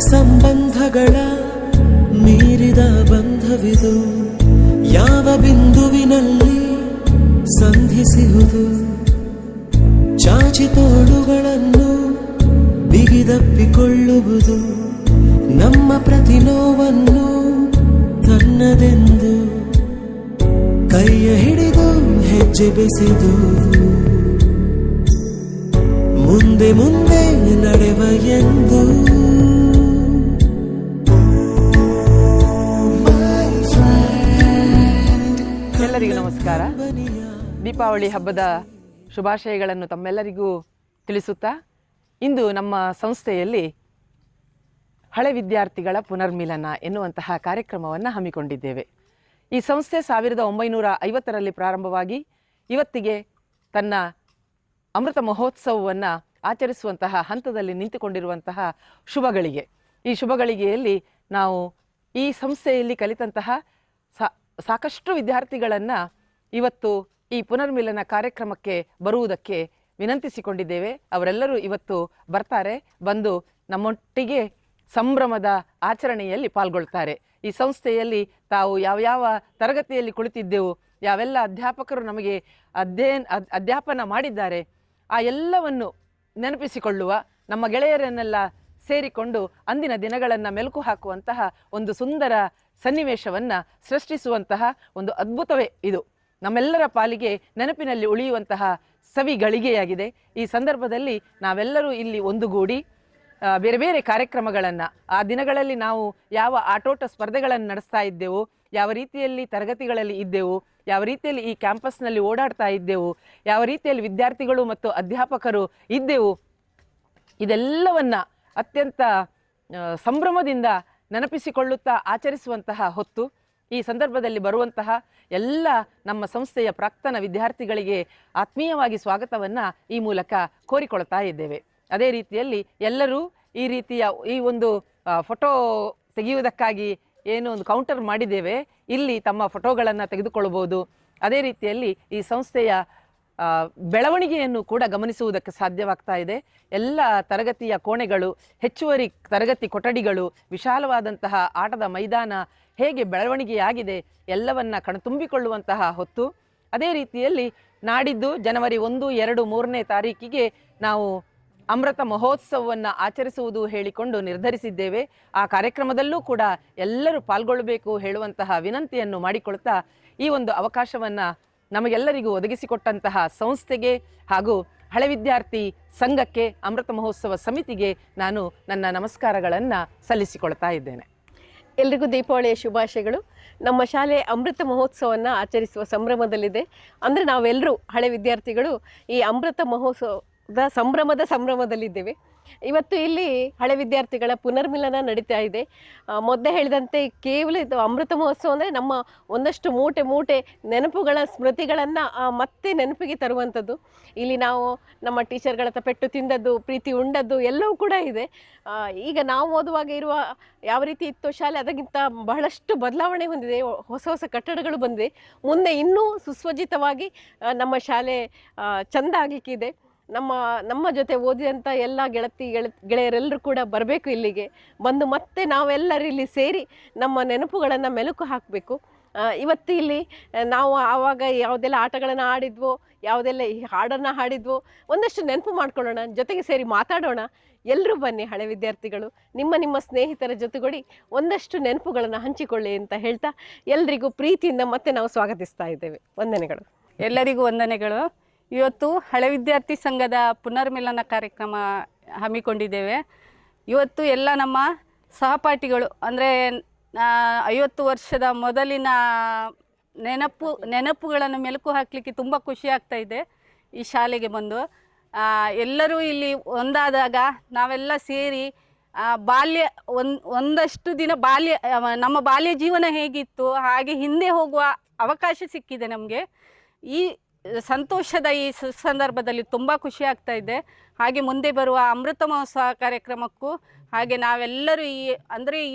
ಸಂಬಂಧಗಳ ಮೀರಿದ ಬಂಧವಿದು, ಯಾವ ಬಿಂದುವಿನಲ್ಲಿ ಸಂಧಿಸುವುದು. ಚಾಚಿ ತೋಳುಗಳನ್ನು ಬಿಗಿದಪ್ಪಿಕೊಳ್ಳುವುದು, ನಮ್ಮ ಪ್ರತಿ ನೋವನ್ನು ತನ್ನದೆಂದು ಕೈಯ ಹಿಡಿದು ಹೆಜ್ಜೆ ಬೆಸೆದು ಮುಂದೆ ಮುಂದೆ ನಡೆವ ಎಂದು. ಎಲ್ಲರಿಗೂ ನಮಸ್ಕಾರ. ದೀಪಾವಳಿ ಹಬ್ಬದ ಶುಭಾಶಯಗಳನ್ನು ತಮ್ಮೆಲ್ಲರಿಗೂ ತಿಳಿಸುತ್ತಾ, ಇಂದು ನಮ್ಮ ಸಂಸ್ಥೆಯಲ್ಲಿ ಹಳೆ ವಿದ್ಯಾರ್ಥಿಗಳ ಪುನರ್ಮಿಲನ ಎನ್ನುವಂತಹ ಕಾರ್ಯಕ್ರಮವನ್ನು ಹಮ್ಮಿಕೊಂಡಿದ್ದೇವೆ. ಈ ಸಂಸ್ಥೆ 1950ರಲ್ಲಿ ಪ್ರಾರಂಭವಾಗಿ ಇವತ್ತಿಗೆ ತನ್ನ ಅಮೃತ ಮಹೋತ್ಸವವನ್ನು ಆಚರಿಸುವಂತಹ ಹಂತದಲ್ಲಿ ನಿಂತುಕೊಂಡಿರುವಂತಹ ಶುಭಗಳಿಗೆ, ಈ ಶುಭಗಳಿಗೆಯಲ್ಲಿ ನಾವು ಈ ಸಂಸ್ಥೆಯಲ್ಲಿ ಕಲಿತಂತಹ ಸಾಕಷ್ಟು ವಿದ್ಯಾರ್ಥಿಗಳನ್ನು ಇವತ್ತು ಈ ಪುನರ್ಮಿಲನ ಕಾರ್ಯಕ್ರಮಕ್ಕೆ ಬರುವುದಕ್ಕೆ ವಿನಂತಿಸಿಕೊಂಡಿದ್ದೇವೆ. ಅವರೆಲ್ಲರೂ ಇವತ್ತು ಬರ್ತಾರೆ, ಬಂದು ನಮ್ಮೊಟ್ಟಿಗೆ ಸಂಭ್ರಮದ ಆಚರಣೆಯಲ್ಲಿ ಪಾಲ್ಗೊಳ್ತಾರೆ. ಈ ಸಂಸ್ಥೆಯಲ್ಲಿ ತಾವು ಯಾವ ತರಗತಿಯಲ್ಲಿ ಕುಳಿತಿದ್ದೆವು, ಯಾವೆಲ್ಲ ಅಧ್ಯಾಪಕರು ನಮಗೆ ಅಧ್ಯಾಪನ ಮಾಡಿದ್ದಾರೆ, ಆ ಎಲ್ಲವನ್ನು ನೆನಪಿಸಿಕೊಳ್ಳುವ, ನಮ್ಮ ಗೆಳೆಯರನ್ನೆಲ್ಲ ಸೇರಿಕೊಂಡು ಅಂದಿನ ದಿನಗಳನ್ನು ಮೆಲುಕು ಹಾಕುವಂತಹ ಒಂದು ಸುಂದರ ಸನ್ನಿವೇಶವನ್ನು ಸೃಷ್ಟಿಸುವಂತಹ ಒಂದು ಅದ್ಭುತವೇ ಇದು. ನಮ್ಮೆಲ್ಲರ ಪಾಲಿಗೆ ನೆನಪಿನಲ್ಲಿ ಉಳಿಯುವಂತಹ ಸವಿಗಳಿಗೆಯಾಗಿದೆ. ಈ ಸಂದರ್ಭದಲ್ಲಿ ನಾವೆಲ್ಲರೂ ಇಲ್ಲಿ ಒಂದುಗೂಡಿ ಬೇರೆ ಬೇರೆ ಕಾರ್ಯಕ್ರಮಗಳನ್ನು, ಆ ದಿನಗಳಲ್ಲಿ ನಾವು ಯಾವ ಆಟೋಟ ಸ್ಪರ್ಧೆಗಳನ್ನು ನಡೆಸ್ತಾ ಇದ್ದೆವು, ಯಾವ ರೀತಿಯಲ್ಲಿ ತರಗತಿಗಳಲ್ಲಿ ಇದ್ದೆವು, ಯಾವ ರೀತಿಯಲ್ಲಿ ಈ ಕ್ಯಾಂಪಸ್ನಲ್ಲಿ ಓಡಾಡ್ತಾ ಇದ್ದೆವು, ಯಾವ ರೀತಿಯಲ್ಲಿ ವಿದ್ಯಾರ್ಥಿಗಳು ಮತ್ತು ಅಧ್ಯಾಪಕರು ಇದ್ದೆವು, ಇದೆಲ್ಲವನ್ನು ಅತ್ಯಂತ ಸಂಭ್ರಮದಿಂದ ನೆನಪಿಸಿಕೊಳ್ಳುತ್ತಾ ಆಚರಿಸುವಂತಹ ಹೊತ್ತು. ಈ ಸಂದರ್ಭದಲ್ಲಿ ಬರುವಂತಹ ಎಲ್ಲ ನಮ್ಮ ಸಂಸ್ಥೆಯ ಪ್ರಾಕ್ತನ ವಿದ್ಯಾರ್ಥಿಗಳಿಗೆ ಆತ್ಮೀಯವಾಗಿ ಸ್ವಾಗತವನ್ನು ಈ ಮೂಲಕ ಕೋರಿಕೊಳ್ತಾ ಇದ್ದೇವೆ. ಅದೇ ರೀತಿಯಲ್ಲಿ ಎಲ್ಲರೂ ಈ ರೀತಿಯ ಈ ಒಂದು ಫೋಟೋ ತೆಗೆಯುವುದಕ್ಕಾಗಿ ಏನು ಒಂದು ಕೌಂಟರ್ ಮಾಡಿದ್ದೇವೆ, ಇಲ್ಲಿ ತಮ್ಮ ಫೋಟೋಗಳನ್ನು ತೆಗೆದುಕೊಳ್ಳಬಹುದು. ಅದೇ ರೀತಿಯಲ್ಲಿ ಈ ಸಂಸ್ಥೆಯ ಬೆಳವಣಿಗೆಯನ್ನು ಕೂಡ ಗಮನಿಸುವುದಕ್ಕೆ ಸಾಧ್ಯವಾಗ್ತಾ ಇದೆ. ಎಲ್ಲ ತರಗತಿಯ ಕೋಣೆಗಳು, ಹೆಚ್ಚುವರಿ ತರಗತಿ ಕೊಠಡಿಗಳು, ವಿಶಾಲವಾದಂತಹ ಆಟದ ಮೈದಾನ ಹೇಗೆ ಬೆಳವಣಿಗೆಯಾಗಿದೆ ಎಲ್ಲವನ್ನ ಕಣ್ತುಂಬಿಕೊಳ್ಳುವಂತಹ ಹೊತ್ತು. ಅದೇ ರೀತಿಯಲ್ಲಿ ನಾಡಿದ್ದು ಜನವರಿ 1, 2, 3ನೇ ತಾರೀಕಿಗೆ ನಾವು ಅಮೃತ ಮಹೋತ್ಸವವನ್ನು ಆಚರಿಸುವುದು ಹೇಳಿಕೊಂಡು ನಿರ್ಧರಿಸಿದ್ದೇವೆ. ಆ ಕಾರ್ಯಕ್ರಮದಲ್ಲೂ ಕೂಡ ಎಲ್ಲರೂ ಪಾಲ್ಗೊಳ್ಳಬೇಕು ಹೇಳುವಂತಹ ವಿನಂತಿಯನ್ನು ಮಾಡಿಕೊಳ್ತಾ, ಈ ಒಂದು ಅವಕಾಶವನ್ನು ನಮಗೆಲ್ಲರಿಗೂ ಒದಗಿಸಿಕೊಟ್ಟಂತಹ ಸಂಸ್ಥೆಗೆ ಹಾಗೂ ಹಳೆ ವಿದ್ಯಾರ್ಥಿ ಸಂಘಕ್ಕೆ, ಅಮೃತ ಮಹೋತ್ಸವ ಸಮಿತಿಗೆ ನಾನು ನನ್ನ ನಮಸ್ಕಾರಗಳನ್ನು ಸಲ್ಲಿಸಿಕೊಳ್ತಾ ಇದ್ದೇನೆ. ಎಲ್ರಿಗೂ ದೀಪಾವಳಿಯ ಶುಭಾಶಯಗಳು. ನಮ್ಮ ಶಾಲೆ ಅಮೃತ ಮಹೋತ್ಸವವನ್ನು ಆಚರಿಸುವ ಸಂಭ್ರಮದಲ್ಲಿದೆ. ಅಂದರೆ ನಾವೆಲ್ಲರೂ ಹಳೆ ವಿದ್ಯಾರ್ಥಿಗಳು ಈ ಅಮೃತ ಮಹೋತ್ಸವದ ಸಂಭ್ರಮದಲ್ಲಿದ್ದೇವೆ. ಇವತ್ತು ಇಲ್ಲಿ ಹಳೆ ವಿದ್ಯಾರ್ಥಿಗಳ ಪುನರ್ಮಿಲನ ನಡೀತಾ ಇದೆ. ಮೊದಲೇ ಹೇಳಿದಂತೆ ಕೇವಲ ಇದು ಅಮೃತ ಮಹೋತ್ಸವ ಅಂದರೆ ನಮ್ಮ ಒಂದಷ್ಟು ಮೂಟೆ ನೆನಪುಗಳ ಸ್ಮೃತಿಗಳನ್ನು ಮತ್ತೆ ನೆನಪಿಗೆ ತರುವಂಥದ್ದು. ಇಲ್ಲಿ ನಾವು ನಮ್ಮ ಟೀಚರ್ಗಳ ಪೆಟ್ಟು ತಿಂದದ್ದು, ಪ್ರೀತಿ ಉಂಡದ್ದು ಎಲ್ಲವೂ ಕೂಡ ಇದೆ. ಈಗ ನಾವು ಓದುವಾಗ ಇರುವ ಯಾವ ರೀತಿ ಇತ್ತು ಶಾಲೆ, ಅದಕ್ಕಿಂತ ಬಹಳಷ್ಟು ಬದಲಾವಣೆ ಹೊಂದಿದೆ. ಹೊಸ ಕಟ್ಟಡಗಳು ಬಂದಿದೆ. ಮುಂದೆ ಇನ್ನೂ ಸುಸಜ್ಜಿತವಾಗಿ ನಮ್ಮ ಶಾಲೆ ಚೆಂದ ಆಗಲಿಕ್ಕಿದೆ. ನಮ್ಮ ಜೊತೆ ಓದಿದಂಥ ಎಲ್ಲ ಗೆಳೆಯರೆಲ್ಲರೂ ಕೂಡ ಬರಬೇಕು ಇಲ್ಲಿಗೆ. ಬಂದು ಮತ್ತೆ ನಾವೆಲ್ಲರೂ ಇಲ್ಲಿ ಸೇರಿ ನಮ್ಮ ನೆನಪುಗಳನ್ನು ಮೆಲುಕು ಹಾಕಬೇಕು. ಇವತ್ತು ಇಲ್ಲಿ ನಾವು ಆವಾಗ ಯಾವುದೆಲ್ಲ ಆಟಗಳನ್ನು ಆಡಿದ್ವೋ, ಯಾವುದೆಲ್ಲ ಈ ಹಾಡನ್ನು ಹಾಡಿದ್ವೋ ಒಂದಷ್ಟು ನೆನಪು ಮಾಡ್ಕೊಳ್ಳೋಣ, ಜೊತೆಗೆ ಸೇರಿ ಮಾತಾಡೋಣ. ಎಲ್ಲರೂ ಬನ್ನಿ ಹಳೆ ವಿದ್ಯಾರ್ಥಿಗಳು, ನಿಮ್ಮ ಸ್ನೇಹಿತರ ಜೊತೆಗೂಡಿ ಒಂದಷ್ಟು ನೆನಪುಗಳನ್ನು ಹಂಚಿಕೊಳ್ಳಿ ಅಂತ ಹೇಳ್ತಾ ಎಲ್ರಿಗೂ ಪ್ರೀತಿಯಿಂದ ಮತ್ತೆ ನಾವು ಸ್ವಾಗತಿಸ್ತಾ ಇದ್ದೇವೆ. ವಂದನೆಗಳು. ಎಲ್ಲರಿಗೂ ವಂದನೆಗಳು. ಇವತ್ತು ಹಳೆ ವಿದ್ಯಾರ್ಥಿ ಸಂಘದ ಪುನರ್ಮಿಲನ ಕಾರ್ಯಕ್ರಮ ಹಮ್ಮಿಕೊಂಡಿದ್ದೇವೆ. ಇವತ್ತು ಎಲ್ಲ ನಮ್ಮ ಸಹಪಾಠಿಗಳು, ಅಂದರೆ 50 ವರ್ಷದ ಮೊದಲಿನ ನೆನಪುಗಳನ್ನು ಮೆಲುಕು ಹಾಕಲಿಕ್ಕೆ ತುಂಬ ಖುಷಿ ಆಗ್ತಾ ಇದೆ ಈ ಶಾಲೆಗೆ ಬಂದು. ಎಲ್ಲರೂ ಇಲ್ಲಿ ಒಂದಾದಾಗ ನಾವೆಲ್ಲ ಸೇರಿ ಒಂದಷ್ಟು ದಿನ ನಮ್ಮ ಬಾಲ್ಯ ಜೀವನ ಹೇಗಿತ್ತು ಹಾಗೆ ಹಿಂದೆ ಹೋಗುವ ಅವಕಾಶ ಸಿಕ್ಕಿದೆ ನಮಗೆ. ಈ ಸಂತೋಷದ ಈ ಸಂದರ್ಭದಲ್ಲಿ ತುಂಬ ಖುಷಿ ಆಗ್ತಾ ಇದೆ. ಹಾಗೆ ಮುಂದೆ ಬರುವ ಅಮೃತ ಮಹೋತ್ಸವ ಕಾರ್ಯಕ್ರಮಕ್ಕೂ ಹಾಗೆ ನಾವೆಲ್ಲರೂ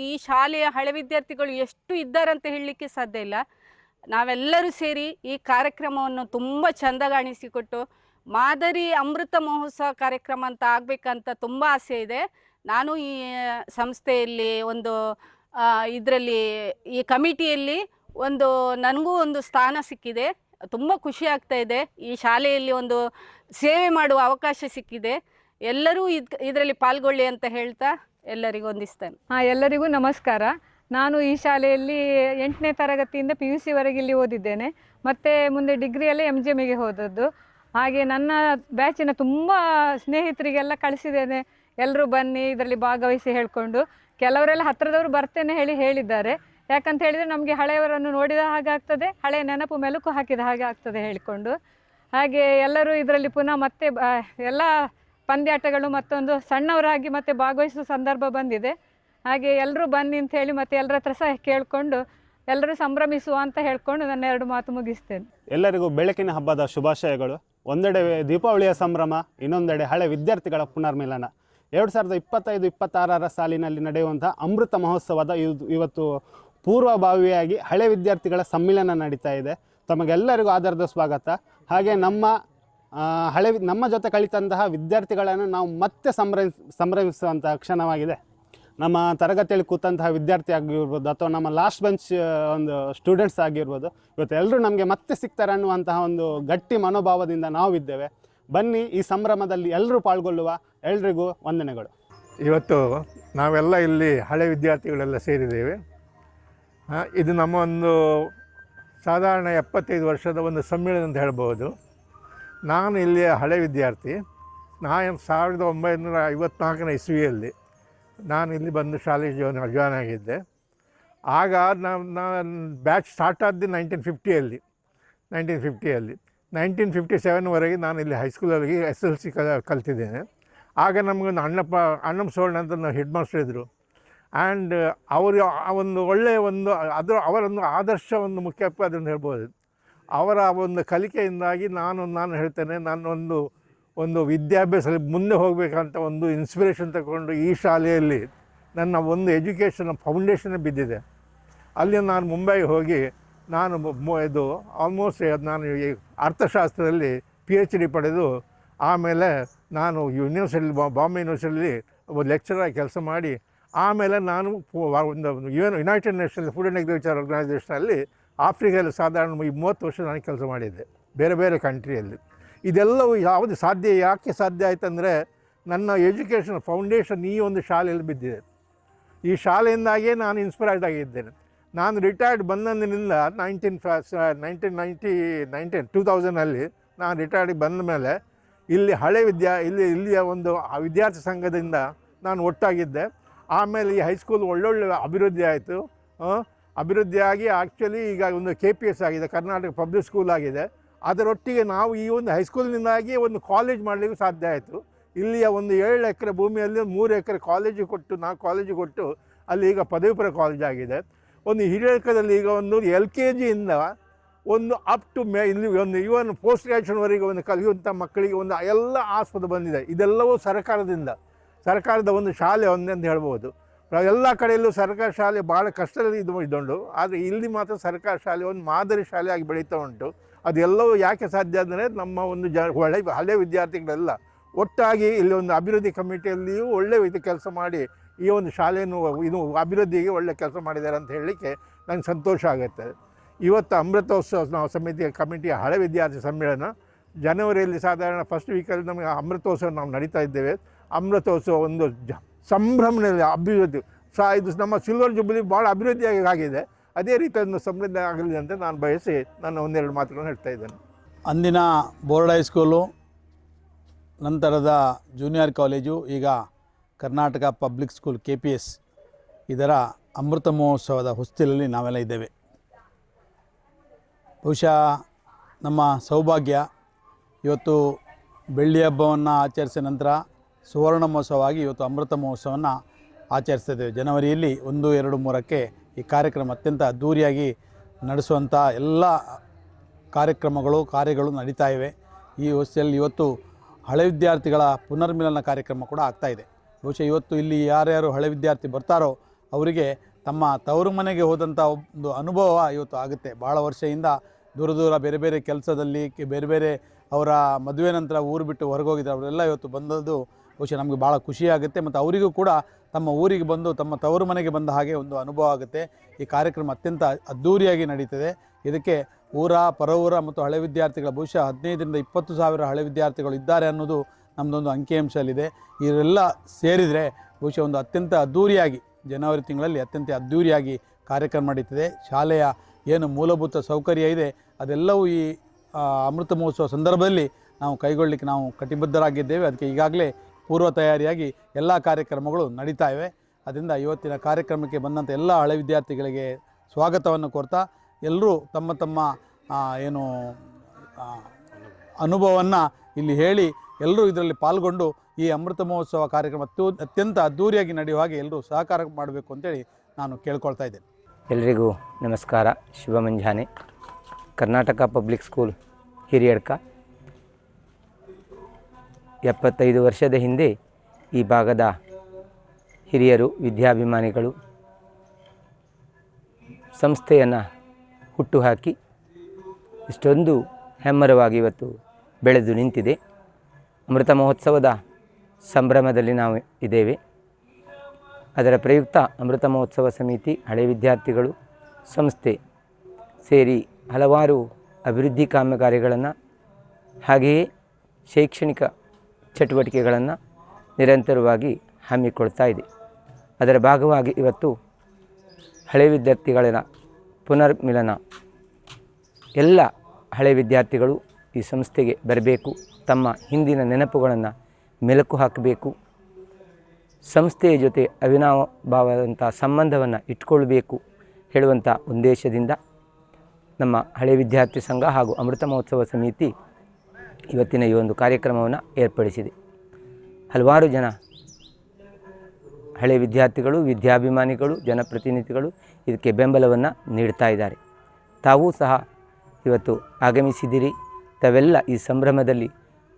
ಈ ಶಾಲೆಯ ಹಳೆ ವಿದ್ಯಾರ್ಥಿಗಳು ಎಷ್ಟು ಇದ್ದಾರೆ ಅಂತ ಹೇಳಲಿಕ್ಕೆ ಸಾಧ್ಯ ಇಲ್ಲ. ನಾವೆಲ್ಲರೂ ಸೇರಿ ಈ ಕಾರ್ಯಕ್ರಮವನ್ನು ತುಂಬ ಚೆಂದಗಾಣಿಸಿಕೊಟ್ಟು ಮಾದರಿ ಅಮೃತ ಮಹೋತ್ಸವ ಕಾರ್ಯಕ್ರಮ ಅಂತ ಆಗಬೇಕಂತ ತುಂಬ ಆಸೆ ಇದೆ. ನಾನು ಈ ಸಂಸ್ಥೆಯಲ್ಲಿ ಒಂದು ಇದರಲ್ಲಿ ಈ ಕಮಿಟಿಯಲ್ಲಿ ನನಗೂ ಒಂದು ಸ್ಥಾನ ಸಿಕ್ಕಿದೆ. ತುಂಬ ಖುಷಿ ಆಗ್ತಾ ಇದೆ. ಈ ಶಾಲೆಯಲ್ಲಿ ಒಂದು ಸೇವೆ ಮಾಡುವ ಅವಕಾಶ ಸಿಕ್ಕಿದೆ. ಎಲ್ಲರೂ ಇದರಲ್ಲಿ ಪಾಲ್ಗೊಳ್ಳಿ ಅಂತ ಹೇಳ್ತಾ ಎಲ್ಲರಿಗೂ ವಂದಿಸ್ತೇನೆ. ಎಲ್ಲರಿಗೂ ನಮಸ್ಕಾರ. ನಾನು ಈ ಶಾಲೆಯಲ್ಲಿ 8ನೇ ತರಗತಿಯಿಂದ PUC ವರೆಗೆ ಇಲ್ಲಿ ಓದಿದ್ದೇನೆ. ಮತ್ತು ಮುಂದೆ ಡಿಗ್ರಿಯಲ್ಲಿ MGMಗೆ ಹೋದದ್ದು. ಹಾಗೆ ನನ್ನ ಬ್ಯಾಚಿನ ತುಂಬ ಸ್ನೇಹಿತರಿಗೆಲ್ಲ ಕಳಿಸಿದ್ದೇನೆ, ಎಲ್ಲರೂ ಬನ್ನಿ ಇದರಲ್ಲಿ ಭಾಗವಹಿಸಿ ಹೇಳಿಕೊಂಡು. ಕೆಲವರೆಲ್ಲ ಹತ್ತಿರದವರು ಬರ್ತೇನೆ ಹೇಳಿದ್ದಾರೆ. ಯಾಕಂತ ಹೇಳಿದರೆ ನಮಗೆ ಹಳೆಯವರನ್ನು ನೋಡಿದ ಹಾಗೆ ಆಗ್ತದೆ, ಹಳೆಯ ನೆನಪು ಮೆಲುಕು ಹಾಕಿದ ಹಾಗೆ ಆಗ್ತದೆ ಹೇಳಿಕೊಂಡು. ಹಾಗೆ ಎಲ್ಲರೂ ಇದರಲ್ಲಿ ಪುನಃ ಮತ್ತೆ ಎಲ್ಲ ಪಂದ್ಯಾಟಗಳು ಮತ್ತೊಂದು ಸಣ್ಣವರಾಗಿ ಮತ್ತೆ ಭಾಗವಹಿಸುವ ಸಂದರ್ಭ ಬಂದಿದೆ. ಹಾಗೆ ಎಲ್ಲರೂ ಬನ್ನಿ ಅಂತ ಹೇಳಿ ಮತ್ತೆ ಎಲ್ಲರ ಹತ್ರ ಸಹ ಕೇಳಿಕೊಂಡು ಎಲ್ಲರೂ ಸಂಭ್ರಮಿಸುವ ಅಂತ ಹೇಳ್ಕೊಂಡು ನನ್ನ 2 ಮಾತು ಮುಗಿಸ್ತೇನೆ. ಎಲ್ಲರಿಗೂ ಬೆಳಕಿನ ಹಬ್ಬದ ಶುಭಾಶಯಗಳು. ಒಂದೆಡೆ ದೀಪಾವಳಿಯ ಸಂಭ್ರಮ, ಇನ್ನೊಂದೆಡೆ ಹಳೆ ವಿದ್ಯಾರ್ಥಿಗಳ ಪುನರ್ಮಿಲನ. 2025-26 ಸಾಲಿನಲ್ಲಿ ನಡೆಯುವಂಥ ಅಮೃತ ಮಹೋತ್ಸವದ ಇವತ್ತು ಪೂರ್ವಭಾವಿಯಾಗಿ ಹಳೆ ವಿದ್ಯಾರ್ಥಿಗಳ ಸಮ್ಮಿಲನ ನಡೀತಾ ಇದೆ. ತಮಗೆಲ್ಲರಿಗೂ ಆಧಾರದ ಸ್ವಾಗತ. ಹಾಗೆ ನಮ್ಮ ಜೊತೆ ಕಲಿತಂತಹ ವಿದ್ಯಾರ್ಥಿಗಳನ್ನು ನಾವು ಮತ್ತೆ ಸಂಭ್ರಮಿಸುವಂತಹ ಕ್ಷಣವಾಗಿದೆ. ನಮ್ಮ ತರಗತಿಯಲ್ಲಿ ಕೂತಂತಹ ವಿದ್ಯಾರ್ಥಿ ಆಗಿರ್ಬೋದು ಅಥವಾ ನಮ್ಮ ಲಾಸ್ಟ್ ಬೆಂಚ್ ಒಂದು ಸ್ಟೂಡೆಂಟ್ಸ್ ಆಗಿರ್ಬೋದು, ಇವತ್ತು ಎಲ್ಲರೂ ನಮಗೆ ಮತ್ತೆ ಸಿಗ್ತಾರೆ ಅನ್ನುವಂತಹ ಒಂದು ಗಟ್ಟಿ ಮನೋಭಾವದಿಂದ ನಾವಿದ್ದೇವೆ. ಬನ್ನಿ ಈ ಸಂಭ್ರಮದಲ್ಲಿ ಎಲ್ಲರೂ ಪಾಲ್ಗೊಳ್ಳುವ. ಎಲ್ರಿಗೂ ವಂದನೆಗಳು. ಇವತ್ತು ನಾವೆಲ್ಲ ಇಲ್ಲಿ ಹಳೆ ವಿದ್ಯಾರ್ಥಿಗಳೆಲ್ಲ ಸೇರಿದ್ದೇವೆ. ಇದು ನಮ್ಮ ಒಂದು ಸಾಧಾರಣ 75 ವರ್ಷದ ಒಂದು ಸಮ್ಮೇಳನ ಅಂತ ಹೇಳ್ಬೋದು. ನಾನು ಇಲ್ಲಿಯ ಹಳೆ ವಿದ್ಯಾರ್ಥಿ. ನಾನು 1954ನೇ ಇಸ್ವಿಯಲ್ಲಿ ನಾನು ಇಲ್ಲಿ ಬಂದು ಶಾಲೆ ಜಾಯ್ನ್ ಆಗಿದ್ದೆ. ಆಗ ನಾನು ಬ್ಯಾಚ್ ಸ್ಟಾರ್ಟ್ ಆದ್ದು 1950ಯಲ್ಲಿ. 1957ವರೆಗೆ ನಾನು ಇಲ್ಲಿ ಹೈಸ್ಕೂಲಲ್ಲಿ SLC ಕಲ್ತಿದ್ದೇನೆ. ಆಗ ನಮಗೊಂದು ಅಣ್ಣಪ್ಪ ಸೋಳಣ್ಣ ಅಂತ ಹೆಡ್ ಮಾಸ್ಟರ್ ಇದ್ದರು. ಆ್ಯಂಡ್ ಅವರು ಒಂದು ಒಳ್ಳೆಯ ಅವರೊಂದು ಆದರ್ಶ ಒಂದು ಮುಖ್ಯಪ್ಪ ಅದನ್ನು ಹೇಳ್ಬೋದು. ಅವರ ಒಂದು ಕಲಿಕೆಯಿಂದಾಗಿ ನಾನು ಹೇಳ್ತೇನೆ, ನಾನು ಒಂದು ವಿದ್ಯಾಭ್ಯಾಸದಲ್ಲಿ ಮುಂದೆ ಹೋಗಬೇಕಂತ ಒಂದು ಇನ್ಸ್ಪಿರೇಷನ್ ತಗೊಂಡು ಈ ಶಾಲೆಯಲ್ಲಿ ನನ್ನ ಒಂದು ಎಜುಕೇಷನ್ ಫೌಂಡೇಶನ್ ಬಿದ್ದಿದೆ. ಅಲ್ಲಿ ನಾನು ಮುಂಬೈಗೆ ಹೋಗಿ ನಾನು ಆಲ್ಮೋಸ್ಟ್ ನಾನು ಈ ಅರ್ಥಶಾಸ್ತ್ರದಲ್ಲಿ PhD ಪಡೆದು ಆಮೇಲೆ ನಾನು ಬಾಂಬೆ ಯೂನಿವರ್ಸಿಟಿಯಲ್ಲಿ ಲೆಕ್ಚರಾಗಿ ಕೆಲಸ ಮಾಡಿ ಆಮೇಲೆ ನಾನು ಒಂದು united nations food and agriculture ಆರ್ಗನೈಸೇಷನಲ್ಲಿ ಆಫ್ರಿಕಾದಲ್ಲಿ ಸಾಧಾರಣ 30 ವರ್ಷ ನಾನು ಕೆಲಸ ಮಾಡಿದ್ದೆ ಬೇರೆ ಬೇರೆ ಕಂಟ್ರಿಯಲ್ಲಿ. ಇದೆಲ್ಲವೂ ಯಾಕೆ ಸಾಧ್ಯ ಆಯ್ತಂದರೆ ನನ್ನ ಎಜುಕೇಷನ್ ಫೌಂಡೇಶನ್ ಈ ಒಂದು ಶಾಲೆಯಲ್ಲಿ ಬಿದ್ದಿದೆ. ಈ ಶಾಲೆಯಿಂದಾಗಿಯೇ ನಾನು ಇನ್ಸ್ಪೈರ್ಡ್ ಆಗಿದ್ದೇನೆ. ನಾನು ರಿಟೈರ್ಡ್ ಬಂದಂದಿನಿಂದ 2000 ನಾನು ರಿಟೈರ್ಡ್ ಬಂದ ಮೇಲೆ ಇಲ್ಲಿ ಇಲ್ಲಿಯ ಒಂದು ವಿದ್ಯಾರ್ಥಿ ಸಂಘದಿಂದ ನಾನು ಒಟ್ಟಾಗಿದ್ದೆ. ಆಮೇಲೆ ಈ ಹೈಸ್ಕೂಲ್ ಒಳ್ಳೊಳ್ಳೆ ಅಭಿವೃದ್ಧಿಯಾಗಿ ಆ್ಯಕ್ಚುಲಿ ಈಗ ಒಂದು KPS ಆಗಿದೆ, ಕರ್ನಾಟಕ ಪಬ್ಲಿಕ್ ಸ್ಕೂಲ್ ಆಗಿದೆ. ಅದರೊಟ್ಟಿಗೆ ನಾವು ಈ ಒಂದು ಹೈಸ್ಕೂಲಿನಿಂದಾಗಿ ಒಂದು ಕಾಲೇಜ್ ಮಾಡಲಿಕ್ಕೆ ಸಾಧ್ಯ ಆಯಿತು. ಇಲ್ಲಿಯ ಒಂದು 7 ಎಕರೆ ಭೂಮಿಯಲ್ಲಿ 3 ಎಕರೆ ಕಾಲೇಜು ಕೊಟ್ಟು ಅಲ್ಲಿ ಈಗ ಪದವಿಪೂರ್ವ ಕಾಲೇಜ್ ಆಗಿದೆ. ಒಂದು ಹಿರಿಯಕದಲ್ಲಿ ಈಗ ಒಂದು LKGಯಿಂದ ಒಂದು ಅಪ್ ಟು ಇಲ್ಲಿ ಒಂದು ಇವನ್ ಪೋಸ್ಟ್ ಗ್ರ್ಯಾಜುಯೇಷನ್ವರೆಗೆ ಒಂದು ಕಲಿಯುವಂಥ ಮಕ್ಕಳಿಗೆ ಒಂದು ಎಲ್ಲ ಆಸ್ಪದ ಬಂದಿದೆ. ಇದೆಲ್ಲವೂ ಸರ್ಕಾರದ ಒಂದು ಶಾಲೆ ಒಂದೇ ಅಂತ ಹೇಳ್ಬೋದು. ಎಲ್ಲ ಕಡೆಯಲ್ಲೂ ಸರ್ಕಾರಿ ಶಾಲೆ ಭಾಳ ಕಷ್ಟದಲ್ಲಿ ಇದ್ದುಂಟು. ಆದರೆ ಇಲ್ಲಿ ಮಾತ್ರ ಸರ್ಕಾರಿ ಶಾಲೆ ಒಂದು ಮಾದರಿ ಶಾಲೆಯಾಗಿ ಬೆಳೀತಾ ಉಂಟು. ಅದೆಲ್ಲವೂ ಯಾಕೆ ಸಾಧ್ಯ ಅಂದರೆ ನಮ್ಮ ಒಂದು ಹಳೆ ವಿದ್ಯಾರ್ಥಿಗಳೆಲ್ಲ ಒಟ್ಟಾಗಿ ಇಲ್ಲಿ ಒಂದು ಅಭಿವೃದ್ಧಿ ಕಮಿಟಿಯಲ್ಲಿಯೂ ಒಳ್ಳೆಯ ಕೆಲಸ ಮಾಡಿ ಈ ಒಂದು ಶಾಲೆಯನ್ನು ಅಭಿವೃದ್ಧಿಗೆ ಒಳ್ಳೆ ಕೆಲಸ ಮಾಡಿದ್ದಾರೆ ಅಂತ ಹೇಳಲಿಕ್ಕೆ ನನಗೆ ಸಂತೋಷ ಆಗುತ್ತೆ. ಇವತ್ತು ಅಮೃತೋತ್ಸವ ಕಮಿಟಿಯ ಹಳೆ ವಿದ್ಯಾರ್ಥಿ ಸಮ್ಮೇಳನ ಜನವರಿಯಲ್ಲಿ ಸಾಧಾರಣ ಫಸ್ಟ್ ವೀಕಲ್ಲಿ ನಮಗೆ ಅಮೃತೋತ್ಸವ ನಾವು ನಡೀತಾ ಇದ್ದೇವೆ. ಅಮೃತೋತ್ಸವ ಒಂದು ಸಂಭ್ರಮದಲ್ಲಿ ಅಭಿವೃದ್ಧಿ ಇದು ನಮ್ಮ ಸಿಲ್ವರ್ ಜುಬ್ಲಿ ಭಾಳ ಅಭಿವೃದ್ಧಿಯಾಗಿ ಆಗಿದೆ. ಅದೇ ರೀತಿ ಒಂದು ಸಮೃದ್ಧಿ ಆಗಲಿ ಅಂತ ನಾನು ಬಯಸಿ ನಾನು ಒಂದೆರಡು ಮಾತುಗಳನ್ನು ಹೇಳ್ತಾ ಇದ್ದೇನೆ. ಅಂದಿನ ಬೋರ್ಡ್ ಹೈಸ್ಕೂಲು, ನಂತರದ ಜೂನಿಯರ್ ಕಾಲೇಜು, ಈಗ ಕರ್ನಾಟಕ ಪಬ್ಲಿಕ್ ಸ್ಕೂಲ್ KPS, ಇದರ ಅಮೃತ ಮಹೋತ್ಸವದ ಹೊಸ್ತಿಲಲ್ಲಿ ನಾವೆಲ್ಲ ಇದ್ದೇವೆ. ಬಹುಶಃ ನಮ್ಮ ಸೌಭಾಗ್ಯ ಇವತ್ತು ಬೆಳ್ಳಿ ಹಬ್ಬವನ್ನು ಆಚರಿಸಿದ ನಂತರ ಸುವರ್ಣ ಮಹೋತ್ಸವವಾಗಿ ಇವತ್ತು ಅಮೃತ ಮಹೋತ್ಸವವನ್ನು ಆಚರಿಸ್ತಾ ಇದ್ದೇವೆ. ಜನವರಿಯಲ್ಲಿ 1, 2, 3ಕ್ಕೆ ಈ ಕಾರ್ಯಕ್ರಮ ಅತ್ಯಂತ ಅದ್ಧೂರಿಯಾಗಿ ನಡೆಸುವಂಥ ಎಲ್ಲ ಕಾರ್ಯಗಳು ನಡೀತಾ ಇವೆ. ಈ ಹೊಸ್ತಿಲಲ್ಲಿ ಇವತ್ತು ಹಳೆ ವಿದ್ಯಾರ್ಥಿಗಳ ಪುನರ್ಮಿಲನ ಕಾರ್ಯಕ್ರಮ ಕೂಡ ಆಗ್ತಾಯಿದೆ. ಬಹುಶಃ ಇವತ್ತು ಇಲ್ಲಿ ಯಾರ್ಯಾರು ಹಳೆ ವಿದ್ಯಾರ್ಥಿ ಬರ್ತಾರೋ ಅವರಿಗೆ ತಮ್ಮ ತವರು ಮನೆಗೆ ಹೋದಂಥ ಒಂದು ಅನುಭವ ಇವತ್ತು ಆಗುತ್ತೆ. ಭಾಳ ವರ್ಷದಿಂದ ದೂರ ಬೇರೆ ಬೇರೆ ಕೆಲಸದಲ್ಲಿ ಬೇರೆ ಅವರ ಮದುವೆ ನಂತರ ಊರು ಬಿಟ್ಟು ಹೊರಗೋಗಿದ್ದಾರೆ. ಅವರೆಲ್ಲ ಇವತ್ತು ಬಂದದ್ದು ಬಹುಶಃ ನಮಗೆ ಭಾಳ ಖುಷಿಯಾಗುತ್ತೆ ಮತ್ತು ಅವರಿಗೂ ಕೂಡ ತಮ್ಮ ಊರಿಗೆ ಬಂದು ತಮ್ಮ ತವರು ಮನೆಗೆ ಬಂದ ಹಾಗೆ ಒಂದು ಅನುಭವ ಆಗುತ್ತೆ. ಈ ಕಾರ್ಯಕ್ರಮ ಅತ್ಯಂತ ಅದ್ಧೂರಿಯಾಗಿ ನಡೀತದೆ. ಇದಕ್ಕೆ ಊರ ಪರವೂರ ಮತ್ತು ಹಳೆ ವಿದ್ಯಾರ್ಥಿಗಳ ಬಹುಶಃ 15ರಿಂದ 20,000 ಹಳೆ ವಿದ್ಯಾರ್ಥಿಗಳು ಇದ್ದಾರೆ ಅನ್ನೋದು ನಮ್ಮದೊಂದು ಅಂಕಿಅಂಶದಲ್ಲಿದೆ. ಇವರೆಲ್ಲ ಸೇರಿದರೆ ಬಹುಶಃ ಒಂದು ಅತ್ಯಂತ ಅದ್ಧೂರಿಯಾಗಿ ಜನವರಿ ತಿಂಗಳಲ್ಲಿ ಅತ್ಯಂತ ಅದ್ಧೂರಿಯಾಗಿ ಕಾರ್ಯಕ್ರಮ ನಡೀತದೆ. ಶಾಲೆಯ ಏನು ಮೂಲಭೂತ ಸೌಕರ್ಯ ಇದೆ ಅದೆಲ್ಲವೂ ಈ ಅಮೃತ ಮಹೋತ್ಸವ ಸಂದರ್ಭದಲ್ಲಿ ನಾವು ಕೈಗೊಳ್ಳಲಿಕ್ಕೆ ನಾವು ಕಟಿಬದ್ಧರಾಗಿದ್ದೇವೆ. ಅದಕ್ಕೆ ಈಗಾಗಲೇ ಪೂರ್ವ ತಯಾರಿಯಾಗಿ ಎಲ್ಲ ಕಾರ್ಯಕ್ರಮಗಳು ನಡೀತಾ ಇವೆ. ಅದರಿಂದ ಇವತ್ತಿನ ಕಾರ್ಯಕ್ರಮಕ್ಕೆ ಬಂದಂಥ ಎಲ್ಲ ಹಳೆ ವಿದ್ಯಾರ್ಥಿಗಳಿಗೆ ಸ್ವಾಗತವನ್ನು ಕೋರ್ತಾ ಎಲ್ಲರೂ ತಮ್ಮ ತಮ್ಮ ಏನು ಅನುಭವವನ್ನು ಇಲ್ಲಿ ಹೇಳಿ ಎಲ್ಲರೂ ಇದರಲ್ಲಿ ಪಾಲ್ಗೊಂಡು ಈ ಅಮೃತ ಮಹೋತ್ಸವ ಕಾರ್ಯಕ್ರಮ ಅತ್ಯಂತ ಅದ್ಧೂರಿಯಾಗಿ ನಡೆಯುವ ಹಾಗೆ ಎಲ್ಲರೂ ಸಹಕಾರ ಮಾಡಬೇಕು ಅಂತೇಳಿ ನಾನು ಕೇಳ್ಕೊಳ್ತಾ ಇದ್ದೇನೆ. ಎಲ್ರಿಗೂ ನಮಸ್ಕಾರ, ಶುಭ ಮುಂಜಾನೆ. ಕರ್ನಾಟಕ ಪಬ್ಲಿಕ್ ಸ್ಕೂಲ್ ಹಿರಿಯಡ್ಕ 75 ವರ್ಷದ ಹಿಂದೆ ಈ ಭಾಗದ ಹಿರಿಯರು ವಿದ್ಯಾಭಿಮಾನಿಗಳು ಸಂಸ್ಥೆಯನ್ನು ಹುಟ್ಟುಹಾಕಿ ಇಷ್ಟೊಂದು ಹೆಮ್ಮರವಾಗಿ ಇವತ್ತು ಬೆಳೆದು ನಿಂತಿದೆ. ಅಮೃತ ಮಹೋತ್ಸವದ ಸಂಭ್ರಮದಲ್ಲಿ ನಾವು ಇದ್ದೇವೆ. ಅದರ ಪ್ರಯುಕ್ತ ಅಮೃತ ಮಹೋತ್ಸವ ಸಮಿತಿ, ಹಳೆ ವಿದ್ಯಾರ್ಥಿಗಳು, ಸಂಸ್ಥೆ ಸೇರಿ ಹಲವಾರು ಅಭಿವೃದ್ಧಿ ಕಾಮಗಾರಿಗಳನ್ನು ಹಾಗೆಯೇ ಶೈಕ್ಷಣಿಕ ಚಟುವಟಿಕೆಗಳನ್ನು ನಿರಂತರವಾಗಿ ಹಮ್ಮಿಕೊಳ್ತಾ ಇದೆ. ಅದರ ಭಾಗವಾಗಿ ಇವತ್ತು ಹಳೆ ವಿದ್ಯಾರ್ಥಿಗಳ ಪುನರ್ಮಿಲನ. ಎಲ್ಲ ಹಳೆ ವಿದ್ಯಾರ್ಥಿಗಳು ಈ ಸಂಸ್ಥೆಗೆ ಬರಬೇಕು, ತಮ್ಮ ಹಿಂದಿನ ನೆನಪುಗಳನ್ನು ಮೆಲುಕು ಹಾಕಬೇಕು, ಸಂಸ್ಥೆಯ ಜೊತೆ ಅವಿನಾಭಾವದಂಥ ಸಂಬಂಧವನ್ನು ಇಟ್ಕೊಳ್ಬೇಕು ಹೇಳುವಂಥ ಉದ್ದೇಶದಿಂದ ನಮ್ಮ ಹಳೆ ವಿದ್ಯಾರ್ಥಿ ಸಂಘ ಹಾಗೂ ಅಮೃತ ಮಹೋತ್ಸವ ಸಮಿತಿ ಇವತ್ತಿನ ಈ ಒಂದು ಕಾರ್ಯಕ್ರಮವನ್ನು ಏರ್ಪಡಿಸಿದೆ. ಹಲವಾರು ಜನ ಹಳೆ ವಿದ್ಯಾರ್ಥಿಗಳು, ವಿದ್ಯಾಭಿಮಾನಿಗಳು, ಜನಪ್ರತಿನಿಧಿಗಳು ಇದಕ್ಕೆ ಬೆಂಬಲವನ್ನು ನೀಡ್ತಾ ಇದ್ದಾರೆ. ತಾವೂ ಸಹ ಇವತ್ತು ಆಗಮಿಸಿದಿರಿ. ತಾವೆಲ್ಲ ಈ ಸಂಭ್ರಮದಲ್ಲಿ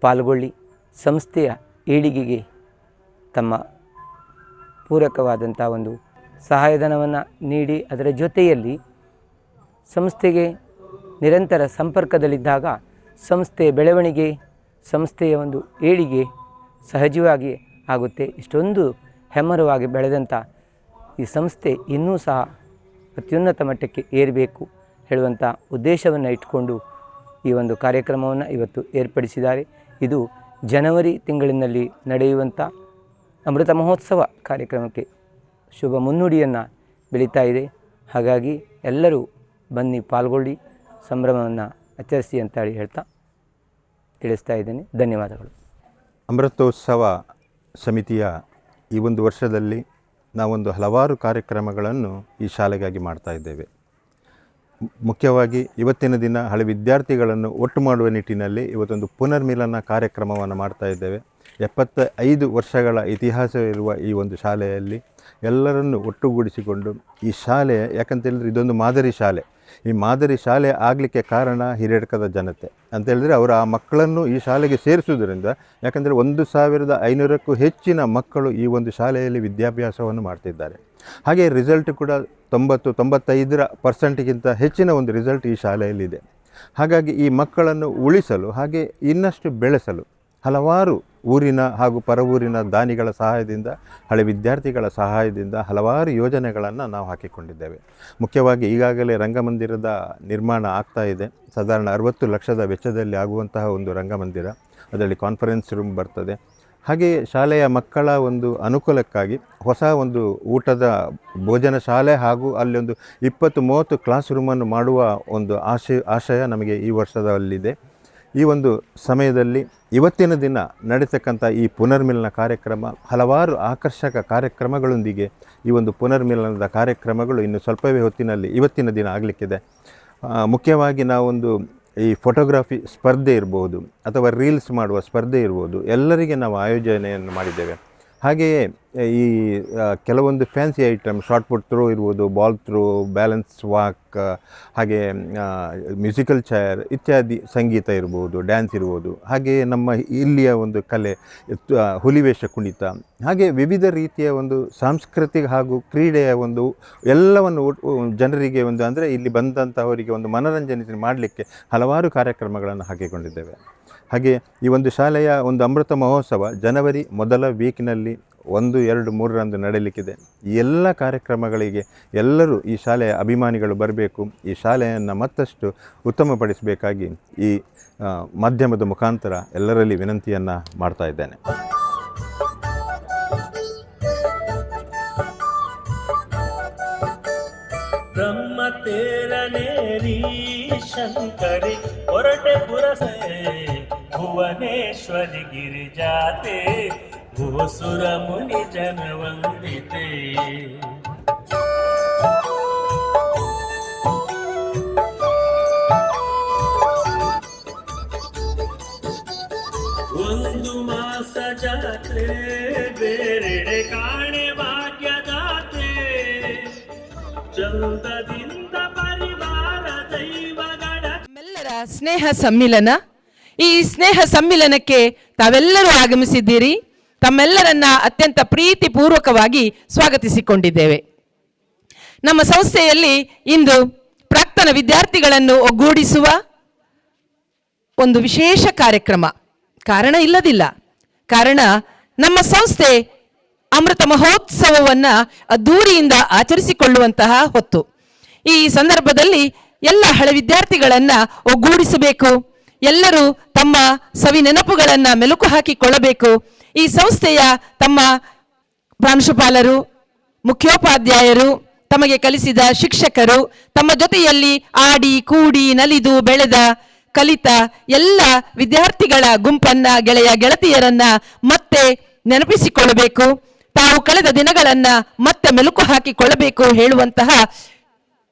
ಪಾಲ್ಗೊಳ್ಳಿ, ಸಂಸ್ಥೆಯ ಏಳಿಗೆಗೆ ತಮ್ಮ ಪೂರಕವಾದಂಥ ಒಂದು ಸಹಾಯಧನವನ್ನು ನೀಡಿ ಅದರ ಜೊತೆಯಲ್ಲಿ ಸಂಸ್ಥೆಗೆ ನಿರಂತರ ಸಂಪರ್ಕದಲ್ಲಿದ್ದಾಗ ಸಂಸ್ಥೆಯ ಬೆಳವಣಿಗೆ, ಸಂಸ್ಥೆಯ ಒಂದು ಏಳಿಗೆ ಸಹಜವಾಗಿ ಆಗುತ್ತೆ. ಇಷ್ಟೊಂದು ಹೆಮ್ಮರವಾಗಿ ಬೆಳೆದಂಥ ಈ ಸಂಸ್ಥೆ ಇನ್ನೂ ಸಹ ಅತ್ಯುನ್ನತ ಮಟ್ಟಕ್ಕೆ ಏರಬೇಕು ಹೇಳುವಂಥ ಉದ್ದೇಶವನ್ನು ಇಟ್ಕೊಂಡು ಈ ಒಂದು ಕಾರ್ಯಕ್ರಮವನ್ನು ಇವತ್ತು ಏರ್ಪಡಿಸಿದ್ದಾರೆ. ಇದು ಜನವರಿ ತಿಂಗಳಿನಲ್ಲಿ ನಡೆಯುವಂಥ ಅಮೃತ ಮಹೋತ್ಸವ ಕಾರ್ಯಕ್ರಮಕ್ಕೆ ಶುಭ ಮುನ್ನುಡಿಯನ್ನು ಬೆಳೀತಾ ಇದೆ. ಹಾಗಾಗಿ ಎಲ್ಲರೂ ಬನ್ನಿ, ಪಾಲ್ಗೊಳ್ಳಿ, ಸಂಭ್ರಮವನ್ನು ಆಚರಿಸಿ ಅಂತ ಹೇಳ್ತಾ ತಿಳಿಸ್ತಾ ಇದ್ದೇನೆ. ಧನ್ಯವಾದಗಳು. ಅಮೃತೋತ್ಸವ ಸಮಿತಿಯ ಈ ಒಂದು ವರ್ಷದಲ್ಲಿ ನಾವೊಂದು ಹಲವಾರು ಕಾರ್ಯಕ್ರಮಗಳನ್ನು ಈ ಶಾಲೆಗಾಗಿ ಮಾಡ್ತಾ ಇದ್ದೇವೆ. ಮುಖ್ಯವಾಗಿ ಇವತ್ತಿನ ದಿನ ಹಳೆ ವಿದ್ಯಾರ್ಥಿಗಳನ್ನು ಒಟ್ಟು ಮಾಡುವ ನಿಟ್ಟಿನಲ್ಲಿ ಇವತ್ತೊಂದು ಪುನರ್ಮಿಲನ ಕಾರ್ಯಕ್ರಮವನ್ನು ಮಾಡ್ತಾ ಇದ್ದೇವೆ. 75 ವರ್ಷಗಳ ಇತಿಹಾಸವಿರುವ ಈ ಒಂದು ಶಾಲೆಯಲ್ಲಿ ಎಲ್ಲರನ್ನು ಒಟ್ಟುಗೂಡಿಸಿಕೊಂಡು ಈ ಶಾಲೆ, ಯಾಕಂತೇಳಿದ್ರೆ ಇದೊಂದು ಮಾದರಿ ಶಾಲೆ. ಈ ಮಾದರಿ ಶಾಲೆ ಆಗಲಿಕ್ಕೆ ಕಾರಣ ಹಿರಿಯಡ್ಕದ ಜನತೆ ಅಂತೇಳಿದರೆ ಅವರು ಆ ಮಕ್ಕಳನ್ನು ಈ ಶಾಲೆಗೆ ಸೇರಿಸುವುದರಿಂದ, ಯಾಕಂದರೆ 1500ಕ್ಕೂ ಹೆಚ್ಚಿನ ಮಕ್ಕಳು ಈ ಒಂದು ಶಾಲೆಯಲ್ಲಿ ವಿದ್ಯಾಭ್ಯಾಸವನ್ನು ಮಾಡ್ತಿದ್ದಾರೆ. ಹಾಗೆ ರಿಸಲ್ಟ್ ಕೂಡ 90-95% ಹೆಚ್ಚಿನ ಒಂದು ರಿಸಲ್ಟ್ ಈ ಶಾಲೆಯಲ್ಲಿದೆ. ಹಾಗಾಗಿ ಈ ಮಕ್ಕಳನ್ನು ಉಳಿಸಲು ಹಾಗೆ ಇನ್ನಷ್ಟು ಬೆಳೆಸಲು ಹಲವಾರು ಊರಿನ ಹಾಗೂ ಪರವೂರಿನ ದಾನಿಗಳ ಸಹಾಯದಿಂದ, ಹಳೆ ವಿದ್ಯಾರ್ಥಿಗಳ ಸಹಾಯದಿಂದ ಹಲವಾರು ಯೋಜನೆಗಳನ್ನು ನಾವು ಹಾಕಿಕೊಂಡಿದ್ದೇವೆ. ಮುಖ್ಯವಾಗಿ ಈಗಾಗಲೇ ರಂಗಮಂದಿರದ ನಿರ್ಮಾಣ ಆಗ್ತಾ ಇದೆ. ಸಾಧಾರಣ 60 ಲಕ್ಷದ ವೆಚ್ಚದಲ್ಲಿ ಆಗುವಂತಹ ಒಂದು ರಂಗಮಂದಿರ, ಅದರಲ್ಲಿ ಕಾನ್ಫರೆನ್ಸ್ ರೂಮ್ ಬರ್ತದೆ. ಹಾಗೆಯೇ ಶಾಲೆಯ ಮಕ್ಕಳ ಒಂದು ಅನುಕೂಲಕ್ಕಾಗಿ ಹೊಸ ಒಂದು ಊಟದ ಭೋಜನ ಶಾಲೆ ಹಾಗೂ ಅಲ್ಲಿ ಒಂದು 20-30 ಕ್ಲಾಸ್ ರೂಮನ್ನು ಮಾಡುವ ಒಂದು ಆಶಯ ನಮಗೆ ಈ ವರ್ಷದಲ್ಲಿದೆ. ಈ ಒಂದು ಸಮಯದಲ್ಲಿ ಇವತ್ತಿನ ದಿನ ನಡೀತಕ್ಕಂಥ ಈ ಪುನರ್ಮಿಲನ ಕಾರ್ಯಕ್ರಮ ಹಲವಾರು ಆಕರ್ಷಕ ಕಾರ್ಯಕ್ರಮಗಳೊಂದಿಗೆ ಈ ಒಂದು ಪುನರ್ಮಿಲನದ ಕಾರ್ಯಕ್ರಮಗಳು ಇನ್ನು ಸ್ವಲ್ಪವೇ ಹೊತ್ತಿನಲ್ಲಿ ಇವತ್ತಿನ ದಿನ ಆಗಲಿಕ್ಕಿದೆ. ಮುಖ್ಯವಾಗಿ ನಾವೊಂದು ಈ ಫೋಟೋಗ್ರಫಿ ಸ್ಪರ್ಧೆ ಇರ್ಬೋದು ಅಥವಾ ರೀಲ್ಸ್ ಮಾಡುವ ಸ್ಪರ್ಧೆ ಇರ್ಬೋದು, ಎಲ್ಲರಿಗೆ ನಾವು ಆಯೋಜನೆಯನ್ನು ಮಾಡಿದ್ದೇವೆ. ಹಾಗೆಯೇ ಈ ಕೆಲವೊಂದು fancy item short put throw ಇರ್ಬೋದು, ಬಾಲ್ ಥ್ರೋ, ಬ್ಯಾಲೆನ್ಸ್ ವಾಕ್, ಹಾಗೆ ಮ್ಯೂಸಿಕಲ್ ಚೇರ್ ಇತ್ಯಾದಿ, ಸಂಗೀತ ಇರ್ಬೋದು, ಡ್ಯಾನ್ಸ್ ಇರ್ಬೋದು, ಹಾಗೆ ನಮ್ಮ ಇಲ್ಲಿಯ ಒಂದು ಕಲೆ, ಹುಲಿವೇಷ ಕುಣಿತ, ಹಾಗೆ ವಿವಿಧ ರೀತಿಯ ಒಂದು ಸಾಂಸ್ಕೃತಿಕ ಹಾಗೂ ಕ್ರೀಡೆಯ ಒಂದು ಎಲ್ಲವನ್ನು ಜನರಿಗೆ ಒಂದು ಅಂದರೆ ಇಲ್ಲಿ ಬಂದಂಥವರಿಗೆ ಒಂದು ಮನೋರಂಜನೆ ಮಾಡಲಿಕ್ಕೆ ಹಲವಾರು ಕಾರ್ಯಕ್ರಮಗಳನ್ನು ಹಾಕಿಕೊಂಡಿದ್ದೇವೆ. ಹಾಗೆ ಈ ಒಂದು ಶಾಲೆಯ ಒಂದು ಅಮೃತ ಮಹೋತ್ಸವ ಜನವರಿ ಮೊದಲ ವೀಕ್ನಲ್ಲಿ 1, 2, 3ರಂದು ನಡೆಯಲಿಕ್ಕಿದೆ. ಈ ಎಲ್ಲ ಕಾರ್ಯಕ್ರಮಗಳಿಗೆ ಎಲ್ಲರೂ ಈ ಶಾಲೆಯ ಅಭಿಮಾನಿಗಳು ಬರಬೇಕು. ಈ ಶಾಲೆಯನ್ನು ಮತ್ತಷ್ಟು ಉತ್ತಮಪಡಿಸಬೇಕಾಗಿ ಈ ಮಾಧ್ಯಮದ ಮುಖಾಂತರ ಎಲ್ಲರಲ್ಲಿ ವಿನಂತಿಯನ್ನು ಮಾಡ್ತಾ ಇದ್ದೇನೆ. ಬ್ರಹ್ಮ ತೇರನೇರಿ ಶಂಕರಿ ಹೊರಟೆ ಪುರಸೆ ಭುವನೇಶ್ವರಿ ಗಿರಿಜಾತೆ ಭೂಸುರ ಮುನಿ ಜನ ವಂದಿತೆ. ಒಂದು ಮಾಸ ಜಾತ್ರೆ ಬೇರೆಡೆ ಕಾಣೆ ಭಾಗ್ಯದಾತೆ ಚಂದದಿಂದ ಪರಿವಾರ ದೈವಗಳ ನಮ್ಮೆಲ್ಲರ ಸ್ನೇಹ ಸಮ್ಮಿಲನ. ಈ ಸ್ನೇಹ ಸಮ್ಮಿಲನಕ್ಕೆ ತಾವೆಲ್ಲರೂ ಆಗಮಿಸಿದ್ದೀರಿ. ತಮ್ಮೆಲ್ಲರನ್ನ ಅತ್ಯಂತ ಪ್ರೀತಿಪೂರ್ವಕವಾಗಿ ಸ್ವಾಗತಿಸಿಕೊಂಡಿದ್ದೇವೆ. ನಮ್ಮ ಸಂಸ್ಥೆಯಲ್ಲಿ ಇಂದು ಪ್ರಾಕ್ತನ ವಿದ್ಯಾರ್ಥಿಗಳನ್ನು ಒಗ್ಗೂಡಿಸುವ ಒಂದು ವಿಶೇಷ ಕಾರ್ಯಕ್ರಮ. ಕಾರಣ ಇಲ್ಲದಿಲ್ಲ. ಕಾರಣ ನಮ್ಮ ಸಂಸ್ಥೆ ಅಮೃತ ಮಹೋತ್ಸವವನ್ನು ಅದ್ದೂರಿಯಿಂದ ಆಚರಿಸಿಕೊಳ್ಳುವಂತಹ ಹೊತ್ತು. ಈ ಸಂದರ್ಭದಲ್ಲಿ ಎಲ್ಲ ಹಳೆ ವಿದ್ಯಾರ್ಥಿಗಳನ್ನು ಒಗ್ಗೂಡಿಸಬೇಕು. ಎಲ್ಲರೂ ತಮ್ಮ ಸವಿ ನೆನಪುಗಳನ್ನು ಮೆಲುಕು ಹಾಕಿಕೊಳ್ಳಬೇಕು. ಈ ಸಂಸ್ಥೆಯ ತಮ್ಮ ಪ್ರಾಂಶುಪಾಲರು, ಮುಖ್ಯೋಪಾಧ್ಯಾಯರು, ತಮಗೆ ಕಲಿಸಿದ ಶಿಕ್ಷಕರು, ತಮ್ಮ ಜೊತೆಯಲ್ಲಿ ಆಡಿ ಕೂಡಿ ನಲಿದು ಬೆಳೆದ ಕಲಿತ ಎಲ್ಲ ವಿದ್ಯಾರ್ಥಿಗಳ ಗುಂಪನ್ನ, ಗೆಳೆಯ ಗೆಳತಿಯರನ್ನ ಮತ್ತೆ ನೆನಪಿಸಿಕೊಳ್ಳಬೇಕು. ತಾವು ಕಳೆದ ದಿನಗಳನ್ನ ಮತ್ತೆ ಮೆಲುಕು ಹಾಕಿಕೊಳ್ಳಬೇಕು ಹೇಳುವಂತಹ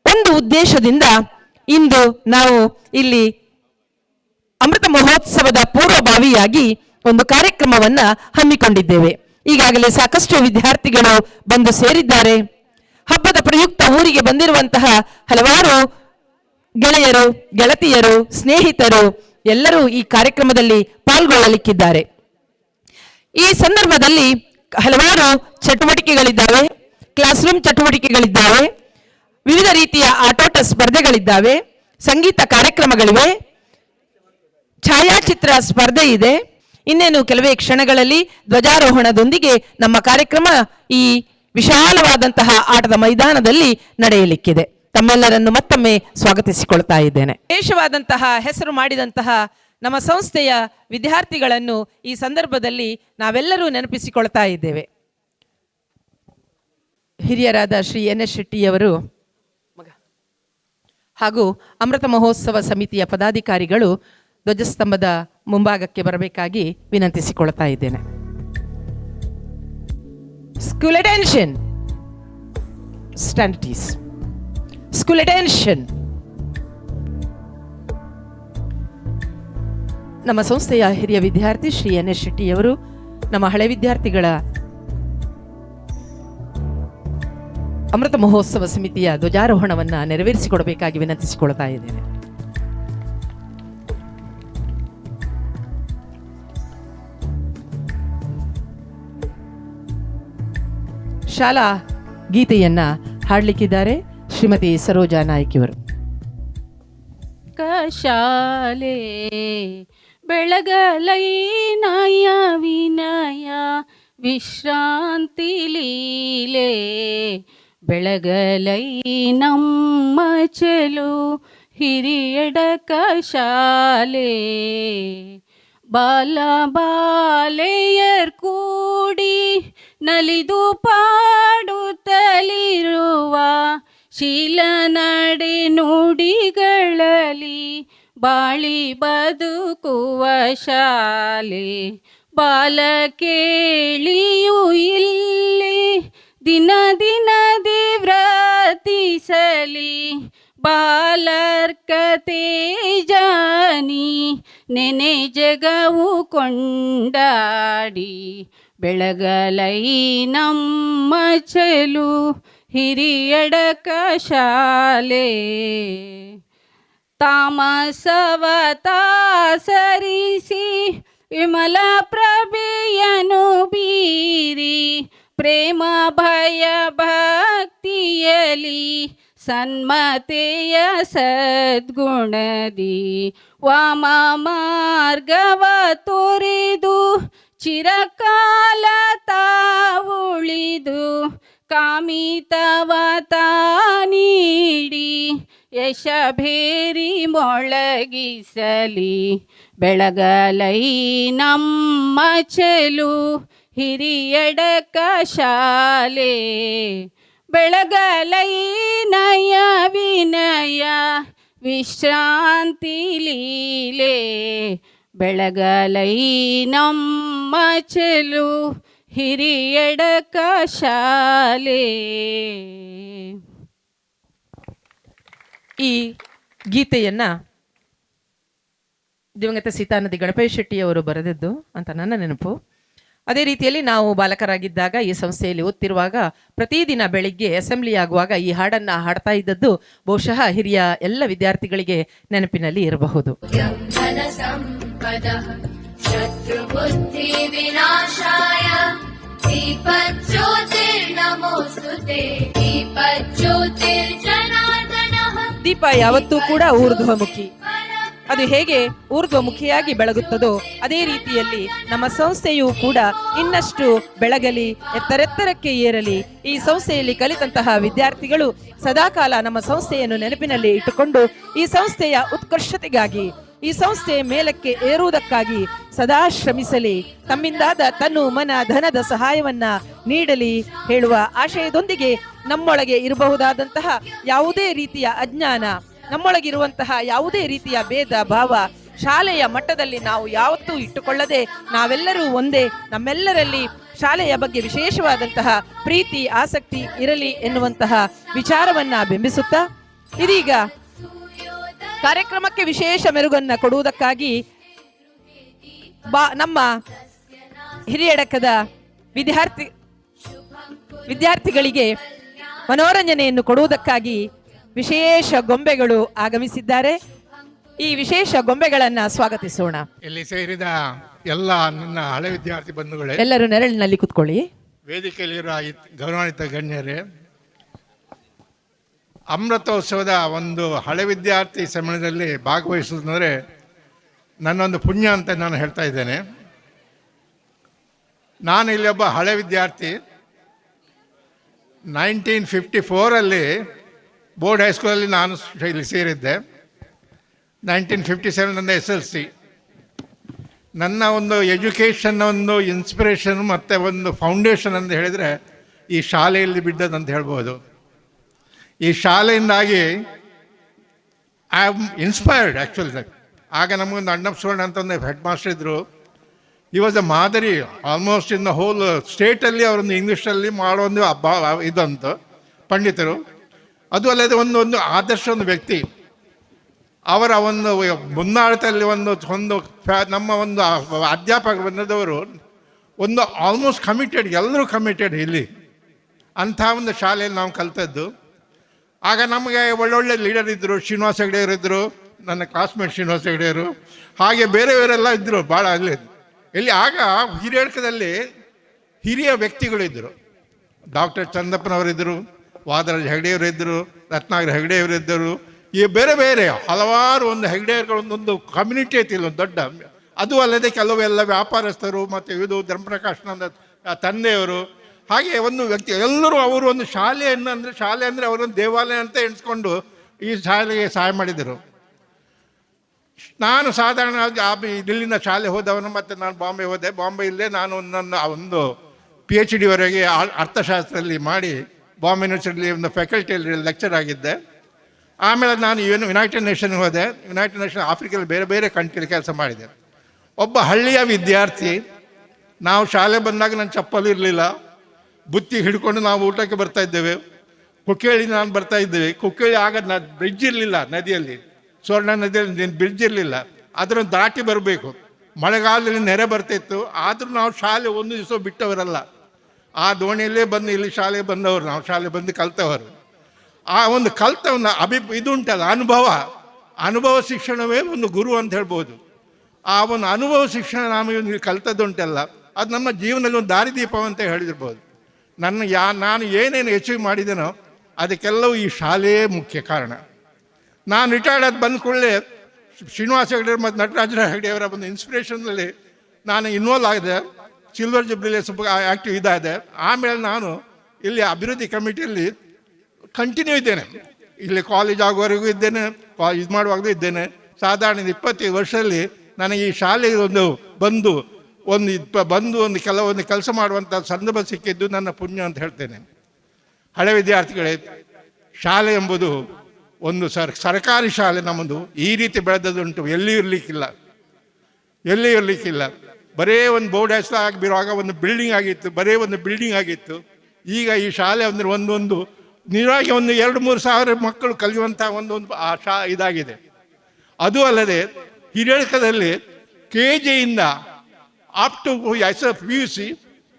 ಒಂದು ಉದ್ದೇಶದಿಂದ ಇಂದು ನಾವು ಇಲ್ಲಿ ಅಮೃತ ಮಹೋತ್ಸವದ ಪೂರ್ವಭಾವಿಯಾಗಿ ಒಂದು ಕಾರ್ಯಕ್ರಮವನ್ನ ಹಮ್ಮಿಕೊಂಡಿದ್ದೇವೆ. ಈಗಾಗಲೇ ಸಾಕಷ್ಟು ವಿದ್ಯಾರ್ಥಿಗಳು ಬಂದು ಸೇರಿದ್ದಾರೆ. ಹಬ್ಬದ ಪ್ರಯುಕ್ತ ಊರಿಗೆ ಬಂದಿರುವಂತಹ ಹಲವಾರು ಗೆಳೆಯರು, ಗೆಳತಿಯರು, ಸ್ನೇಹಿತರು ಎಲ್ಲರೂ ಈ ಕಾರ್ಯಕ್ರಮದಲ್ಲಿ ಪಾಲ್ಗೊಳ್ಳಲಿಕ್ಕಿದ್ದಾರೆ. ಈ ಸಂದರ್ಭದಲ್ಲಿ ಹಲವಾರು ಚಟುವಟಿಕೆಗಳಿದ್ದಾವೆ. ಕ್ಲಾಸ್ ರೂಮ್ ಚಟುವಟಿಕೆಗಳಿದ್ದಾವೆ, ವಿವಿಧ ರೀತಿಯ ಆಟೋಟ ಸ್ಪರ್ಧೆಗಳಿದ್ದಾವೆ, ಸಂಗೀತ ಕಾರ್ಯಕ್ರಮಗಳಿವೆ, ಛಾಯಾಚಿತ್ರ ಸ್ಪರ್ಧೆ ಇದೆ. ಇನ್ನೇನು ಕೆಲವೇ ಕ್ಷಣಗಳಲ್ಲಿ ಧ್ವಜಾರೋಹಣದೊಂದಿಗೆ ನಮ್ಮ ಕಾರ್ಯಕ್ರಮ ಈ ವಿಶಾಲವಾದಂತಹ ಆಟದ ಮೈದಾನದಲ್ಲಿ ನಡೆಯಲಿಕ್ಕಿದೆ. ತಮ್ಮೆಲ್ಲರನ್ನು ಮತ್ತೊಮ್ಮೆ ಸ್ವಾಗತಿಸಿಕೊಳ್ತಾ ಇದ್ದೇನೆ. ವಿಶೇಷವಾದಂತಹ ಹೆಸರು ಮಾಡಿದಂತಹ ನಮ್ಮ ಸಂಸ್ಥೆಯ ವಿದ್ಯಾರ್ಥಿಗಳನ್ನು ಈ ಸಂದರ್ಭದಲ್ಲಿ ನಾವೆಲ್ಲರೂ ನೆನಪಿಸಿಕೊಳ್ತಾ ಇದ್ದೇವೆ. ಹಿರಿಯರಾದ ಶ್ರೀ NS ಶೆಟ್ಟಿಯವರು ಹಾಗೂ ಅಮೃತ ಮಹೋತ್ಸವ ಸಮಿತಿಯ ಪದಾಧಿಕಾರಿಗಳು ಧ್ವಜಸ್ತಂಭದ ಮುಂಭಾಗಕ್ಕೆ ಬರಬೇಕಾಗಿ ವಿನಂತಿಸಿಕೊಳ್ತಾ ಇದ್ದೇನೆ. School attention, stand easy, school attention. ನಮ್ಮ ಸಂಸ್ಥೆಯ ಹಿರಿಯ ವಿದ್ಯಾರ್ಥಿ ಶ್ರೀ NS ಶೆಟ್ಟಿಯವರು ನಮ್ಮ ಹಳೆ ವಿದ್ಯಾರ್ಥಿಗಳ ಅಮೃತ ಮಹೋತ್ಸವ ಸಮಿತಿಯ ಧ್ವಜಾರೋಹಣವನ್ನು ನೆರವೇರಿಸಿಕೊಡಬೇಕಾಗಿ ವಿನಂತಿಸಿಕೊಳ್ತಾ ಇದ್ದೇನೆ. ಶಾಲಾ ಗೀತೆಯನ್ನ ಹಾಡಲಿಕ್ಕಿದ್ದಾರೆ ಶ್ರೀಮತಿ ಸರೋಜಾ ನಾಯ್ಕಿಯವರು. ಶಾಲೆ ಬೆಳಗಲೈ ನಯ ವಿನಯ ವಿಶ್ರಾಂತಿ ಲೀಲೆ ಬೆಳಗಲೈ ನಮ್ಮ ಚೆಲು ಹಿರಿಯಡಕ ಶಾಲೆ ಬಾಲ ಬಾಲೆಯರ್ ಕೂಡಿ ನಲಿದು ಪಾಡುತ್ತಲಿರುವ ಶೀಲ ನಡೆ ನುಡಿಗಳಲ್ಲಿ ಬಾಳಿ ಬದುಕುವ ಶಾಲೆ ಬಾಲ ಕೇಳಿಯೂ ಇಲ್ಲಿ ದಿನ ದಿನದಿ ವ್ರತಿಸಲಿ ಬಾಲರ್ಕತೆ ಜಾನಿ ನೆನೆ ಜಗವು ಕೊಂಡಾಡಿ ಬೆಳಗಲೈ ನಮ್ಮ ಚೆಲು ಹಿರಿಯಡಕ ಶಾಲೆ ತಾಮಸವತಾಸರಿಸಿ ವಿಮಲ ಪ್ರಭೆಯನು ಬೀರಿ ಪ್ರೇಮ ಭಯ ಭಕ್ತಿಯಲಿ ಸನ್ಮತೆಯ ಸದ್ಗುಣದಿ ವಾಮ ಮಾರ್ಗವ ತೋರಿದು ಚಿರಕಾಲ ತಾವುಳಿದು ಕಾಮಿತವ ನೀಡಿ ಯಶಭೇರಿ ಮೊಳಗಿಸಲಿ ಬೆಳಗಲೈ ನಮ್ಮ ಚೆಲು ಹಿರಿಯಡಕ ಶಾಲೆ ಬೆಳಗಲೈ ನಯ ವಿನಯ ವಿಶ್ರಾಂತಿ ಲೀಲೆ ಬೆಳಗಲೈ ನಮ್ಮ ಚೆಲು ಹಿರಿಯಡಕ ಶಾಲೆ. ಈ ಗೀತೆಯನ್ನು ದಿವಂಗತ ಸೀತಾನದಿ ಗಣಪತಿ ಶೆಟ್ಟಿಯವರು ಬರೆದದ್ದು ಅಂತ ನನ್ನ ನೆನಪು. ಅದೇ ರೀತಿಯಲ್ಲಿ ನಾವು ಬಾಲಕರಾಗಿದ್ದಾಗ ಈ ಸಂಸ್ಥೆಯಲ್ಲಿ ಓದ್ತಿರುವಾಗ ಪ್ರತಿದಿನ ಬೆಳಿಗ್ಗೆ ಅಸೆಂಬ್ಲಿ ಆಗುವಾಗ ಈ ಹಾಡನ್ನು ಹಾಡ್ತಾ ಇದ್ದದ್ದು ಬಹುಶಃ ಹಿರಿಯ ಎಲ್ಲ ವಿದ್ಯಾರ್ಥಿಗಳಿಗೆ ನೆನಪಿನಲ್ಲಿ ಇರಬಹುದು. ದೀಪ ಯಾವತ್ತೂ ಕೂಡ ಊರ್ಧ್ವಮುಖಿ. ಅದು ಹೇಗೆ ಊರ್ಧ್ವಮುಖಿಯಾಗಿ ಬೆಳಗುತ್ತದೋ ಅದೇ ರೀತಿಯಲ್ಲಿ ನಮ್ಮ ಸಂಸ್ಥೆಯೂ ಕೂಡ ಇನ್ನಷ್ಟು ಬೆಳಗಲಿ, ಎತ್ತರೆತ್ತರಕ್ಕೆ ಏರಲಿ. ಈ ಸಂಸ್ಥೆಯಲ್ಲಿ ಕಲಿತಂತಹ ವಿದ್ಯಾರ್ಥಿಗಳು ಸದಾಕಾಲ ನಮ್ಮ ಸಂಸ್ಥೆಯನ್ನು ನೆನಪಿನಲ್ಲಿ ಇಟ್ಟುಕೊಂಡು ಈ ಸಂಸ್ಥೆಯ ಉತ್ಕರ್ಷತೆಗಾಗಿ, ಈ ಸಂಸ್ಥೆ ಮೇಲಕ್ಕೆ ಏರುವುದಕ್ಕಾಗಿ ಸದಾ ಶ್ರಮಿಸಲಿ, ತಮ್ಮಿಂದಾದ ತನ್ನು ಮನ ಧನದ ಸಹಾಯವನ್ನ ನೀಡಲಿ ಹೇಳುವ ಆಶಯದೊಂದಿಗೆ ನಮ್ಮೊಳಗೆ ಇರಬಹುದಾದಂತಹ ಯಾವುದೇ ರೀತಿಯ ಅಜ್ಞಾನ, ನಮ್ಮೊಳಗಿರುವಂತಹ ಯಾವುದೇ ರೀತಿಯ ಭೇದ ಭಾವ ಶಾಲೆಯ ಮಟ್ಟದಲ್ಲಿ ನಾವು ಯಾವತ್ತೂ ಇಟ್ಟುಕೊಳ್ಳದೆ ನಾವೆಲ್ಲರೂ ಒಂದೇ, ನಮ್ಮೆಲ್ಲರಲ್ಲಿ ಶಾಲೆಯ ಬಗ್ಗೆ ವಿಶೇಷವಾದಂತಹ ಪ್ರೀತಿ ಆಸಕ್ತಿ ಇರಲಿ ಎನ್ನುವಂತಹ ವಿಚಾರವನ್ನ ಬಿಂಬಿಸುತ್ತಾ ಇದೀಗ ಕಾರ್ಯಕ್ರಮಕ್ಕೆ ವಿಶೇಷ ಮೆರುಗನ್ನ ಕೊಡುವುದಕ್ಕಾಗಿ ನಮ್ಮ ಹಿರಿಯಡಕದ ವಿದ್ಯಾರ್ಥಿಗಳಿಗೆ ಮನೋರಂಜನೆಯನ್ನು ಕೊಡುವುದಕ್ಕಾಗಿ ವಿಶೇಷ ಗೊಂಬೆಗಳು ಆಗಮಿಸಿದ್ದಾರೆ. ಈ ವಿಶೇಷ ಗೊಂಬೆಗಳನ್ನ ಸ್ವಾಗತಿಸೋಣ. ಇಲ್ಲಿ ಸೇರಿದ ಎಲ್ಲ ನನ್ನ ಹಳೆ ವಿದ್ಯಾರ್ಥಿ ಬಂಧುಗಳೇ, ಎಲ್ಲರೂ ನೆರಳಿನಲ್ಲಿ ಕುತ್ಕೊಳ್ಳಿ. ವೇದಿಕೆಯಲ್ಲಿರುವ ಗೌರವಾನ್ವಿತ ಗಣ್ಯರೇ, ಅಮೃತೋತ್ಸವದ ಒಂದು ಹಳೆ ವಿದ್ಯಾರ್ಥಿ ಸಮ್ಮೇಳನದಲ್ಲಿ ಭಾಗವಹಿಸುವುದಂದರೆ ನನ್ನೊಂದು ಪುಣ್ಯ ಅಂತ ನಾನು ಹೇಳ್ತಾ ಇದ್ದೇನೆ. ನಾನು ಇಲ್ಲಿ ಒಬ್ಬ ಹಳೆ ವಿದ್ಯಾರ್ಥಿ. 1954 ಬೋರ್ಡ್ ಹೈಸ್ಕೂಲಲ್ಲಿ ನಾನು ಇಲ್ಲಿ ಸೇರಿದ್ದೆ. 1957 ನನ್ನ SLC. ನನ್ನ ಒಂದು ಎಜುಕೇಷನ್ನ ಒಂದು ಇನ್ಸ್ಪಿರೇಷನ್ ಮತ್ತು ಒಂದು ಫೌಂಡೇಶನ್ ಅಂತ ಹೇಳಿದರೆ ಈ ಶಾಲೆಯಲ್ಲಿ ಬಿದ್ದದಂತ ಹೇಳ್ಬೋದು. ಈ ಶಾಲೆಯಿಂದಾಗಿ ಐ ಆಮ್ ಇನ್ಸ್ಪೈರ್ಡ್ ಆ್ಯಕ್ಚುಲಿ. ಆಗ ನಮಗೊಂದು ಅಣ್ಣಪ್ಪ ಸುವರ್ಣ ಅಂತ ಒಂದು ಹೆಡ್ ಮಾಸ್ಟರ್ ಇದ್ದರು. ಈ ವಾಸ್ ಅ ಮಾದರಿ ಆಲ್ಮೋಸ್ಟ್ ಇನ್ ದ ಹೋಲ್ ಸ್ಟೇಟಲ್ಲಿ ಅವರೊಂದು ಇಂಗ್ಲೀಷಲ್ಲಿ ಮಾಡೋ ಒಂದು ಇದಂತ ಪಂಡಿತರು. ಅದು ಅಲ್ಲದೆ ಒಂದು ಆದರ್ಶ ಒಂದು ವ್ಯಕ್ತಿ. ಅವರ ಒಂದು ಮುನ್ನಾಡತಲ್ಲಿ ಒಂದು ನಮ್ಮ ಒಂದು ಅಧ್ಯಾಪಕ ಬಂದವರು ಒಂದು ಆಲ್ಮೋಸ್ಟ್ ಕಮಿಟೆಡ್, ಎಲ್ಲರೂ ಕಮಿಟೆಡ್ ಇಲ್ಲಿ. ಅಂಥ ಒಂದು ಶಾಲೆಯಲ್ಲಿ ನಾವು ಕಲಿತದ್ದು. ಆಗ ನಮಗೆ ಒಳ್ಳೊಳ್ಳೆ ಲೀಡರ್ ಇದ್ದರು. ಶ್ರೀನಿವಾಸ ಹೆಗ್ಡೆಯವರು ಇದ್ದರು, ನನ್ನ ಕ್ಲಾಸ್ಮೇಟ್ ಶ್ರೀನಿವಾಸ ಹೆಗ್ಡೆಯವರು, ಹಾಗೆ ಬೇರೆಯವರೆಲ್ಲ ಇದ್ದರು ಭಾಳ ಇಲ್ಲಿ. ಆಗ ಹಿರಿಯಡ್ಕದಲ್ಲಿ ಹಿರಿಯ ವ್ಯಕ್ತಿಗಳಿದ್ದರು. ಡಾಕ್ಟರ್ ಚಂದಪ್ಪನವರಿದ್ದರು, ವಾದರಾಜ ಹೆಗ್ಡೆಯವರಿದ್ದರು, ರತ್ನಾಗರ ಹೆಗ್ಡೆಯವರಿದ್ದರು. ಈ ಬೇರೆ ಬೇರೆ ಹಲವಾರು ಒಂದು ಹೆಗ್ಡೆಯರ್ಗಳು ಒಂದೊಂದು ಕಮ್ಯುನಿಟಿ ಐತಿ ಇಲ್ಲಿ ಒಂದು ದೊಡ್ಡ. ಅದು ಅಲ್ಲದೆ ಕೆಲವೆಲ್ಲ ವ್ಯಾಪಾರಸ್ಥರು ಮತ್ತು ಇದು ಧರ್ಮಪ್ರಕಾಶನ ತಂದೆಯವರು, ಹಾಗೆ ಒಂದು ವ್ಯಕ್ತಿ ಎಲ್ಲರೂ ಅವರು ಒಂದು ಶಾಲೆಯನ್ನು ಅಂದರೆ ಶಾಲೆ ಅಂದರೆ ಅವರೊಂದು ದೇವಾಲಯ ಅಂತ ಎಣಿಸ್ಕೊಂಡು ಈ ಶಾಲೆಗೆ ಸಹಾಯ ಮಾಡಿದರು. ನಾನು ಸಾಧಾರಣವಾಗಿ ಇಲ್ಲಿಂದ ಶಾಲೆ ಹೋದವನು. ಮತ್ತು ನಾನು ಬಾಂಬೆ ಹೋದೆ. ಬಾಂಬೆಯಲ್ಲೇ ನಾನು ನನ್ನ ಒಂದು PhD ವರೆಗೆ ಅರ್ಥಶಾಸ್ತ್ರದಲ್ಲಿ ಮಾಡಿ ಬಾಂಬೆ ಯೂನಿವರ್ಸಿಟಿಲಿ ಒಂದು ಫ್ಯಾಕಲ್ಟಿಯಲ್ಲಿ ಲೆಕ್ಚರ್ ಆಗಿದ್ದೆ. ಆಮೇಲೆ ನಾನು ಯುನೈಟೆಡ್ ನೇಷನ್ ಹೋದೆ. ಯುನೈಟೆಡ್ ನೇಷನ್ ಆಫ್ರಿಕಲ್ಲಿ ಬೇರೆ ಬೇರೆ ಕಂಟ್ರಿಯಲ್ಲಿ ಕೆಲಸ ಮಾಡಿದೆ. ಒಬ್ಬ ಹಳ್ಳಿಯ ವಿದ್ಯಾರ್ಥಿ. ನಾವು ಶಾಲೆ ಬಂದಾಗ ನನ್ನ ಚಪ್ಪಲು ಇರಲಿಲ್ಲ. ಬುತ್ತಿ ಹಿಡ್ಕೊಂಡು ನಾವು ಊಟಕ್ಕೆ ಬರ್ತಾ ಇದ್ದೇವೆ. ಕುಕ್ಕೇಳಿ ನಾನು ಬರ್ತಾ ಇದ್ದೇವೆ. ಕುಕ್ಕೇಳಿ ಆಗ ಬ್ರಿಡ್ಜ್ ಇರಲಿಲ್ಲ, ನದಿಯಲ್ಲಿ ಸುವರ್ಣ ನದಿಯಲ್ಲಿ ಬ್ರಿಡ್ಜ್ ಇರಲಿಲ್ಲ. ಅದನ್ನು ದಾಟಿ ಬರಬೇಕು. ಮಳೆಗಾಲದಲ್ಲಿ ನೆರೆ ಬರ್ತಿತ್ತು. ಆದರೂ ನಾವು ಶಾಲೆ ಒಂದು ದಿವಸ ಬಿಟ್ಟವರಲ್ಲ. ಆ ದೋಣಿಯಲ್ಲೇ ಬಂದು ಇಲ್ಲಿ ಶಾಲೆಗೆ ಬಂದವರು, ನಾವು ಶಾಲೆ ಬಂದು ಕಲ್ತವರು. ಆ ಒಂದು ಕಲ್ತ ಒಂದು ಇದುಂಟಲ್ಲ, ಅನುಭವ ಶಿಕ್ಷಣವೇ ಒಂದು ಗುರು ಅಂತ ಹೇಳ್ಬೋದು. ಆ ಒಂದು ಅನುಭವ ಶಿಕ್ಷಣ ನಮಗೆ ಕಲ್ತದ್ದುಂಟಲ್ಲ, ಅದು ನಮ್ಮ ಜೀವನದಲ್ಲಿ ಒಂದು ದಾರಿದೀಪ ಅಂತ ಹೇಳಿರ್ಬೋದು. ನಾನು ಏನೇನು ಅಚೀವ್ ಮಾಡಿದ್ದೇನೋ ಅದಕ್ಕೆಲ್ಲವೂ ಈ ಶಾಲೆಯೇ ಮುಖ್ಯ ಕಾರಣ. ನಾನು ರಿಟೈರ್ಡ್ ಆದ ಬಂದ ಕೂಡಲೇ ಶ್ರೀನಿವಾಸ ಹೆಗಡೆ ಮತ್ತು ನಟರಾಜ ಹೆಗಡೆ ಅವರ ಒಂದು ಇನ್ಸ್ಪಿರೇಷನ್ನಲ್ಲಿ ನಾನು ಇನ್ವಾಲ್ವ್ ಆಗಿದೆ. ಸಿಲ್ವರ್ ಜುಬ್ಲಿಲಿ ಸ್ವಲ್ಪ ಆ್ಯಕ್ಟಿವ್ ಇದಾದೆ. ಆಮೇಲೆ ನಾನು ಇಲ್ಲಿ ಅಭಿವೃದ್ಧಿ ಕಮಿಟಿಯಲ್ಲಿ ಕಂಟಿನ್ಯೂ ಇದ್ದೇನೆ. ಇಲ್ಲಿ ಕಾಲೇಜ್ ಆಗುವವರೆಗೂ ಇದ್ದೇನೆ, ಇದು ಮಾಡುವಾಗಲೂ ಇದ್ದೇನೆ. ಸಾಧಾರಣ 25 ವರ್ಷದಲ್ಲಿ ನನಗೆ ಈ ಶಾಲೆಗೆ ಬಂದು ಕೆಲವೊಂದು ಕೆಲಸ ಮಾಡುವಂಥ ಸಂದರ್ಭ ಸಿಕ್ಕಿದ್ದು ನನ್ನ ಪುಣ್ಯ ಅಂತ ಹೇಳ್ತೇನೆ. ಹಳೆ ವಿದ್ಯಾರ್ಥಿಗಳೇ, ಶಾಲೆ ಎಂಬುದು ಒಂದು ಸರ್ಕಾರಿ ಶಾಲೆ ನಮ್ಮದು ಈ ರೀತಿ ಬೆಳೆದದುಂಟು ಎಲ್ಲಿಯೂ ಇರಲಿಕ್ಕಿಲ್ಲ. ಬರೇ ಒಂದು ಬೋರ್ಡ್ ಹೆಸರಾಗಿರುವಾಗ ಒಂದು ಬಿಲ್ಡಿಂಗ್ ಆಗಿತ್ತು. ಈಗ ಈ ಶಾಲೆ ಅಂದರೆ ಒಂದು ನಿಜವಾಗಿ 2-3 ಸಾವಿರ ಮಕ್ಕಳು ಕಲಿಯುವಂಥ ಒಂದು ಇದಾಗಿದೆ. ಅದು ಅಲ್ಲದೆ ಹಿರಿಯಡ್ಕದಲ್ಲಿ KG-ಯಿಂದ ಅಪ್ ಟು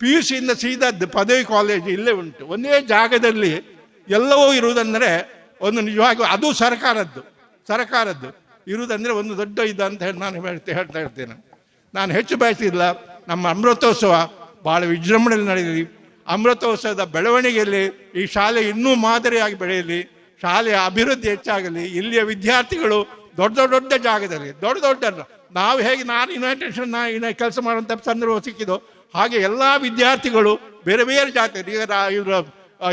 PUC ಇಂದ ಸೀದಾ ಪದವಿ ಕಾಲೇಜು ಇಲ್ಲೇ ಉಂಟು. ಒಂದೇ ಜಾಗದಲ್ಲಿ ಎಲ್ಲವೂ ಇರುವುದಂದರೆ ಒಂದು ನಿಜವಾಗಿ ಅದು ಸರ್ಕಾರದ್ದು ಇರುವುದಂದರೆ ಒಂದು ದೊಡ್ಡ ಇದು ಅಂತ ಹೇಳಿ ನಾನು ಹೇಳ್ತಾ ಇರ್ತೇನೆ. ನಾನು ಹೆಚ್ಚು ಬಯಸಿಲ್ಲ. ನಮ್ಮ ಅಮೃತೋತ್ಸವ ಭಾಳ ವಿಜೃಂಭಣೆಯಲ್ಲಿ ನಡೆಯಲಿ. ಅಮೃತೋತ್ಸವದ ಬೆಳವಣಿಗೆಯಲ್ಲಿ ಈ ಶಾಲೆ ಇನ್ನೂ ಮಾದರಿಯಾಗಿ ಬೆಳೆಯಲಿ, ಶಾಲೆಯ ಅಭಿವೃದ್ಧಿ ಹೆಚ್ಚಾಗಲಿ. ಇಲ್ಲಿಯ ವಿದ್ಯಾರ್ಥಿಗಳು ದೊಡ್ಡ ಜಾಗದಲ್ಲಿ ನಾವು ಹೇಗೆ ನಾನು ಯುನೈಟೆಡ್ ಕೆಲಸ ಮಾಡುವಂಥ ಸಂದರ್ಭ ಸಿಕ್ಕಿದೋ ಹಾಗೆ ಎಲ್ಲ ವಿದ್ಯಾರ್ಥಿಗಳು ಬೇರೆ ಬೇರೆ ಜಾತಿ, ಈಗ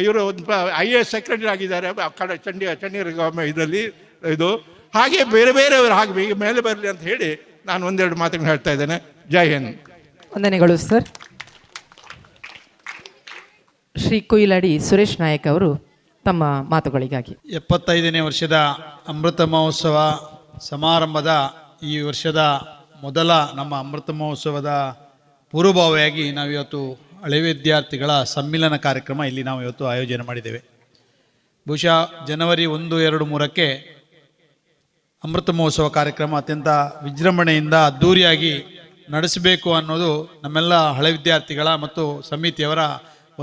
ಇವರು IAS ಸೆಕ್ರೆಟರಿ ಆಗಿದ್ದಾರೆ ಚಂಡೀಗಢ ಗವರ್ಮೆಂಟ್ ಇದರಲ್ಲಿ ಇದು, ಹಾಗೆ ಬೇರೆಯವರು ಹಾಗೆ ಈಗ ಮೇಲೆ ಬರಲಿ ಅಂತ ಹೇಳಿ ನಾನು ಒಂದೆರಡು ಮಾತುಗಳನ್ನು ಹೇಳ್ತಾ ಇದ್ದೇನೆ. ಜೈ ಹಿಂದ್. ವಂದನೆಗಳು ಸರ್. ಶ್ರೀ ಕುಯಿಲಾಡಿ ಸುರೇಶ್ ನಾಯಕ್ ಅವರು ತಮ್ಮ ಮಾತುಗಳಿಗಾಗಿ. 75ನೇ ವರ್ಷದ ಅಮೃತ ಮಹೋತ್ಸವ ಸಮಾರಂಭದ ಈ ವರ್ಷದ ಮೊದಲ ನಮ್ಮ ಅಮೃತ ಮಹೋತ್ಸವದ ಪೂರ್ವಭಾವಿಯಾಗಿ ನಾವಿವತ್ತು ಹಳೆ ವಿದ್ಯಾರ್ಥಿಗಳ ಸಮ್ಮಿಲನ ಕಾರ್ಯಕ್ರಮ ಇಲ್ಲಿ ನಾವು ಇವತ್ತು ಆಯೋಜನೆ ಮಾಡಿದ್ದೇವೆ. ಬಹುಶಃ ಜನವರಿ 1, 2, 3ಕ್ಕೆ ಅಮೃತ ಮಹೋತ್ಸವ ಕಾರ್ಯಕ್ರಮ ಅತ್ಯಂತ ವಿಜೃಂಭಣೆಯಿಂದ ಅದ್ಧೂರಿಯಾಗಿ ನಡೆಸಬೇಕು ಅನ್ನೋದು ನಮ್ಮೆಲ್ಲ ಹಳೆ ವಿದ್ಯಾರ್ಥಿಗಳ ಮತ್ತು ಸಮಿತಿಯವರ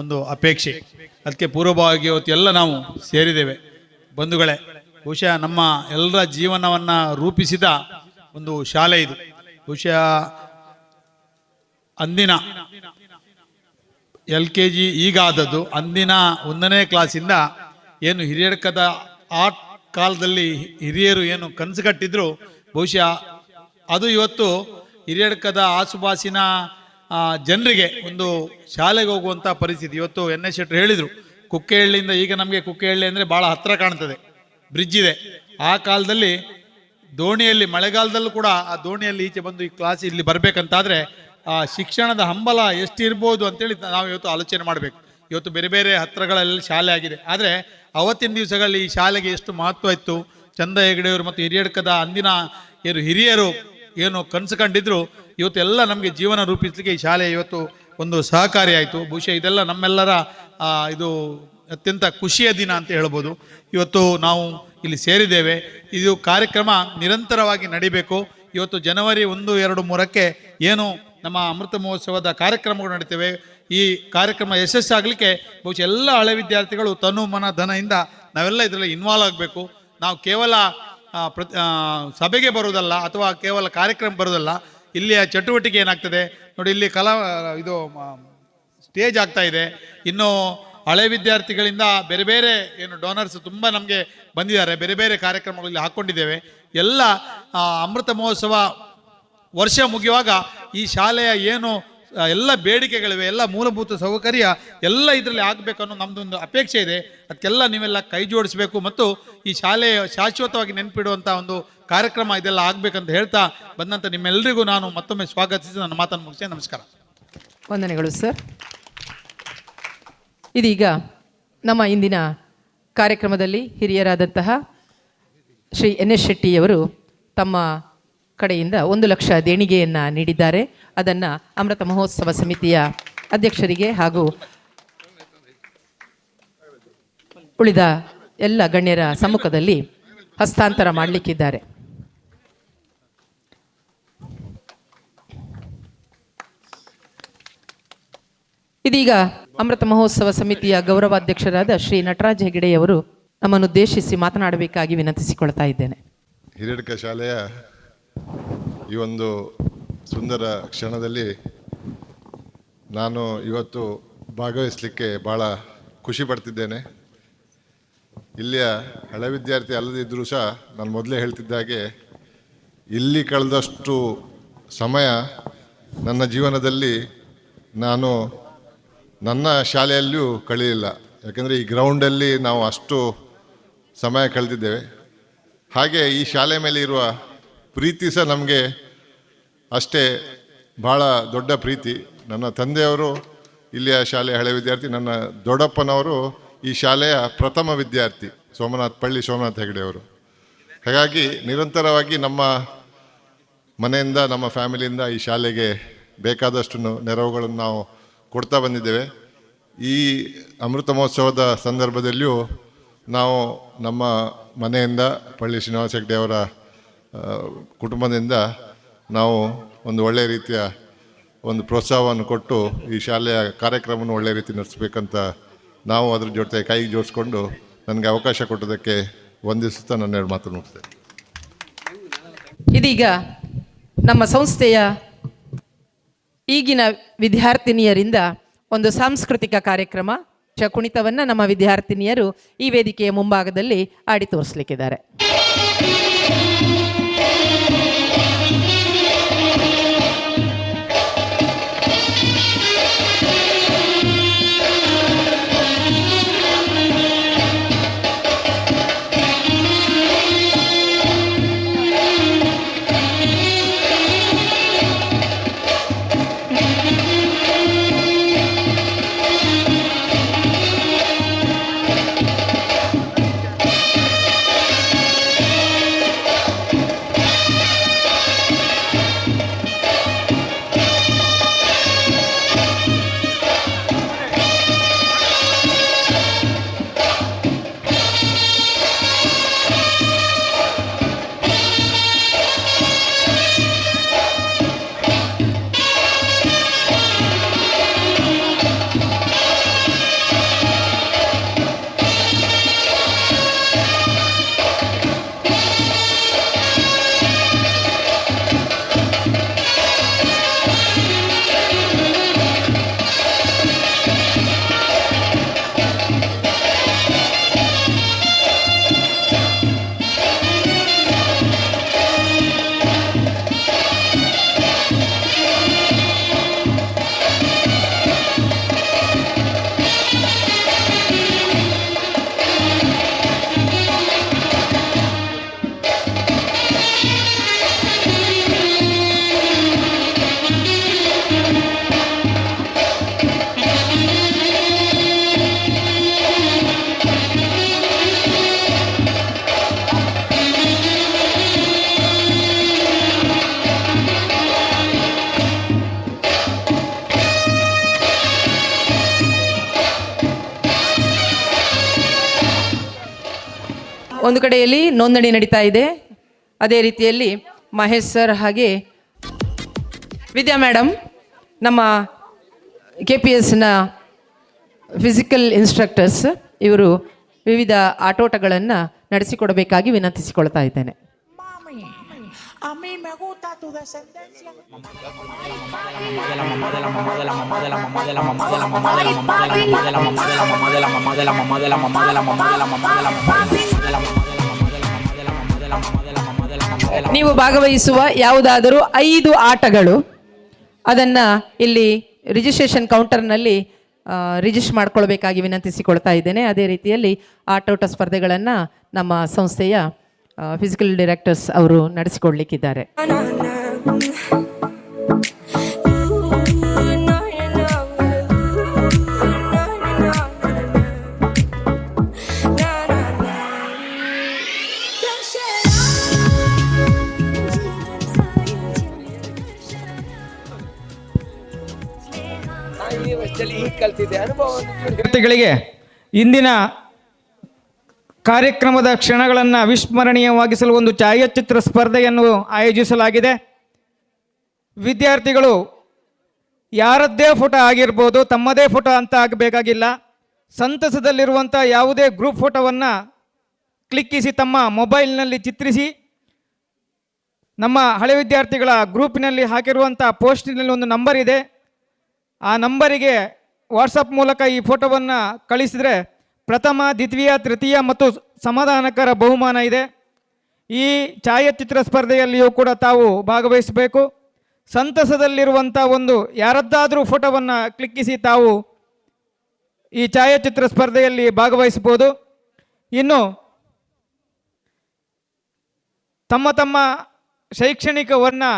ಒಂದು ಅಪೇಕ್ಷೆ. ಅದಕ್ಕೆ ಪೂರ್ವಭಾವಿಯಾಗಿ ಇವತ್ತು ಎಲ್ಲ ನಾವು ಸೇರಿದ್ದೇವೆ. ಬಂಧುಗಳೇ, ಬಹುಶಃ ನಮ್ಮ ಎಲ್ಲರ ಜೀವನವನ್ನು ರೂಪಿಸಿದ ಒಂದು ಶಾಲೆ ಇದು. ಬಹುಶಃ ಅಂದಿನ LKG ಈಗ ಆದದ್ದು, ಅಂದಿನ 1ನೇ ಕ್ಲಾಸಿಂದ ಏನು ಹಿರಿಯಡ್ಕದ ಆ ಕಾಲದಲ್ಲಿ ಹಿರಿಯರು ಏನು ಕನಸು ಕಟ್ಟಿದ್ರು, ಬಹುಶಃ ಅದು ಇವತ್ತು ಹಿರಿಯಡ್ಕದ ಆಸುಪಾಸಿನ ಜನರಿಗೆ ಒಂದು ಶಾಲೆಗೆ ಹೋಗುವಂಥ ಪರಿಸ್ಥಿತಿ. ಇವತ್ತು NS ಶೆಟ್ಟರು ಹೇಳಿದರು, ಕುಕ್ಕೆಹಳ್ಳಿಯಿಂದ ಈಗ ನಮಗೆ ಕುಕ್ಕೆಹಳ್ಳಿ ಅಂದರೆ ಭಾಳ ಹತ್ತಿರ ಕಾಣ್ತದೆ, ಬ್ರಿಡ್ಜ್ ಇದೆ. ಆ ಕಾಲದಲ್ಲಿ ದೋಣಿಯಲ್ಲಿ, ಮಳೆಗಾಲದಲ್ಲೂ ಕೂಡ ಆ ದೋಣಿಯಲ್ಲಿ ಈಚೆ ಬಂದು ಈ ಕ್ಲಾಸ್ ಇಲ್ಲಿ ಬರಬೇಕಂತಾದರೆ ಆ ಶಿಕ್ಷಣದ ಹಂಬಲ ಎಷ್ಟಿರ್ಬೋದು ಅಂತೇಳಿ ನಾವು ಇವತ್ತು ಆಲೋಚನೆ ಮಾಡಬೇಕು. ಇವತ್ತು ಬೇರೆ ಬೇರೆ ಹತ್ತಿರಗಳಲ್ಲಿ ಶಾಲೆ ಆಗಿದೆ, ಆದರೆ ಅವತ್ತಿನ ದಿವಸಗಳಲ್ಲಿ ಈ ಶಾಲೆಗೆ ಎಷ್ಟು ಮಹತ್ವ ಇತ್ತು. ಚಂದ ಹೆಗಡೆಯವರು ಮತ್ತು ಹಿರಿಯಡ್ಕದ ಅಂದಿನ ಹಿರಿಯರು ಏನು ಕನಸು ಕಂಡಿದ್ರು, ಇವತ್ತು ಎಲ್ಲ ನಮಗೆ ಜೀವನ ರೂಪಿಸಲಿಕ್ಕೆ ಈ ಶಾಲೆ ಇವತ್ತು ಒಂದು ಸಹಕಾರಿಯಾಯಿತು. ಬಹುಶಃ ಇದೆಲ್ಲ ನಮ್ಮೆಲ್ಲರ ಇದು ಅತ್ಯಂತ ಖುಷಿಯ ದಿನ ಅಂತ ಹೇಳ್ಬೋದು. ಇವತ್ತು ನಾವು ಇಲ್ಲಿ ಸೇರಿದ್ದೇವೆ. ಇದು ಕಾರ್ಯಕ್ರಮ ನಿರಂತರವಾಗಿ ನಡಿಬೇಕು. ಇವತ್ತು ಜನವರಿ 1, 2, 3ಕ್ಕೆ ಏನು ನಮ್ಮ ಅಮೃತ ಮಹೋತ್ಸವದ ಕಾರ್ಯಕ್ರಮಗಳು ನಡೀತೇವೆ. ಈ ಕಾರ್ಯಕ್ರಮ ಯಶಸ್ಸಾಗಲಿಕ್ಕೆ ಬಹುಶಃ ಎಲ್ಲ ಹಳೆ ವಿದ್ಯಾರ್ಥಿಗಳು ತನು ಮನ ಧನದಿಂದ ನಾವೆಲ್ಲ ಇದರಲ್ಲಿ ಇನ್ವಾಲ್ವ್ ಆಗಬೇಕು. ನಾವು ಕೇವಲ ಸಭೆಗೆ ಬರೋದಲ್ಲ ಅಥವಾ ಕೇವಲ ಕಾರ್ಯಕ್ರಮ ಬರೋದಲ್ಲ, ಇಲ್ಲಿಯ ಚಟುವಟಿಕೆ ಏನಾಗ್ತದೆ ನೋಡಿ. ಇಲ್ಲಿ ಇದು ಸ್ಟೇಜ್ ಆಗ್ತಾ ಇದೆ. ಇನ್ನು ಹಳೆ ವಿದ್ಯಾರ್ಥಿಗಳಿಂದ ಬೇರೆ ಬೇರೆ ಏನು ಡೋನರ್ಸ್ ತುಂಬ ನಮಗೆ ಬಂದಿದ್ದಾರೆ. ಬೇರೆ ಬೇರೆ ಕಾರ್ಯಕ್ರಮಗಳಲ್ಲಿ ಹಾಕ್ಕೊಂಡಿದ್ದೇವೆ. ಎಲ್ಲ ಅಮೃತ ಮಹೋತ್ಸವ ವರ್ಷ ಮುಗಿಯುವಾಗ ಈ ಶಾಲೆಯ ಏನು ಎಲ್ಲ ಬೇಡಿಕೆಗಳಿವೆ, ಎಲ್ಲ ಮೂಲಭೂತ ಸೌಕರ್ಯ ಎಲ್ಲ ಇದರಲ್ಲಿ ಆಗಬೇಕು ಅನ್ನೋ ನಮ್ಮದೊಂದು ಅಪೇಕ್ಷೆ ಇದೆ. ಅದಕ್ಕೆಲ್ಲ ನೀವೆಲ್ಲ ಕೈ ಜೋಡಿಸಬೇಕು ಮತ್ತು ಈ ಶಾಲೆಯ ಶಾಶ್ವತವಾಗಿ ನೆನಪಿಡುವಂಥ ಒಂದು ಕಾರ್ಯಕ್ರಮ ಇದೆಲ್ಲ ಆಗಬೇಕಂತ ಹೇಳ್ತಾ ಬಂದಂಥ ನಿಮ್ಮೆಲ್ಲರಿಗೂ ನಾನು ಮತ್ತೊಮ್ಮೆ ಸ್ವಾಗತಿಸಿ ನನ್ನ ಮಾತನ್ನು ಮುಗಿಸಿ ನಮಸ್ಕಾರ. ವಂದನೆಗಳು ಸರ್. ಇದೀಗ ನಮ್ಮ ಇಂದಿನ ಕಾರ್ಯಕ್ರಮದಲ್ಲಿ ಹಿರಿಯರಾದಂತಹ ಶ್ರೀ NS ಶೆಟ್ಟಿಯವರು ತಮ್ಮ ಕಡೆಯಿಂದ 1 ಲಕ್ಷ ದೇಣಿಗೆಯನ್ನು ನೀಡಿದ್ದಾರೆ. ಅದನ್ನು ಅಮೃತ ಮಹೋತ್ಸವ ಸಮಿತಿಯ ಅಧ್ಯಕ್ಷರಿಗೆ ಹಾಗೂ ಉಳಿದ ಎಲ್ಲ ಗಣ್ಯರ ಸಮ್ಮುಖದಲ್ಲಿ ಹಸ್ತಾಂತರ ಮಾಡಲಿಕ್ಕಿದ್ದಾರೆ. ಇದೀಗ ಅಮೃತ ಮಹೋತ್ಸವ ಸಮಿತಿಯ ಗೌರವಾಧ್ಯಕ್ಷರಾದ ಶ್ರೀ ನಟರಾಜ್ ಹೆಗಡೆಯವರು ನಮ್ಮನ್ನು ಉದ್ದೇಶಿಸಿ ಮಾತನಾಡಬೇಕಾಗಿ ವಿನಂತಿಸಿಕೊಳ್ತಾ ಇದ್ದೇನೆ. ಹಿರೇಡ್ಕ ಶಾಲೆಯ ಈ ಒಂದು ಸುಂದರ ಕ್ಷಣದಲ್ಲಿ ನಾನು ಇವತ್ತು ಭಾಗವಹಿಸಲಿಕ್ಕೆ ಭಾಳ ಖುಷಿ ಪಡ್ತಿದ್ದೇನೆ. ಇಲ್ಲಿಯ ಹಳೆ ವಿದ್ಯಾರ್ಥಿ ಅಲ್ಲದಿದ್ದರೂ ಸಹ ನಾನು ಮೊದಲೇ ಹೇಳ್ತಿದ್ದಾಗೆ ಇಲ್ಲಿ ಕಳೆದಷ್ಟು ಸಮಯ ನನ್ನ ಜೀವನದಲ್ಲಿ ನಾನು ನನ್ನ ಶಾಲೆಯಲ್ಲಿಯೂ ಕಳೆಯಲಿಲ್ಲ. ಯಾಕೆಂದರೆ ಈ ಗ್ರೌಂಡಲ್ಲಿ ನಾವು ಅಷ್ಟು ಸಮಯ ಕಳೆದಿದ್ದೇವೆ. ಹಾಗೆ ಈ ಶಾಲೆ ಮೇಲೆ ಇರುವ ಪ್ರೀತಿ ಸಹ ನಮಗೆ ಅಷ್ಟೇ ಭಾಳ ದೊಡ್ಡ ಪ್ರೀತಿ. ನನ್ನ ತಂದೆಯವರು ಇಲ್ಲಿಯ ಶಾಲೆಯ ಹಳೆ ವಿದ್ಯಾರ್ಥಿ, ನನ್ನ ದೊಡ್ಡಪ್ಪನವರು ಈ ಶಾಲೆಯ ಪ್ರಥಮ ವಿದ್ಯಾರ್ಥಿ ಸೋಮನಾಥ್ ಹೆಗಡೆಯವರು. ಹಾಗಾಗಿ ನಿರಂತರವಾಗಿ ನಮ್ಮ ಮನೆಯಿಂದ ನಮ್ಮ ಫ್ಯಾಮಿಲಿಯಿಂದ ಈ ಶಾಲೆಗೆ ಬೇಕಾದಷ್ಟು ನೆರವುಗಳನ್ನು ನಾವು ಕೊಡ್ತಾ ಬಂದಿದ್ದೇವೆ. ಈ ಅಮೃತ ಮಹೋತ್ಸವದ ಸಂದರ್ಭದಲ್ಲಿಯೂ ನಾವು ನಮ್ಮ ಮನೆಯಿಂದ ಪಳ್ಳಿ ಶ್ರೀನಿವಾಸ ಹೆಗಡೆ ಅವರ ಕುಟುಂಬದಿಂದ ನಾವು ಒಂದು ಒಳ್ಳೆಯ ರೀತಿಯ ಒಂದು ಪ್ರೋತ್ಸಾಹವನ್ನು ಕೊಟ್ಟು ಈ ಶಾಲೆಯ ಕಾರ್ಯಕ್ರಮವನ್ನು ಒಳ್ಳೆಯ ರೀತಿ ನಡೆಸಬೇಕಂತ ನಾವು ಅದರ ಜೊತೆ ಕೈ ಜೋಡಿಸ್ಕೊಂಡು ನನಗೆ ಅವಕಾಶ ಕೊಟ್ಟದಕ್ಕೆ ವಂದಿಸುತ್ತಾ ನನ್ನ ಎರಡು ಮಾತು ಮುಗಿಸ್ತೇನೆ. ಇದೀಗ ನಮ್ಮ ಸಂಸ್ಥೆಯ ಈಗಿನ ವಿದ್ಯಾರ್ಥಿನಿಯರಿಂದ ಒಂದು ಸಾಂಸ್ಕೃತಿಕ ಕಾರ್ಯಕ್ರಮ ಕುಣಿತವನ್ನು ನಮ್ಮ ವಿದ್ಯಾರ್ಥಿನಿಯರು ಈ ವೇದಿಕೆಯ ಮುಂಭಾಗದಲ್ಲಿ ಆಡಿ ತೋರಿಸಲಿಕ್ಕಿದ್ದಾರೆ. ಒಂದು ಕಡೆಯಲ್ಲಿ ನೋಂದಣಿ ನಡೀತಾ ಇದೆ. ಅದೇ ರೀತಿಯಲ್ಲಿ ಮಹೇಶ್ ಸರ್ ಹಾಗೆ ವಿದ್ಯಾ ಮೇಡಮ್ ನಮ್ಮ KPSನ ಫಿಸಿಕಲ್ ಇನ್ಸ್ಟ್ರಕ್ಟರ್ಸ್ ಇವರು ವಿವಿಧ ಆಟೋಟಗಳನ್ನು ನಡೆಸಿಕೊಡಬೇಕಾಗಿ ವಿನಂತಿಸಿಕೊಳ್ತಾ ಇದ್ದೇನೆ. ನೀವು ಭಾಗವಹಿಸುವ ಯಾವುದಾದರೂ 5 ಆಟಗಳು ಅದನ್ನು ಇಲ್ಲಿ ರಿಜಿಸ್ಟ್ರೇಷನ್ ಕೌಂಟರ್ನಲ್ಲಿ ರಿಜಿಸ್ಟರ್ ಮಾಡ್ಕೊಳ್ಬೇಕಾಗಿ ವಿನಂತಿಸಿಕೊಳ್ತಾ ಇದ್ದೇನೆ. ಅದೇ ರೀತಿಯಲ್ಲಿ ಆಟೋಟ ಸ್ಪರ್ಧೆಗಳನ್ನು ನಮ್ಮ ಸಂಸ್ಥೆಯ ಫಿಸಿಕಲ್ ಡೈರೆಕ್ಟರ್ಸ್ ಅವರು ನಡೆಸಿಕೊಡ್ಲಿಕ್ಕಿದ್ದಾರೆ. ವಿದ್ಯಾರ್ಥಿಗಳಿಗೆ ಇಂದಿನ ಕಾರ್ಯಕ್ರಮದ ಕ್ಷಣಗಳನ್ನು ಅವಿಸ್ಮರಣೀಯವಾಗಿಸಲು ಒಂದು ಛಾಯಾಚಿತ್ರ ಸ್ಪರ್ಧೆಯನ್ನು ಆಯೋಜಿಸಲಾಗಿದೆ. ವಿದ್ಯಾರ್ಥಿಗಳು ಯಾರದ್ದೇ ಫೋಟೋ ಆಗಿರ್ಬೋದು, ತಮ್ಮದೇ ಫೋಟೋ ಅಂತ ಆಗಬೇಕಾಗಿಲ್ಲ. ಸಂತಸದಲ್ಲಿರುವಂಥ ಯಾವುದೇ ಗ್ರೂಪ್ ಫೋಟೋವನ್ನು ಕ್ಲಿಕ್ಕಿಸಿ ತಮ್ಮ ಮೊಬೈಲ್ನಲ್ಲಿ ಚಿತ್ರಿಸಿ ನಮ್ಮ ಹಳೆ ವಿದ್ಯಾರ್ಥಿಗಳ ಗ್ರೂಪಿನಲ್ಲಿ ಹಾಕಿರುವಂಥ ಪೋಸ್ಟಿನಲ್ಲಿ ಒಂದು ನಂಬರ್ ಇದೆ. ಆ ನಂಬರಿಗೆ ವಾಟ್ಸಪ್ ಮೂಲಕ ಈ ಫೋಟೋವನ್ನು ಕಳಿಸಿದರೆ ಪ್ರಥಮ, ದ್ವಿತೀಯ, ತೃತೀಯ ಮತ್ತು ಸಮಾಧಾನಕರ ಬಹುಮಾನ ಇದೆ. ಈ ಛಾಯಾಚಿತ್ರ ಸ್ಪರ್ಧೆಯಲ್ಲಿಯೂ ಕೂಡ ತಾವು ಭಾಗವಹಿಸಬೇಕು. ಸಂತಸದಲ್ಲಿರುವಂಥ ಒಂದು ಯಾರದ್ದಾದರೂ ಫೋಟೋವನ್ನು ಕ್ಲಿಕ್ಕಿಸಿ ತಾವು ಈ ಛಾಯಾಚಿತ್ರ ಸ್ಪರ್ಧೆಯಲ್ಲಿ ಭಾಗವಹಿಸಬಹುದು. ಇನ್ನು ತಮ್ಮ ತಮ್ಮ ಶೈಕ್ಷಣಿಕವನ್ನು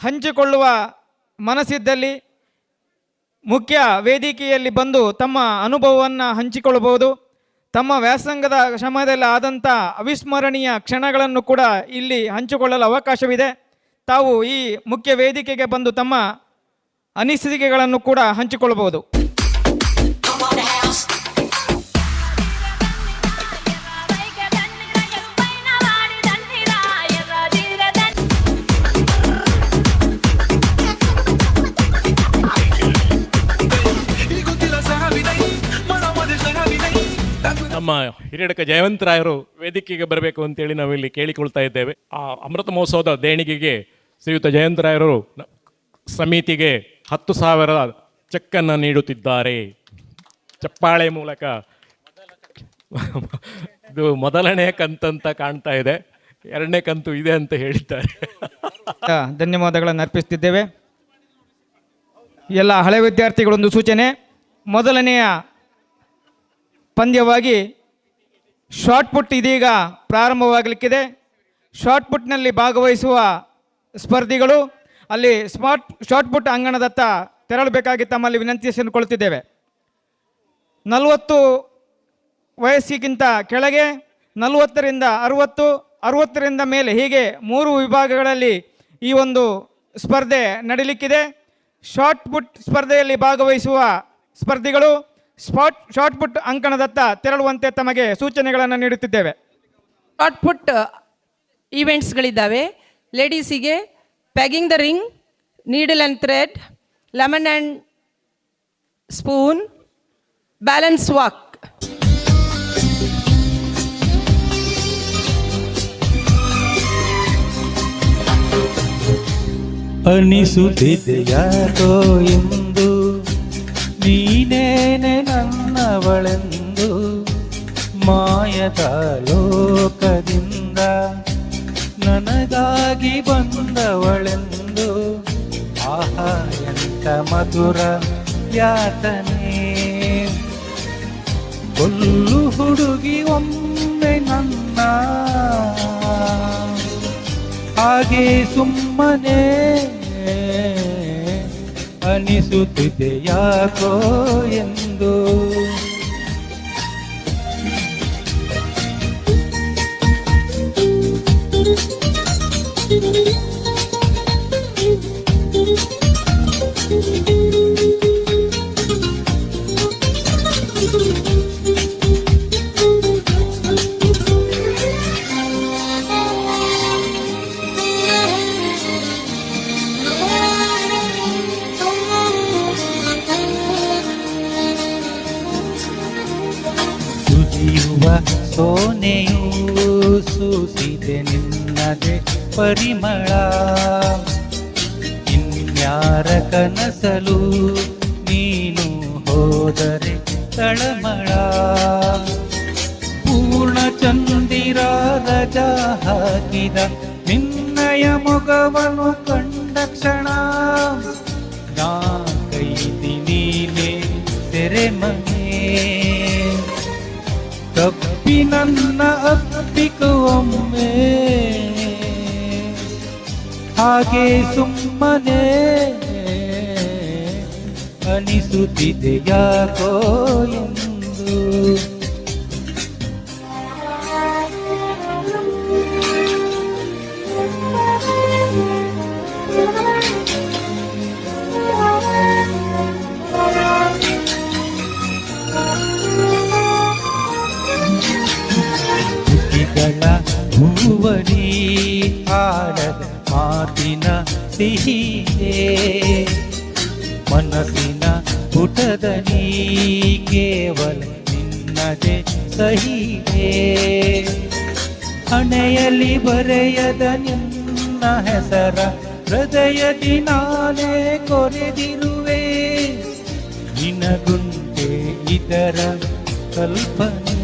ಹಂಚಿಕೊಳ್ಳುವ ಮನಸ್ಸಿದ್ದಲ್ಲಿ ಮುಖ್ಯ ವೇದಿಕೆಯಲ್ಲಿ ಬಂದು ತಮ್ಮ ಅನುಭವವನ್ನು ಹಂಚಿಕೊಳ್ಳಬಹುದು. ತಮ್ಮ ವ್ಯಾಸಂಗದ ಸಮಯದಲ್ಲಿ ಆದಂಥ ಅವಿಸ್ಮರಣೀಯ ಕ್ಷಣಗಳನ್ನು ಕೂಡ ಇಲ್ಲಿ ಹಂಚಿಕೊಳ್ಳಲು ಅವಕಾಶವಿದೆ. ತಾವು ಈ ಮುಖ್ಯ ವೇದಿಕೆಗೆ ಬಂದು ತಮ್ಮ ಅನಿಸಿಕೆಗಳನ್ನು ಕೂಡ ಹಂಚಿಕೊಳ್ಳಬಹುದು. ನಮ್ಮ ಹಿರಿಯಡಕ ಜಯವಂತರಾಯರು ವೇದಿಕೆಗೆ ಬರಬೇಕು ಅಂತೇಳಿ ನಾವಿಲ್ಲಿ ಕೇಳಿಕೊಳ್ತಾ ಇದ್ದೇವೆ. ಆ ಅಮೃತ ಮಹೋತ್ಸವದ ದೇಣಿಗೆಗೆ ಶ್ರೀಯುತ ಜಯವಂತರಾಯರು ಸಮಿತಿಗೆ 10,000 ಚೆಕ್ಕನ್ನು ನೀಡುತ್ತಿದ್ದಾರೆ. ಚಪ್ಪಾಳೆ ಮೂಲಕ. ಇದು ಮೊದಲನೇ ಕಂತಂತ ಕಾಣ್ತಾ ಇದೆ, 2ನೇ ಕಂತು ಇದೆ ಅಂತ ಹೇಳಿದ್ದಾರೆ. ಧನ್ಯವಾದಗಳನ್ನು ಅರ್ಪಿಸುತ್ತಿದ್ದೇವೆ. ಎಲ್ಲ ಹಳೆ ವಿದ್ಯಾರ್ಥಿಗಳೊಂದು ಸೂಚನೆ. ಮೊದಲನೆಯ ಪಂದ್ಯವಾಗಿ ಶಾರ್ಟ್ ಪುಟ್ ಇದೀಗ ಪ್ರಾರಂಭವಾಗಲಿಕ್ಕಿದೆ. ಶಾರ್ಟ್ ಪುಟ್ನಲ್ಲಿ ಭಾಗವಹಿಸುವ ಸ್ಪರ್ಧಿಗಳು ಅಲ್ಲಿ ಶಾರ್ಟ್ ಪುಟ್ ಅಂಗಣದತ್ತ ತೆರಳಬೇಕಾಗಿ ತಮ್ಮಲ್ಲಿ ವಿನಂತಿಸಿಕೊಳ್ಳುತ್ತಿದ್ದೇವೆ. 40 ವಯಸ್ಸಿಗಿಂತ ಕೆಳಗೆ, 40ರಿಂದ 60, 60ರಿಂದ ಮೇಲೆ, ಹೀಗೆ 3 ವಿಭಾಗಗಳಲ್ಲಿ ಈ ಒಂದು ಸ್ಪರ್ಧೆ ನಡೀಲಿಕ್ಕಿದೆ. ಶಾರ್ಟ್ ಪುಟ್ ಸ್ಪರ್ಧೆಯಲ್ಲಿ ಭಾಗವಹಿಸುವ ಸ್ಪರ್ಧಿಗಳು ಶಾರ್ಟ್ ಪುಟ್ ಅಂಕಣದತ್ತ ತೆರಳುವಂತೆ ತಮಗೆ ಸೂಚನೆಗಳನ್ನು ನೀಡುತ್ತಿದ್ದೇವೆ. ಶಾರ್ಟ್ ಪುಟ್ ಈವೆಂಟ್ಸ್ಗಳಿದ್ದಾವೆ. ಲೇಡೀಸಿಗೆ pegging the ring, needle and thread, lemon and spoon, balance walk. ಅನಿಸುತ್ತಿದೆ ಯಾಕೋ ಎಂದು ನೀನೇನೆ ನನ್ನವಳೆಂದು, ಮಾಯದ ಲೋಕದಿಂದ ನನಗಾಗಿ ಬಂದವಳೆಂದು. ಆಹಾ ಎಂತ ಮಧುರ ಯಾತನೆ, ಕೊಲ್ಲು ಹುಡುಗಿ ಒಮ್ಮೆ ನನ್ನ ಹಾಗೆ ಸುಮ್ಮನೆ ಅನಿಸುತ್ತಿದೆ ಯಾಕೋ ಎಂದು. ಸೋನೆಯೂ ಸೂಸಿದೆ ನಿನ್ನದೆ ಪರಿಮಳ, ಇನ್ಯಾರ ಕನಸಲು ನೀನು ಹೋದರೆ ತಳಮಳ. ಪೂರ್ಣ ಚಂದಿರ ರಜಾ ಹಾಕಿದ ನಿನ್ನಯ ಮೊಗವನ್ನು ಕಂಡ ಕ್ಷಣ, ನಾ ಕೈದಿ ನೀನೆ ಸೆರೆಮನೆ. ತಪ್ಪಿ ನನ್ನ ಅಪ್ಪಿಕೊಮ್ಮೆ ಹಾಗೆ ಸುಮ್ಮನೆ ಅನಿಸುತ್ತಿದೆ ಯಾಕೋ ಎಂದು. ಹೂವನಿ ಆಡದ ಮಾತಿನ ಸಿಹಿಯೇ, ಮನಸ್ಸಿನ ಪುಟದಲ್ಲಿ ಕೇವಲ ನಿನ್ನದೇ ಸಹಿಗೆ, ಹಣೆಯಲ್ಲಿ ಬರೆಯದ ನಿನ್ನ ಹೆಸರ ಹೃದಯದಿ ನಾನೇ ಕೊರೆದಿರುವೆ. ನಿನಗುಂಟೆ ಇದರ ಕಲ್ಪನೆ,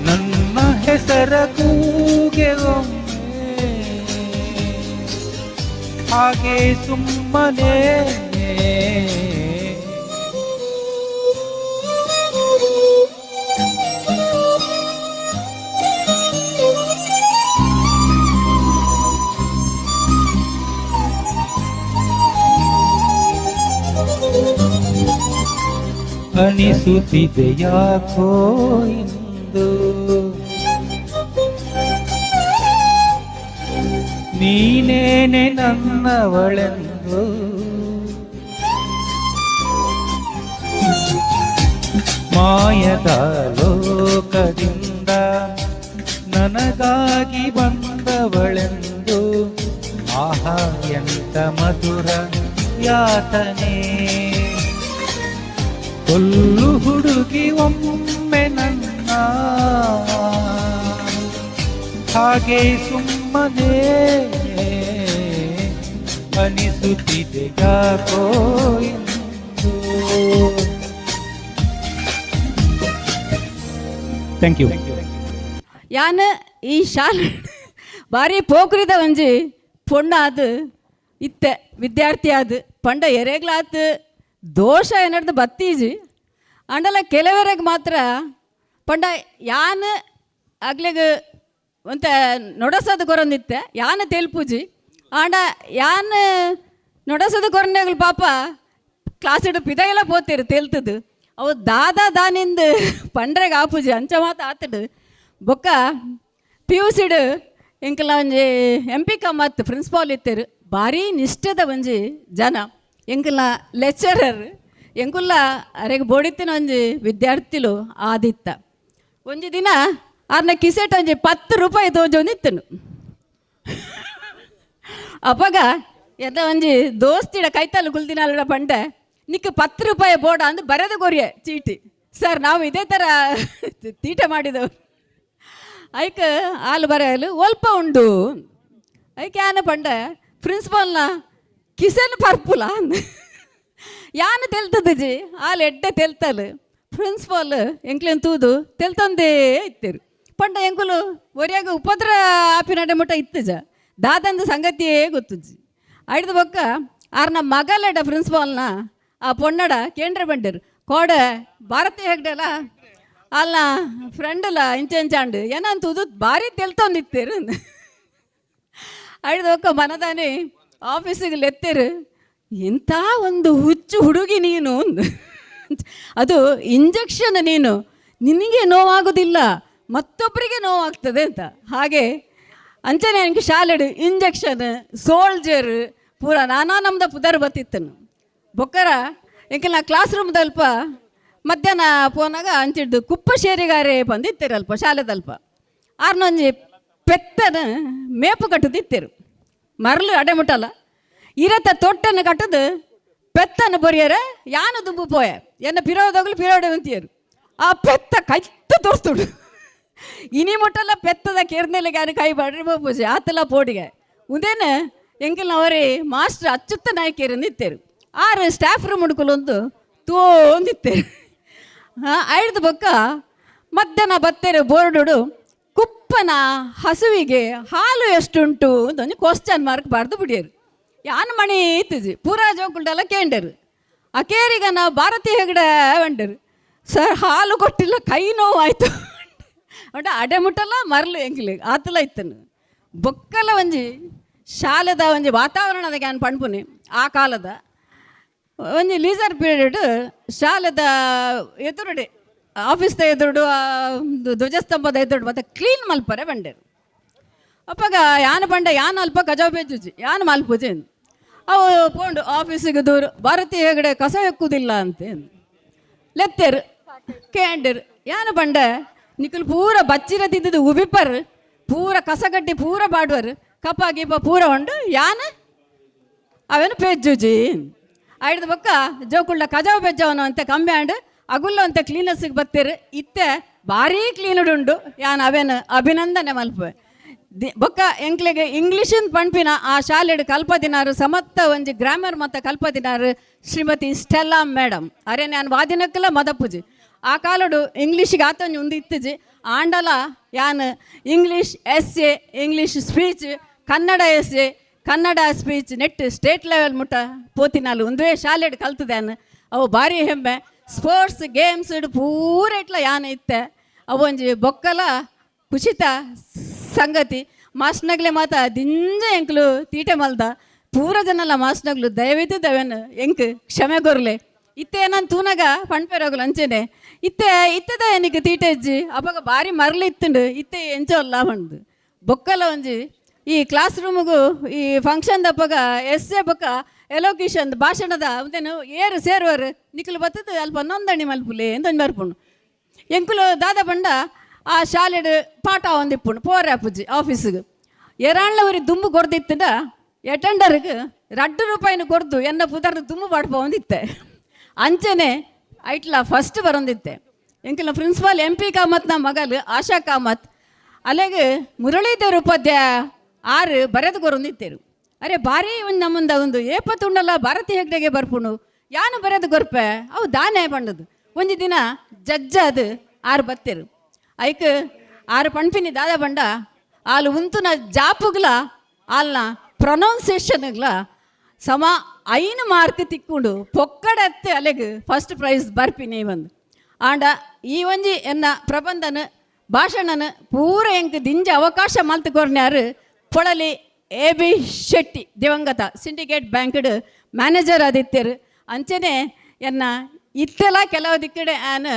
ನನ್ನ ಹೆಸರ ಕೂಗೆ ಒಮ್ಮೆ ಹಾಗೆ ಸುಮ್ಮನೆ. ಅನಿಸುತ್ತಿದೆ ಯಾಕೋ ಇಂದು ನೀನೇನೆ ನನ್ನವಳೆಂದು. ಮಾಯದ ಲೋಕದಿಂದ ನನಗಾಗಿ ಬಂದವಳೆಂದು. ಆಹಾ ಎಂತ ಮಧುರ ಯಾತನೆ, ಕೊಲ್ಲು ಹುಡುಗಿ ಒಮ್ಮೆ ನನ್ನ ಹಾಗೆ ಸುಮ್ಮನೆ ಅನಿಸುತ್ತಿದೆ ಯಾಕೋ ಇಂದು. Thank you. ಯಾನ ಈ ಶಾಲೆ ಭಾರಿ ಪೋಖ್ರಿದ ಒಂಜಿ ಪೊಣ್ಣ ಅದು ಇತ್ತೆ ವಿದ್ಯಾರ್ಥಿ ಅದು ಪಂಡ ಎರೆಗ್ಲಾತು ದೋಷ ಏನಾಡ್ದು ಬತ್ತೀಜಿ ಅಂಡಲ ಕೆಲವರೆಗೆ ಮಾತ್ರ ಪಂಡ ಯಾನ್ ಆಗ್ಲಿಗೆ ಒಂತ ನೊಡಸೋದು ಕೊರೊಂದಿತ್ತೆ ಯಾನ್ ತೆಲ್ಪುಜಿ ಆಂಡ ಯಾನ್ ನೊಡಸೋದು ಕೊರೊಂದಾಗಲು ಪಾಪ ಕ್ಲಾಸ್ ಇಡು ಪಿದೆಲ್ಲ ಪೋತಿರು ತೆಲ್ತದು ಅವು ದಾನಿಂದ ಪಂಡ್ರೆಗೆ ಆಪುಜಿ ಅಂಚ ಮಾತು ಆತಡು ಬೊಕ್ಕ PUC ಎಂಕಲ ಒಂಜಿ MP.Com ಮತ್ತು ಪ್ರಿನ್ಸಿಪಾಲ್ ಇತ್ತರು ಭಾರಿ ನಿಷ್ಠದ ಒಂಜಿ ಜನ. ಎಂಕಲ್ನ ಲೆಕ್ಚರರ್ ಎಂಕುಲ್ಲ ಅರೆಗೆ ಬೋಡಿತ್ತಿನ ಒಂಜಿ ವಿದ್ಯಾರ್ಥಿಲು ಆದಿತ್ತ. ಒಂಜಿ ದಿನ ಆರ್ನ ಕಿಸೆಟ್ ಒಂಜಿ 10 ರೂಪಾಯಿ ತೋಜೊಂದಿತ್ತನು. ಅಪ್ಪಗ ಎದ ಒಂಜಿ ದೋಸ್ತಿಡ ಕೈತಲ್ಲು ಕುಲ್ದಿನ ಪಂಡೆ ನಿಕ್ಕ 10 ರೂಪಾಯಿ ಬೋಡ ಅಂದು ಬರೆದು ಕೊರಿಯೆ ಚೀಟಿ. ಸರ್ ನಾವು ಇದೇ ಥರ ತೀಟೆ ಮಾಡಿದವರು. ಐಕೆ ಹಾಲು ಬರೆಯಲು ಒಲ್ಪ ಉಂಡು ಐಕೆ ಯಾನ ಪಂಡೆ ಪ್ರಿನ್ಸಿಪಾಲ್ನ ಕಿಸನ್ ಪರ್ಪುಲ ಯಾನು ತೆಲ್ತದಜಿ ಹಾಲು ಎಡ್ಡೆ ತೆಲ್ತಲು ಪ್ರಿನ್ಸಿಪಾಲ್ ಎಂಕ್ಲೇನು ತೂದು ತೆಲ್ತಂದೇ ಇತ್ತರು ಪಂಡ ಎಂಕುಲು ಒರಿಯಾಗ ಉಪದ್ರ ಆಪಿನಡೆ ಮುಟ್ಟ ಇತ್ತಜ ದಾದಂದು ಸಂಗತಿಯೇ ಗೊತ್ತುಜಿ. ಐದು ಬೊಕ್ಕ ಆರ್ನ ಮಗಲಡ ಪ್ರಿನ್ಸಿಪಾಲ್ನ ಆ ಪೊನ್ನಡ ಕೇಂದ್ರ ಬಂಡರು ಕೋಡ ಭಾರತೀಯ ಹೆಗ್ಡಲ್ಲ ಅಲ್ಲ ಫ್ರೆಂಡಲ್ಲ ಇಂಚಾಂಡು ಏನಂತದು ಭಾರಿ ತೆಲ್ತೊಂದಿತ್ತೇರು. ಐದು ಬೊಕ್ಕ ಮನದಾನೆ ಆಫೀಸಿಗೆ ಲೆತ್ತರು ಎಂಥ ಒಂದು ಹುಚ್ಚು ಹುಡುಗಿ ನೀನು, ಅದು ಇಂಜೆಕ್ಷನ್ ನೀನು, ನಿನಗೆ ನೋವಾಗೋದಿಲ್ಲ ಮತ್ತೊಬ್ಬರಿಗೆ ನೋವಾಗ್ತದೆ ಅಂತ. ಹಾಗೆ ಅಂಚನೆ ನನಗೆ ಶಾಲೆಡು ಇಂಜೆಕ್ಷನ್ ಸೋಲ್ಜರ್ ಪೂರ ನಾನಾ ನಮ್ದು ಪುದರ್ ಬತ್ತಿತ್ತನು. ಬೊಕ್ಕರ ಎಂಕಲ್ ನಾ ಕ್ಲಾಸ್ ರೂಮ್ದಲ್ಪ ಮಧ್ಯಾಹ್ನ ಪೋನಾಗ ಅಂಚಿಡ್ದು ಕುಪ್ಪ ಶೇರಿಗಾರೆ ಬಂದಿತ್ತೇರಲ್ಪ ಶಾಲೆದಲ್ಪ ಆರ್ನೊಂಜಿ ಪೆತ್ತನ ಮೇಪು ಕಟ್ಟುದಿತ್ತೇರು ಮರಳು ಅಡೆ ಮುಟ್ಟಲ್ಲ ಇರತ್ತ ತೊಟ್ಟನ್ನು ಕಟ್ಟದು ಪೆತ್ತನ್ನು ಬರಿಯರ ಯಾನು ದುಂಬು ಪೋಯ ಎನ್ನ ಪಿರೋದೋಗ್ಲು ಪಿರೋಡೆ ಅಂತೀಯರು. ಆ ಪೆತ್ತ ಕೈತ್ತು ತೋರ್ಸ್ತುಡು ಇನಿ ಮುಟ್ಟಲ್ಲ ಪೆತ್ತದ ಕೇರ್ನೆಲೆಗೆ ಯಾರು ಕೈ ಬಾಡ್ರಿ ಪೂಜೆ ಆತಲ್ಲ ಪೋಡಿಗೆ ಉದೇನ ಎಂಕಲ್ ಅವರೇ ಮಾಸ್ಟರ್ ಅಚ್ಚುತ್ತ ನಾಯಕಿಯರು ನಿತ್ತೇರು. ಆರು ಸ್ಟಾಫ್ ರೂಮ್ ಹುಡುಕಲೊಂದು ತೋಂದಿತ್ತೇರು. ಐದು ಬೊಕ್ಕ ಮಧ್ಯಾಹ್ನ ಬತ್ತೇರು ಬೋರ್ಡು ಕುಪ್ಪನ ಹಸುವಿಗೆ ಹಾಲು ಎಷ್ಟುಂಟು ಅಂತ ಒಂದು ಕ್ವಶನ್ ಮಾರ್ಕ್ ಬಾರ್ದು ಬಿಡಿಯರು. ಯಾನು ಮಣಿ ಇತ್ತಜಿ ಪೂರಾ ಜೋಕುಲ್ಡೆಲ್ಲ ಕೇಂಡರು. ಆ ಕೇರಿಗ ನಾವು ಭಾರತೀಯ ಹೆಗಡೆ ಬಂಡರು ಸರ್ ಹಾಲು ಕೊಟ್ಟಿಲ್ಲ ಕೈ ನೋವಾಯ್ತು ಅಂಟ ಅಡೆ ಮುಟ್ಟಲ್ಲ ಮರಲು ಎಂಗಿಲಿಗೆ ಆತಲ ಇತ್ತನು. ಬೊಕ್ಕಲ ಒಂಜಿ ಶಾಲೆದ ಒಂಜಿ ವಾತಾವರಣದ ಕ್ಯಾನ್ ಪಣ್ಪುನಿ ಆ ಕಾಲದ ಒಂಜಿ ಲೀಸರ್ ಪೀರಿಯಡ್ ಶಾಲೆದ ಎದುರುಡೆ ಆಫೀಸ್ದ ಎದುರುಡು ಧ್ವಜಸ್ತಂಭದ ಎದುರುಡು ಮತ್ತೆ ಕ್ಲೀನ್ ಮಲ್ಪರೆ ಬಂಡೇರು. ಅಪ್ಪಾಗ ಯಾನು ಬಂಡ ಯಾನು ಅಲ್ಪ ಕಜಾವ್ ಬೇಜುಜಿ ಯಾನು ಮಲ್ಪುಜಿ ಅವು ಪೋಂಡು ಆಫೀಸಿಗೆ ದೂರ ಭಾರತೀಯ ಹೆಗಡೆ ಕಸ ಎಕ್ಕುವುದಿಲ್ಲ ಅಂತ ಲೆತ್ತೇರು ಕೇಂಡರು ಯಾನು ಬಂಡ ನಿಖಲ್ ಪೂರ ಬಚ್ಚಿರ ತಿದ್ದು ಉಬಿಪರ್ ಪೂರ ಕಸ ಕಟ್ಟಿ ಪೂರ ಬಾಡುವರು ಕಪ್ಪ ಗಿಪ್ಪ ಪೂರ ಉಂಡು ಯಾನು ಅವೇನು ಪೆಜ್ಜುಜಿ ಆಯ್ದ ಬೊಕ್ಕ ಜೋಕುಳ್ಳ ಕಜಾವ್ ಬೆಜ್ಜವನು ಅಂತ ಕಂಬ್ಯಾಂಡ್ ಅಗುಲ್ಲ ಅಂತ ಕ್ಲೀನಸ್ಗೆ ಬತ್ತೀರಿ ಇತ್ತೆ ಭಾರಿ ಕ್ಲೀನುಡುಂಡು ಯಾನ್ ಅವೇನು ಅಭಿನಂದನೆ ಮಲ್ಪೆ ಬೊಕ್ಕ ಎಂಕ್ಲೆಗೆ ಇಂಗ್ಲೀಷಿನ ಪಂಪಿನ ಆ ಶಾಲೆಡ್ ಕಲ್ಪದಿನಾರು ಸಮತ್ತ ಒಂಜಿ ಗ್ರಾಮರ್ ಮತ್ತು ಕಲ್ಪದಿನಾರು ಶ್ರೀಮತಿ ಸ್ಟೆಲ್ಲಾ ಮೇಡಮ್ ಅರೆ ನಾನು ವಾದಿನಕ್ಕೆಲ್ಲ ಮದಪ್ಪುಜಿ ಆ ಕಾಲಡು ಇಂಗ್ಲೀಷಿಗೆ ಆತಂಜಿ ಒಂದು ಇತ್ತಜಿ ಆಂಡಲ ಯಾನ್ English essay English speech Kannada essay Kannada speech net state level ಮುಟ್ಟ ಪೋತಿನಾಲು ಒಂದೇ ಶಾಲೆಡ್ ಕಲ್ತದೇನು ಅವು ಭಾರಿ ಹೆಮ್ಮೆ ಸ್ಪೋರ್ಟ್ಸ್ ಗೇಮ್ಸ್ ಪೂರ ಇಟ್ಲ ಯಾನ್ ಇತ್ತೆ ಅವು ಒಂಜಿ ಬೊಕ್ಕಲ ಖುಷಿತ ಸಂಗತಿ ಮಾಸ್ಟ್ನಗ್ಲೆ ಮಾತ ದಿಂಜ ಎಂಕ್ಲು ತೀಟೆ ಮಲ್ದ ಪೂರ ಜನಲ್ಲ ಮಾಸ್ಟ್ನಗ್ಲು ದಯವಿಟ್ಟು ದವೇನು ಎಂಕ್ ಕ್ಷಮೆ ಕೊರ್ಲೆ ಇತ್ತೆ ನಾನು ತೂನಾಗ ಪಣ್ಪೆರೋಗ್ಲು ಅಂಚೆನೆ ಇತ್ತದ ಎನಿಗೆ ತೀಟೆ ಇಜ್ಜಿ ಅವಾಗ ಭಾರಿ ಮರಳಿ ಇತ್ತುಂಡು ಇತ್ತೆ ಎಂಚೋಲ್ಲ ಬಂದು ಬೊಕ್ಕಲ ಒಂಜಿ ಈ ಕ್ಲಾಸ್ ರೂಮಿಗೂ ಈ ಫಂಕ್ಷನ್ ದಪ್ಪಗ ಎಸ್ಸೆ ಬೊಕ್ಕ ಎಲೋಕೇಶನ್ ಭಾಷಣದ ಅದೇನು ಏರು ಸೇರುವರು ನಿಕ್ಲು ಬತ್ತದ ಅಲ್ಪ ನೋಂದಣಿ ಮಲ್ಪುಲೆ ಎಂದೊಂದು ಬರ್ಪುಣು ಎಂಕುಲು ದಾದ ಬಂಡ ಆ ಶಾಲೆಡ್ ಪಾಠ ಒಂದಿಪ್ಪುಣು ಪೋರಾಪುಜಿ ಆಫೀಸಿಗೆ ಎರಾಣ್ಲವರಿ ದುಂಬು ಕೊಡ್ದಿತ್ತಂಡ ಅಟೆಂಡರ್ಗೆ ₹2 ಕೊಡ್ದು ಎನ್ನ ಪುದರ್ದು ದುಂಬು ಪಾಡ್ಪ ಒಂದಿತ್ತೆ ಅಂಚನೆ ಐಟ್ಲ ಫಸ್ಟ್ ಬರೊಂದಿತ್ತೆ ಎಂಕಲ್ನ ಪ್ರಿನ್ಸಿಪಾಲ್ MP ಕಾಮತ್ನ ಮಗಲು ಆಶಾ ಕಾಮತ್ ಅಲೆಗೆ ಮುರಳೀಧರ್ ಉಪಾಧ್ಯಾಯ 6 ಬರೆದು ಕೊರೊಂದಿತ್ತೇರು ಅರೆ ಭಾರಿ ಒಂದು ನಮ್ಮಂದ ಒಂದು ಏಪತ್ತುಂಡಲ್ಲ ಭಾರತಿ ಹೆಗ್ಡೆಗೆ ಬರ್ಪುಣು ಯಾನು ಬರೆದು ಗೊರ್ಪೆ ಅವು ದಾನೆ ಬಂಡದು ಒಂಜಿ ದಿನ ಜಜ್ಜ ಅದು 6 ಬತ್ತೇರು ಐಕ್ 6 ಪಣ್ಪಿನಿ ದಾದ ಬಂಡ ಆಲು ಉಂತುನ ಜಾಪುಗ್ಲ ಆಲ್ನ ಪ್ರೊನೌನ್ಸಿಯೇಷನ್ಗ್ಲ ಸಮ 5 ಮಾರ್ಕ್ ತಿಕ್ಕೊಂಡು ಪೊಕ್ಕಡತ್ತೆ ಅಲೆಗೆ ಫಸ್ಟ್ ಪ್ರೈಸ್ ಬರ್ಪಿನಿ ಒಂದು ಆಂಡ ಈ ಒಂಜಿ ಎನ್ನ ಪ್ರಬಂಧನ ಭಾಷಣನ ಪೂರ ಎಂಕ್ ದಿಂಜ ಅವಕಾಶ ಮಲ್ತುಕೊರ್ನ್ಯಾರು ಪೊಳಲಿ AB ಶೆಟ್ಟಿ ದಿವಂಗತ ಸಿಂಡಿಕೇಟ್ ಬ್ಯಾಂಕ್ಡ್ ಮ್ಯಾನೇಜರ್ ಆದಿತ್ಯರು ಅಂಚನೆ ಎನ್ನ ಇತ್ತೆಲ್ಲ ಕೆಲವು ದಿಕ್ಕಡೆ ಆನ್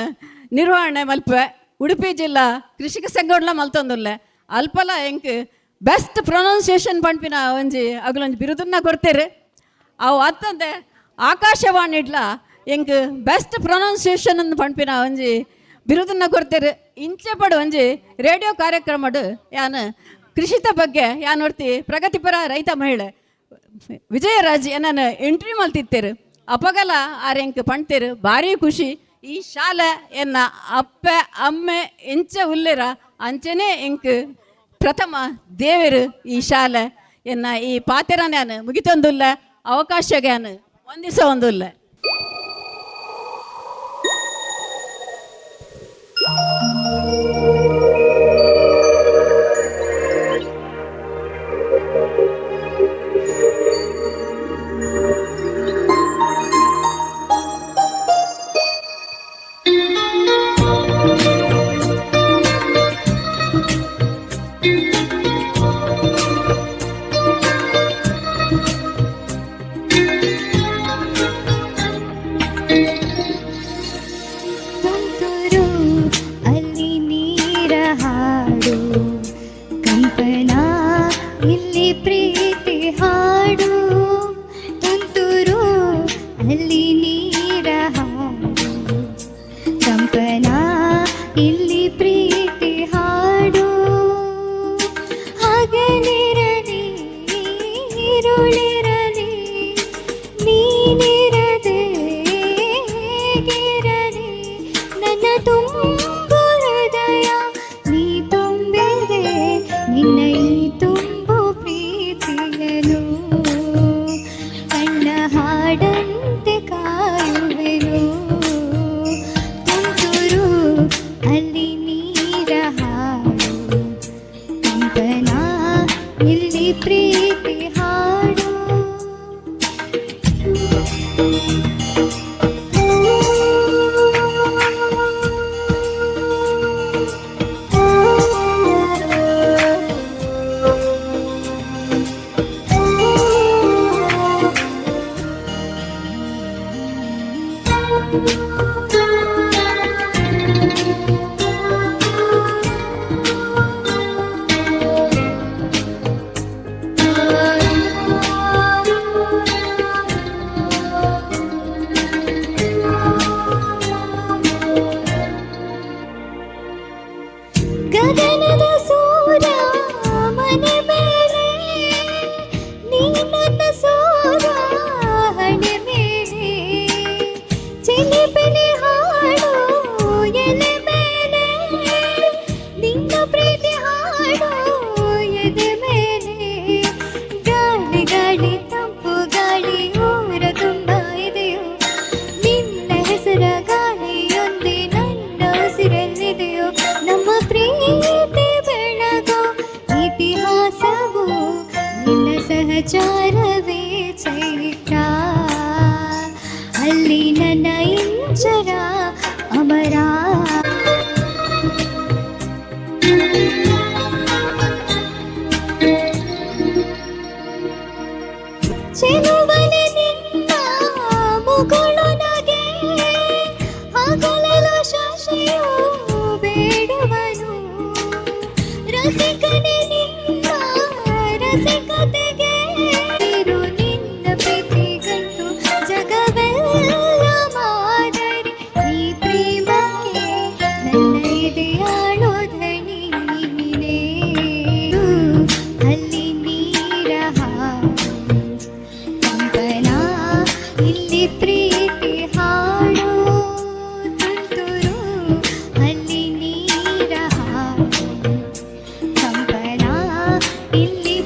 ನಿರ್ವಹಣೆ ಮಲ್ಪೆ ಉಡುಪಿ ಜಿಲ್ಲಾ ಕೃಷಿಕ ಸಂಘಡ್ಲ ಮಲ್ತೊಂದುಲ್ಲೆ ಅಲ್ಪಲ ಎಂಕ್ ಬೆಸ್ಟ್ ಪ್ರೊನೌನ್ಸಿಯೇಷನ್ ಪಂಪಿನ ಒಂಜಿ ಅಗಲೊಂಜಿ ಬಿರುದನ್ನ ಕೊಡ್ತೇರು ಅವು ಅತ್ತಂದೆ ಆಕಾಶವಾಣಿಡ್ಲ ಎಂಕ್ ಬೆಸ್ಟ್ ಪ್ರೊನೌನ್ಸಿಯೇಷನ್ ಅನ್ನು ಪಂಪಿನ ಒಂಜಿ ಬಿರುದನ್ನ ಕೊಡ್ತೇರು ಇಂಚೆ ಪಡು ಒಂಜಿ ರೇಡಿಯೋ ಕಾರ್ಯಕ್ರಮಡು ಯಾನು ಕೃಷಿತ ಬಗ್ಗೆ ಯಾನ್ ನೋಡ್ತಿ ಪ್ರಗತಿಪರ ರೈತ ಮಹಿಳೆ ವಿಜಯರಾಜ್ ಏನನ್ನು ಎಂಟ್ರಿ ಮಲ್ತಿತ್ತೇರು ಅಪಗಲ ಆರೆಂಕ್ ಪಣ್ತೇರು ಭಾರಿ ಖುಷಿ ಈ ಶಾಲೆ ಎನ್ನ ಅಪ್ಪೆ ಅಮ್ಮೆ ಎಂಚ ಉಲ್ಲೆರ ಅಂಚನೆ ಎಂಕ್ ಪ್ರಥಮ ದೇವರು ಈ ಶಾಲೆ ಎನ್ನ ಈ ಪಾತೆರನ್ಯಾನು ಮುಗಿತೊಂದುಲ್ಲ ಅವಕಾಶಗ್ಯಾನು ಒಂದಿಸ ಒಂದುಲ್ಲ ಸೂರ ಬೆಲೆ ಬೆಲೆ ಹಾಡು ಎಲೆ ಮೇಲೆ ನಿನ್ನ ಪ್ರೀತಿ ಹಾಡು ಎದೆ ಮೇಲೆ ಗಾಳಿ ಗಾಳಿ ತಂಪು ಗಾಳಿ ಊರ ತುಂಬ ಇದೆಯೋ ನಿನ್ನ ಹೆಸರ ಗಾಳಿಯೊಂದೇ ನನ್ನ ಉಸಿರಲ್ಲಿದೆಯೋ ನಮ್ಮ ಪ್ರೀತಿ ಬೆಳಗೋ ಇತಿಹಾಸವು ನಿನ್ನ ಸಹಚಾರವೇ ಚೈತ್ರ ಅಲ್ಲಿ ನನ್ನ ಇಂಚರ ಅಮರ ಚೆಲುವನೆ ನಿನ್ನ ಮುಗುಳು ನಗೆ ಹಗಲಲು ಶಶಿಯು ಬೇಡುವನು ರಸಿಕನೆ ನಿನ್ನ ರಸಿಕತೆಗೆ ಇರು ನಿನ್ನ ಪ್ರೀತಿಗಂಟು ಜಗವೆಲ್ಲ ಮಾದರಿ ಈ ಪ್ರೇಮಕ್ಕೆ ನನ್ನ ಎದೆಯಾಳೋ ಧನಿ ನೀನೇ ಅಲ್ಲಿ ನೀರ ಕಂಪನ ಇಲ್ಲಿ ಪ್ರೀತಿ ಹಾಡು ತುಂತುರು ಅಲ್ಲಿ ನೀರ ಕಂಪನ ಇಲ್ಲಿ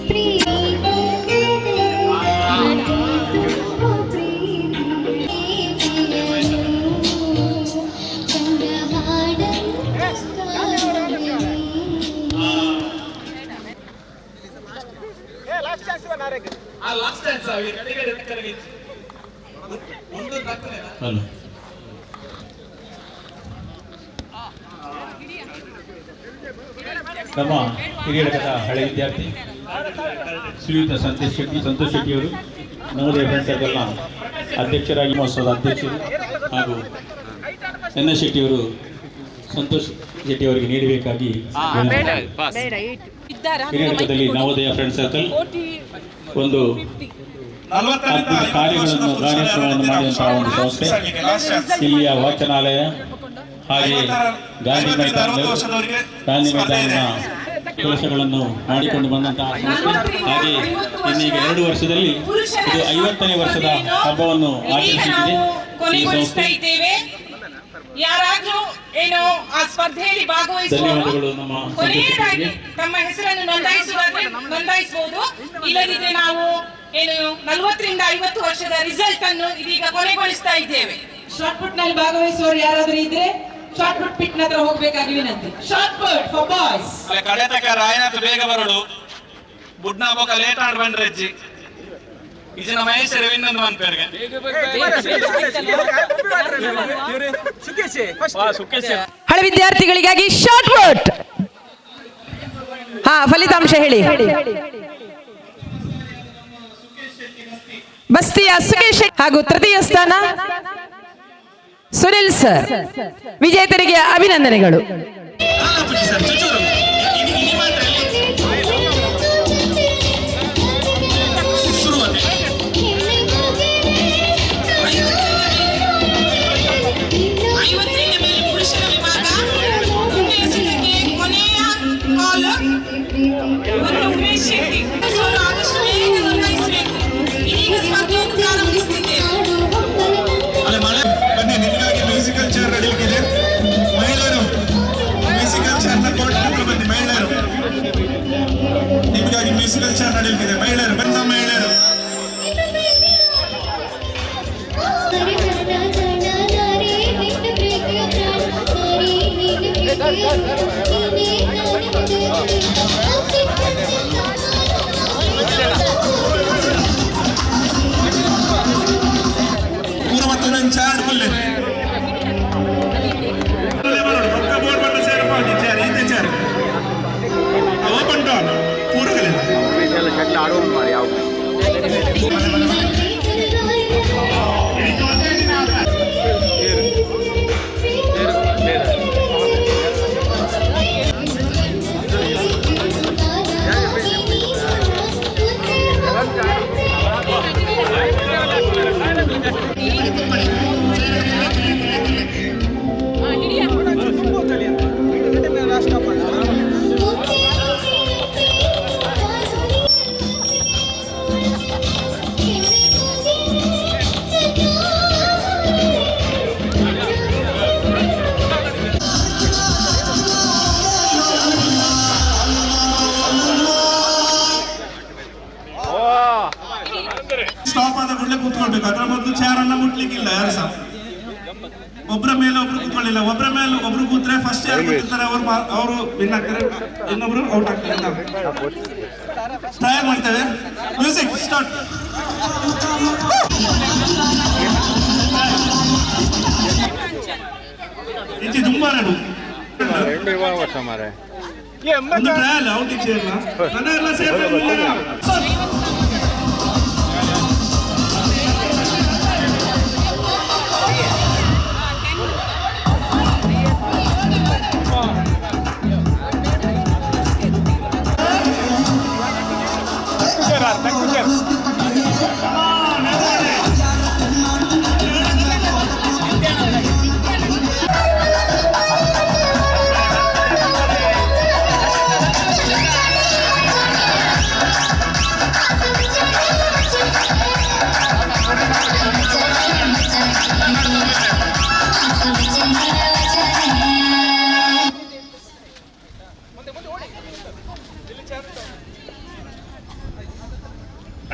ನಮ್ಮ ಹಿರಿಯ ಘಟಕದ ಹಳೆ ವಿದ್ಯಾರ್ಥಿ ಶ್ರೀಯುತ ಸಂತೋಷ್ ಶೆಟ್ಟಿಯವರು ನವೋದಯ ಫ್ರೆಂಡ್ಸ್ ಸರ್ಕಲ್ನ ಅಧ್ಯಕ್ಷರಾಗಿ ಮಹೋತ್ಸವದ ಅಧ್ಯಕ್ಷರು ಹಾಗೂ ಎನ್ ಎಸ್ ಶೆಟ್ಟಿಯವರು ಸಂತೋಷ್ ಶೆಟ್ಟಿಯವರಿಗೆ ನೀಡಬೇಕಾಗಿ ಹಿರಿಯ ಘಟಕದಲ್ಲಿ ನವೋದಯ ಫ್ರೆಂಡ್ಸ್ ಸರ್ಕಲ್ ಒಂದು ಅದ್ಭುತ ಕಾರ್ಯಗಳನ್ನು ಕಾರ್ಯಕ್ರಮವನ್ನು ಮಾಡಿದಂತಹ ಒಂದು ಸಂಸ್ಥೆ. ಇಲ್ಲಿಯ ವಾಚನಾಲಯ ಹಾಗೆ ಗಾಂಧಿ ಮೈದಾನ ಕೆಲಸಗಳನ್ನು ಮಾಡಿಕೊಂಡು ಬಂದಂತಹ ಸಂಸ್ಥೆ. ಹಾಗೆ ಇನ್ನೀಗ 2 ವರ್ಷದಲ್ಲಿ ಇದು 50ನೇ ವರ್ಷದ ಹಬ್ಬವನ್ನು ಆಚರಿಸುತ್ತಿದೆ ಈ ಸಂಸ್ಥೆ. ಯಾರಾದ್ರೂ ಏನು ಆ ಸ್ಪರ್ಧೆಯಲ್ಲಿ ಧನ್ಯವಾದಗಳು. ನಮ್ಮ ತಮ್ಮ ಹೆಸರನ್ನು ನೋಂದಾಯಿಸಬಹುದು. ಇಲ್ಲದಿದ್ರೆ ನಾವು ಏನು 40ರಿಂದ 50 ವರ್ಷದ ರಿಸಲ್ಟ್ ಅನ್ನು ಇದೀಗ ಕೊನೆಗೊಳಿಸ್ತಾ ಇದ್ದೇವೆ. ಶಾರ್ಟ್ ಪುಟ್ ನಲ್ಲಿ ಭಾಗವಹಿಸುವವರು ಯಾರಾದ್ರೂ ಇದ್ರೆ ಶಾರ್ಟ್ ಪುಟ್ ಪಿಟ್ ಹತ್ರ ಹೋಗ್ಬೇಕಾಗಿ ವಿನಂತಿ. Shot put for boys. ಕಡೆತಕ ರಾಯನಾಥ್ ಬೇಗ ಬರಡು ಬುಡ್ನ ಬೋಕ ಲೇಟ್ ಆಡ್ ಬಂಡ್ರೆಜ್ಜಿ ಇಜಿನ ಮಹೇಶ್ ರವೀಂದ್ರ ಮನ್ಪೇರ್ಗೆ ಹಳೆ ವಿದ್ಯಾರ್ಥಿಗಳಿಗಾಗಿ ಶಾರ್ಟ್ ಪುಟ್. ಫಲಿತಾಂಶ ಹೇಳಿ. ಬಸ್ತಿಯ ಸುಕೇಶ್ ಹಾಗೂ ತೃತೀಯ ಸ್ಥಾನ ಸುನಿಲ್ ಸರ್. ವಿಜೇತರಿಗೆ ಅಭಿನಂದನೆಗಳು. ಮ್ಯೂಸಿಕಲ್ ಚೇರ್ ನಡೀಲಿಕ್ಕಿದೆ. ಮಹಿಳೆಯರು ಮ್ಯೂಸಿಕಲ್ ಚೇರ್ ಬನ್ನಿ. ಮಹಿಳೆಯರು ನಿಮಗಾಗಿ ಮ್ಯೂಸಿಕಲ್ ಚೇರ್ ನಡೀಲಿಕ್ಕಿದೆ. ಮಹಿಳೆಯರು ಬಂದ ಮಹಿಳೆಯರು ಪೂರ ಮತ್ತೊಂದು ಚಾರ್ಡ್ ಫುಲ್ಲೆ ಓಪನ್ ಡಾನ್ ಪೂರಗಳಿಲ್ಲ ಆಡೋದು ಮಾಡಿ ಯಾವ ಕೂತ್ಲಿಕ್ಕಿಲ್ಲ ಯಾರು ಸಹ, ಒಬ್ಬರ ಮೇಲೆ ಒಬ್ರು ಕೂತ್ಕೊಳ್ಳಿಲ್ಲ. ಒಬ್ಬರ ಮೇಲೆ ಒಬ್ರು ಕೂತ್ರೆ ಫಸ್ಟ್ ಯಾರು ಕೂತಿರ್ತಾರೆ ಅವರು ವಿನ್ ಆಗ್ತಾರೆ, ಇನ್ನೊಬ್ರು ಔಟ್ ಆಗ್ತಾರೆ. ಟ್ರೈ ಮಾಡ್ತೇವೆ. Music start. ಇಂಚಿ ತುಂಬಾ ಒಂದು ಟ್ರಯಲ್ ಔಟ್ ಇದೆಯಲ್ಲ, ನನ್ನ ಎಲ್ಲ ಸೇರ್ಬೇಕು.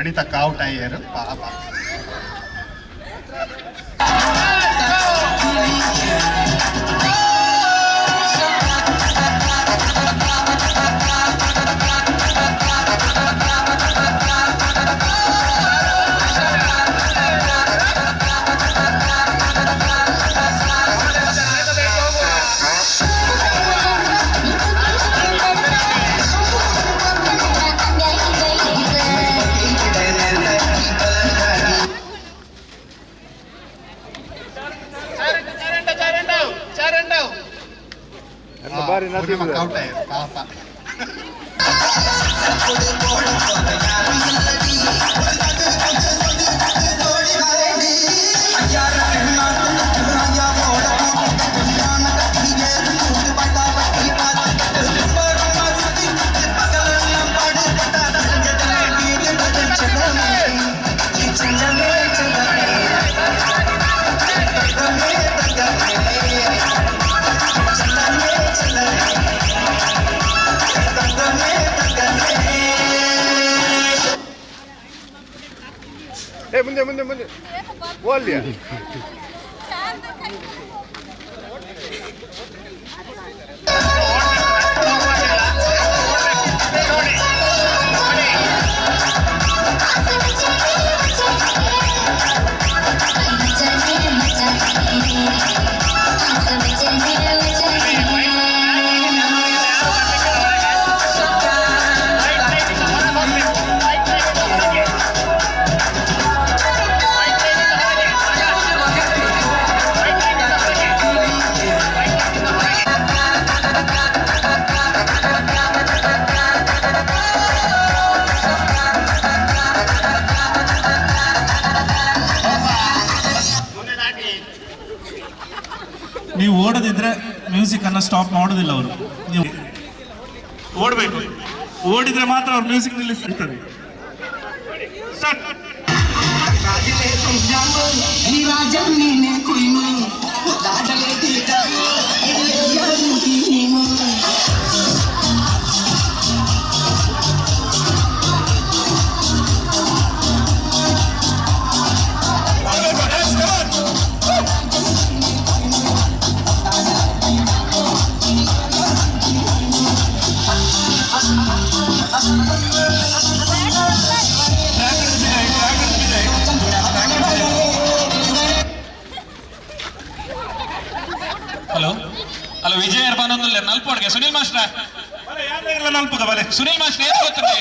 ಅನಿತಾ ಕಾವ್ ಟೈಯರ್ ಪಾಪ. ಪಾಪ. ಮುಂದೆ ಮುಂದೆ ಮುಂದೆ ಓಲ್ಯ ನೀವು ಓಡದಿದ್ರೆ ಮ್ಯೂಸಿಕ್ ಅನ್ನ ಸ್ಟಾಪ್ ಮಾಡೋದಿಲ್ಲ ಅವರು. ನೀವು ಓಡಬೇಕು, ಓಡಿದ್ರೆ ಮಾತ್ರ ಅವ್ರು ಮ್ಯೂಸಿಕ್ ನಿಲ್ಲಿಸ್ತಾರೆ. ಹಲೋ ಹಲೋ, ವಿಜಯ ಬಂದೊಂದು ನಲ್ಪೋಡ್ಗೆ ಸುನಿಲ್ ಮಾಸ್ಟರ್ ನಲ್ಪಗ ಬಲೆ ಸುನಿಲ್ ಮಾಸ್ಟರ್ ಏನು ಗೊತ್ತಿದೆ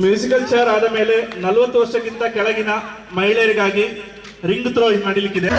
ಮ್ಯೂಸಿಕಲ್ ಚೇರ್ ಆದ ಮೇಲೆ 40 ವರ್ಷಕ್ಕಿಂತ ಕೆಳಗಿನ ಮಹಿಳೆಯರಿಗಾಗಿ ರಿಂಗ್ ಥ್ರೋ ನಡೀಲಿಕ್ಕಿದೆ.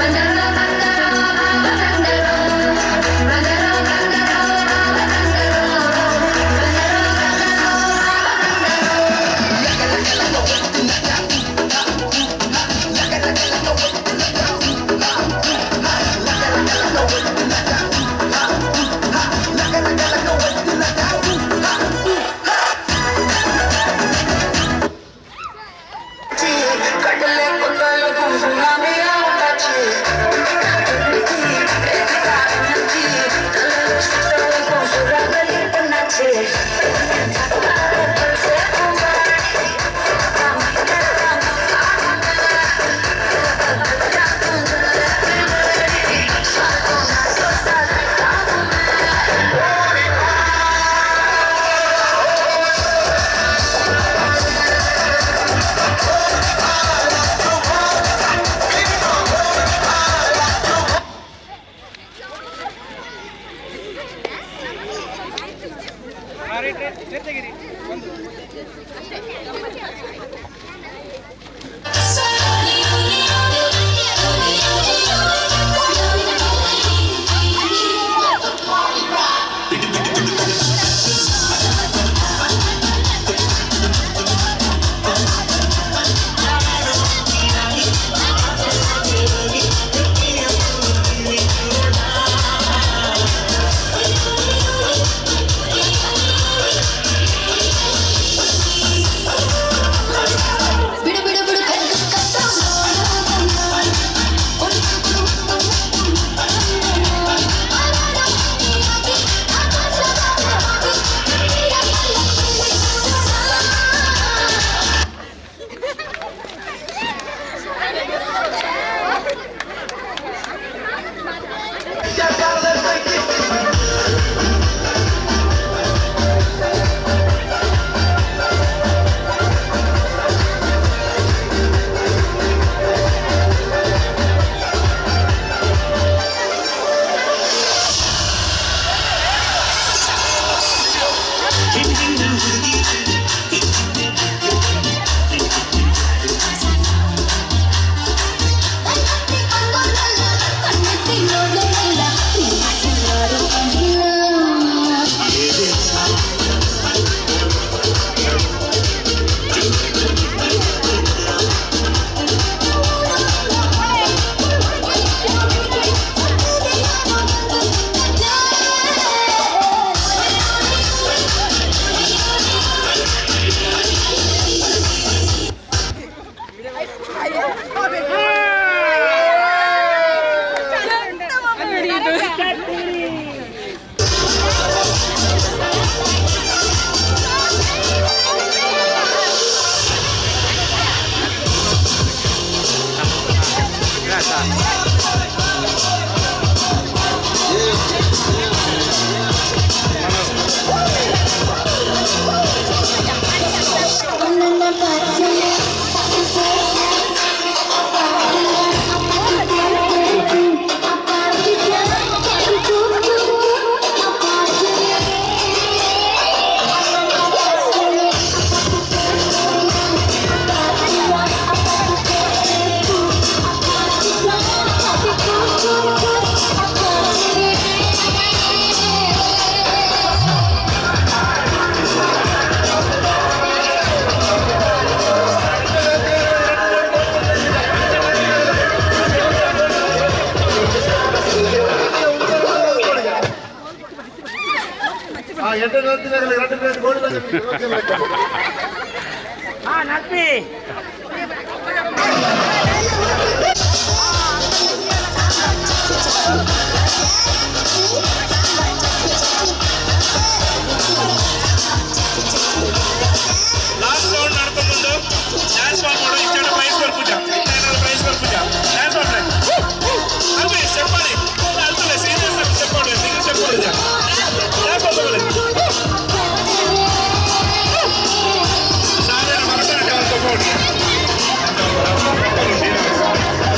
Sabe,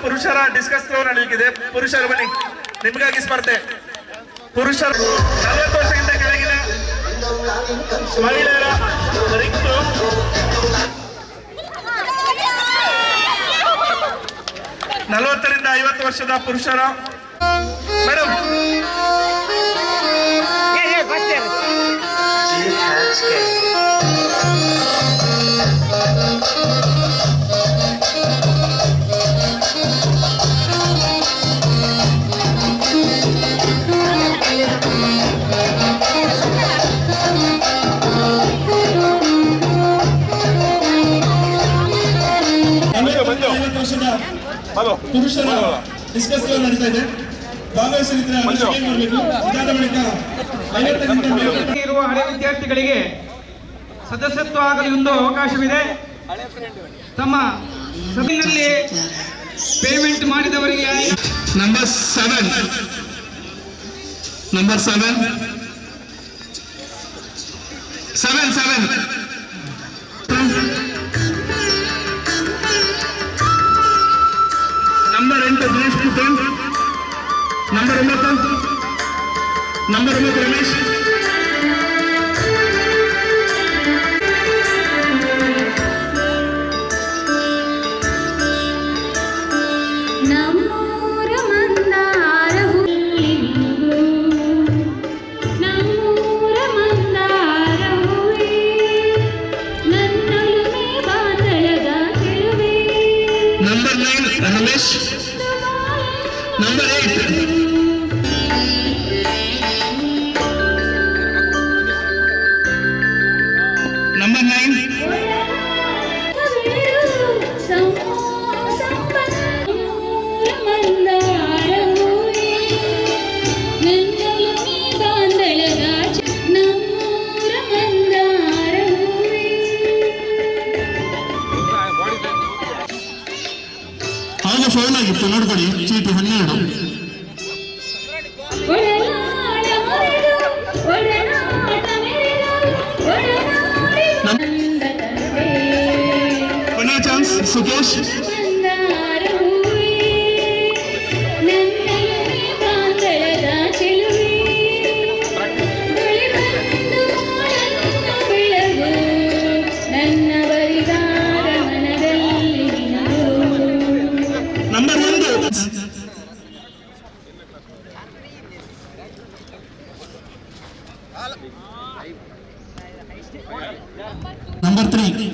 ಪುರುಷರ ಡಿಸ್ಕಸ್ ಥ್ರೋ ನಡೆಯಲಿಕ್ಕಿದೆ. ಪುರುಷರು ಬನ್ನಿ, ನಿಮಗಾಗಿ ಸ್ಪರ್ಧೆ. ಪುರುಷರು 40 ವರ್ಷಕ್ಕಿಂತ ಕೆಳಗಿನ ಮಹಿಳೆಯರ ರಿಂಗ್ ಥ್ರೋ. 40ರಿಂದ 50 ವರ್ಷದ ಪುರುಷರ. ಮೇಡಮ್ ಪುರುಷರ ಡಿಸ್ಕಸ್ ನಡೀತಾ ಇದೆ. ಭಾಗವಹಿಸಲಿದ್ರೆ ಇದಾದ ಬಳಿಕ 50ಕ್ಕಿಂತ ಮೇಲ್ಪಟ್ಟ ಇರುವ ಹಳೆ ವಿದ್ಯಾರ್ಥಿಗಳಿಗೆ ಸದಸ್ಯತ್ವ ಆಗಲು ಒಂದು ಅವಕಾಶವಿದೆ. ತಮ್ಮ ಸಭೆಯಲ್ಲಿ ಪೇಮೆಂಟ್ ಮಾಡಿದವರಿಗೆ number 7 number 7 number 8 Dinesh Puthan. Number 9 Ramesh. ನಮ್ಮೂರ ಮಂದಾರ ಹೂವಿಂದು, ನಮ್ಮೂರ ಮಂದಾರ ಹೂವೇ, ನನ್ನೊಲುಮೆ ಬಾಂಧಳದ ಚೆಲುವೆ. ನಂಬರ್ 9 ರಮೇಶ್. ನಂಬರ್ 8 ನಂಬರ್ 9 ಆಗ ಫೌಲ್ ಆಗಿತ್ತು ನೋಡ್ಕೊಳ್ಳಿ. ಚೀಟಿ 12. ಕೊನೆಯ chance Sukhesh. Number 1 number 3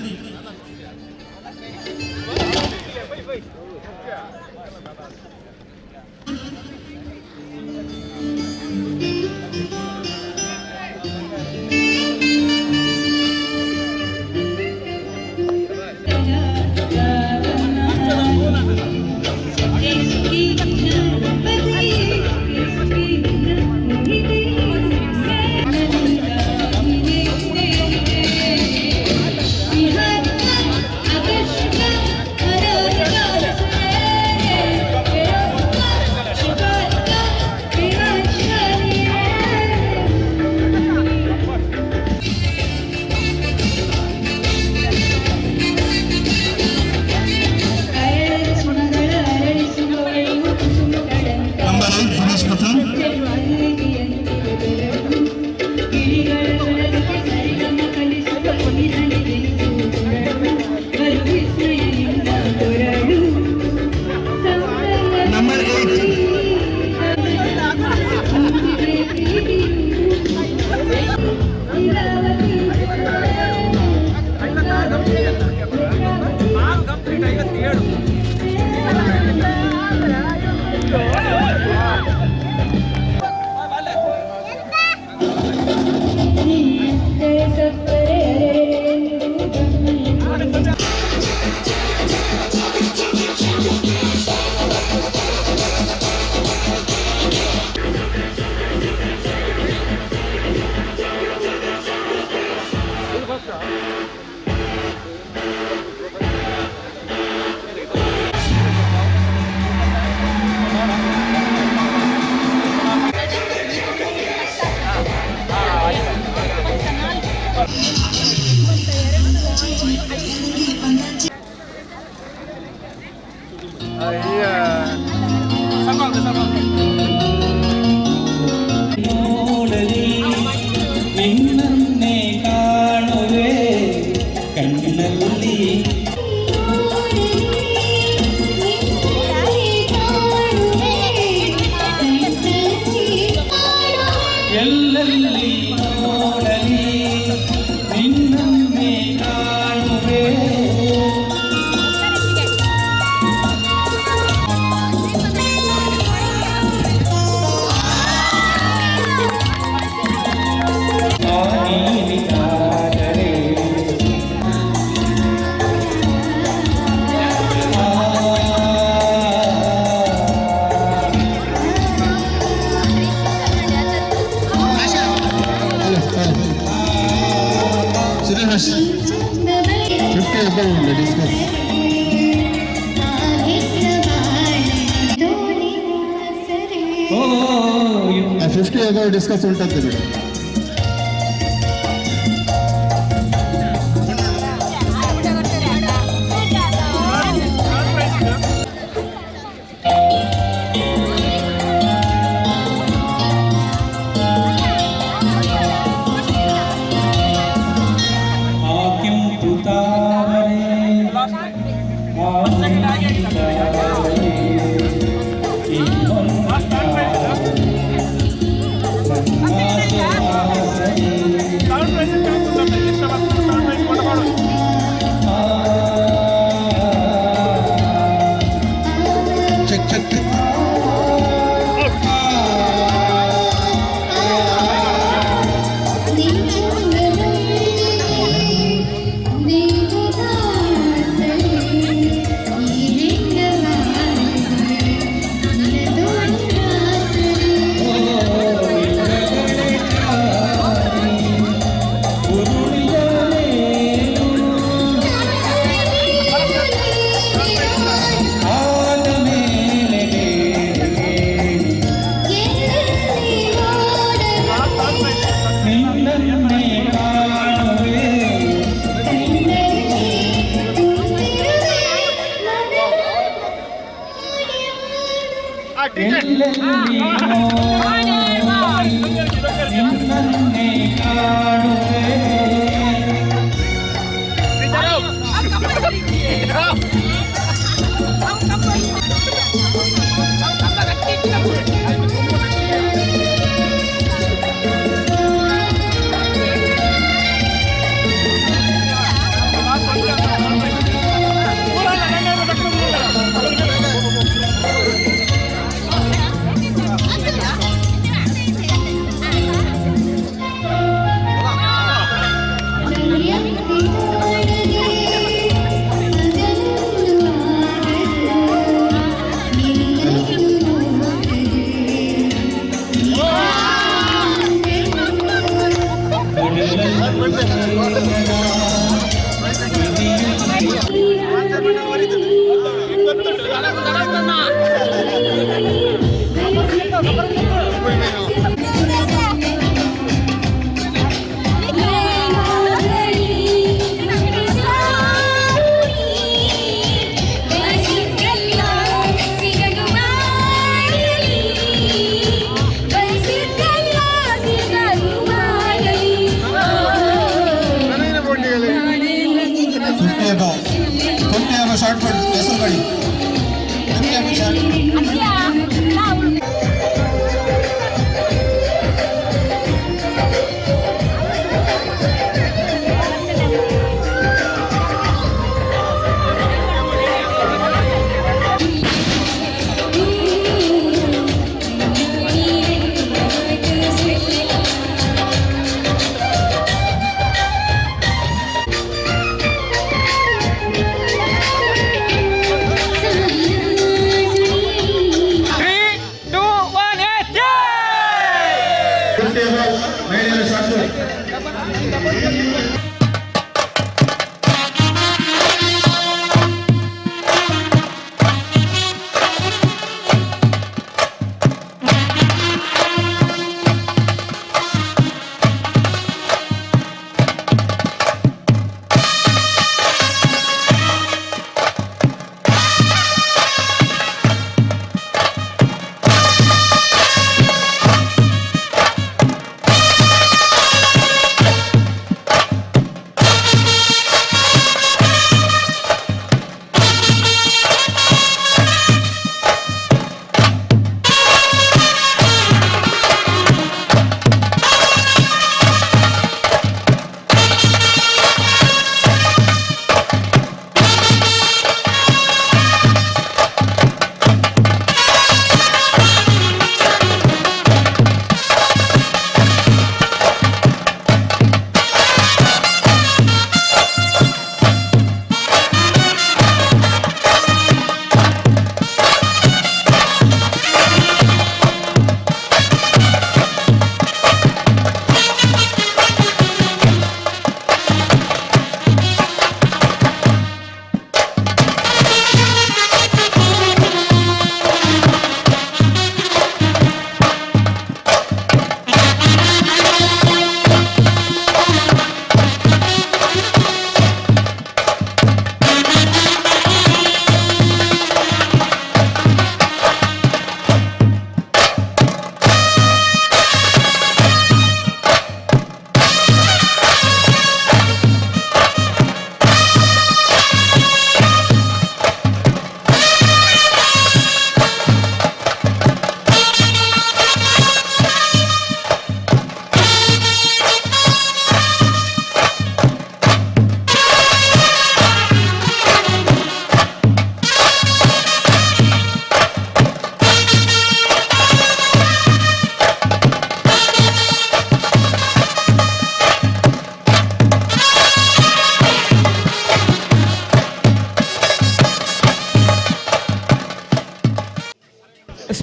Yeah. ಎಲ್ಲೆಲ್ಲಿ ನೋಡಲಿ ನಿನ್ನನ್ನೇ ಕಾಣುವೆ. ಡಿಸ್ಕಸ್ ಉಂಟಂತೆ ಬಿಡಿ.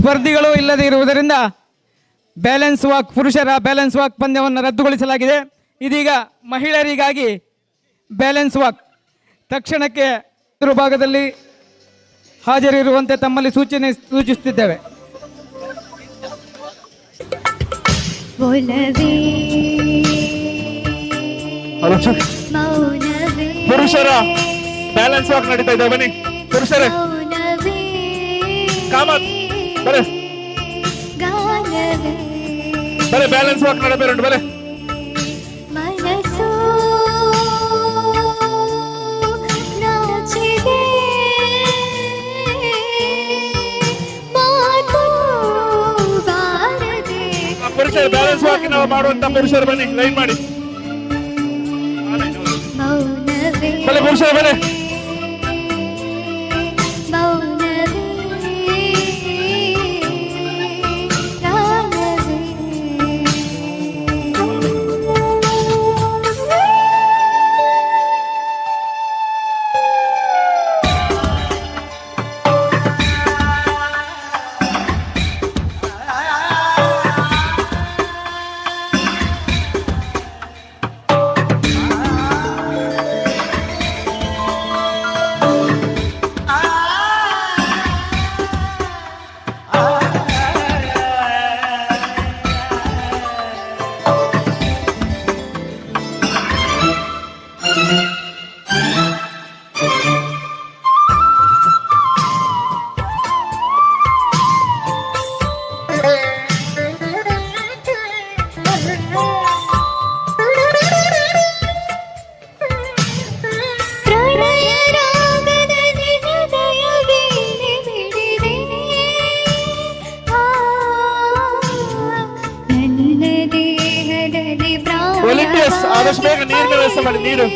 ಸ್ಪರ್ಧಿಗಳು ಇಲ್ಲದೆ ಇರುವುದರಿಂದ ಬ್ಯಾಲೆನ್ಸ್ ವಾಕ್ ಪುರುಷರ ಬ್ಯಾಲೆನ್ಸ್ ವಾಕ್ ಪಂದ್ಯವನ್ನು ರದ್ದುಗೊಳಿಸಲಾಗಿದೆ. ಇದೀಗ ಮಹಿಳೆಯರಿಗಾಗಿ ಬ್ಯಾಲೆನ್ಸ್ ವಾಕ್ ತಕ್ಷಣಕ್ಕೆ ಭಾಗದಲ್ಲಿ ಹಾಜರಿರುವಂತೆ ತಮ್ಮಲ್ಲಿ ಸೂಚಿಸುತ್ತಿದ್ದೇವೆ. ಪುರುಷರ ಬ್ಯಾಲೆನ್ಸ್ ವಾಕ್ ನಡೀತಾ ಇದೆ. ಬನ್ನಿ ಪುರುಷರೇ, ಕಾಮತ್ ಬರೇ ಬರೇ ಬ್ಯಾಲೆನ್ಸ್ ವಾಕ್ ನಡಬೇರುಂಟು. ಬರೇ ಪುರುಷರು ಬ್ಯಾಲೆನ್ಸ್ ವಾಕ್ ನಾವು ಮಾಡುವಂತ ಪುರುಷರು ಬನ್ನಿ, ಲೈನ್ ಮಾಡಿ ಬಲೆ ಪುರುಷರು ಬಲೆ. ವಾಲಂಟಿಯರ್ಸ್ ಆದಷ್ಟು ಬೇಗ ನೀರಿನ ವ್ಯವಸ್ಥೆ ಮಾಡಿ. ನೀರು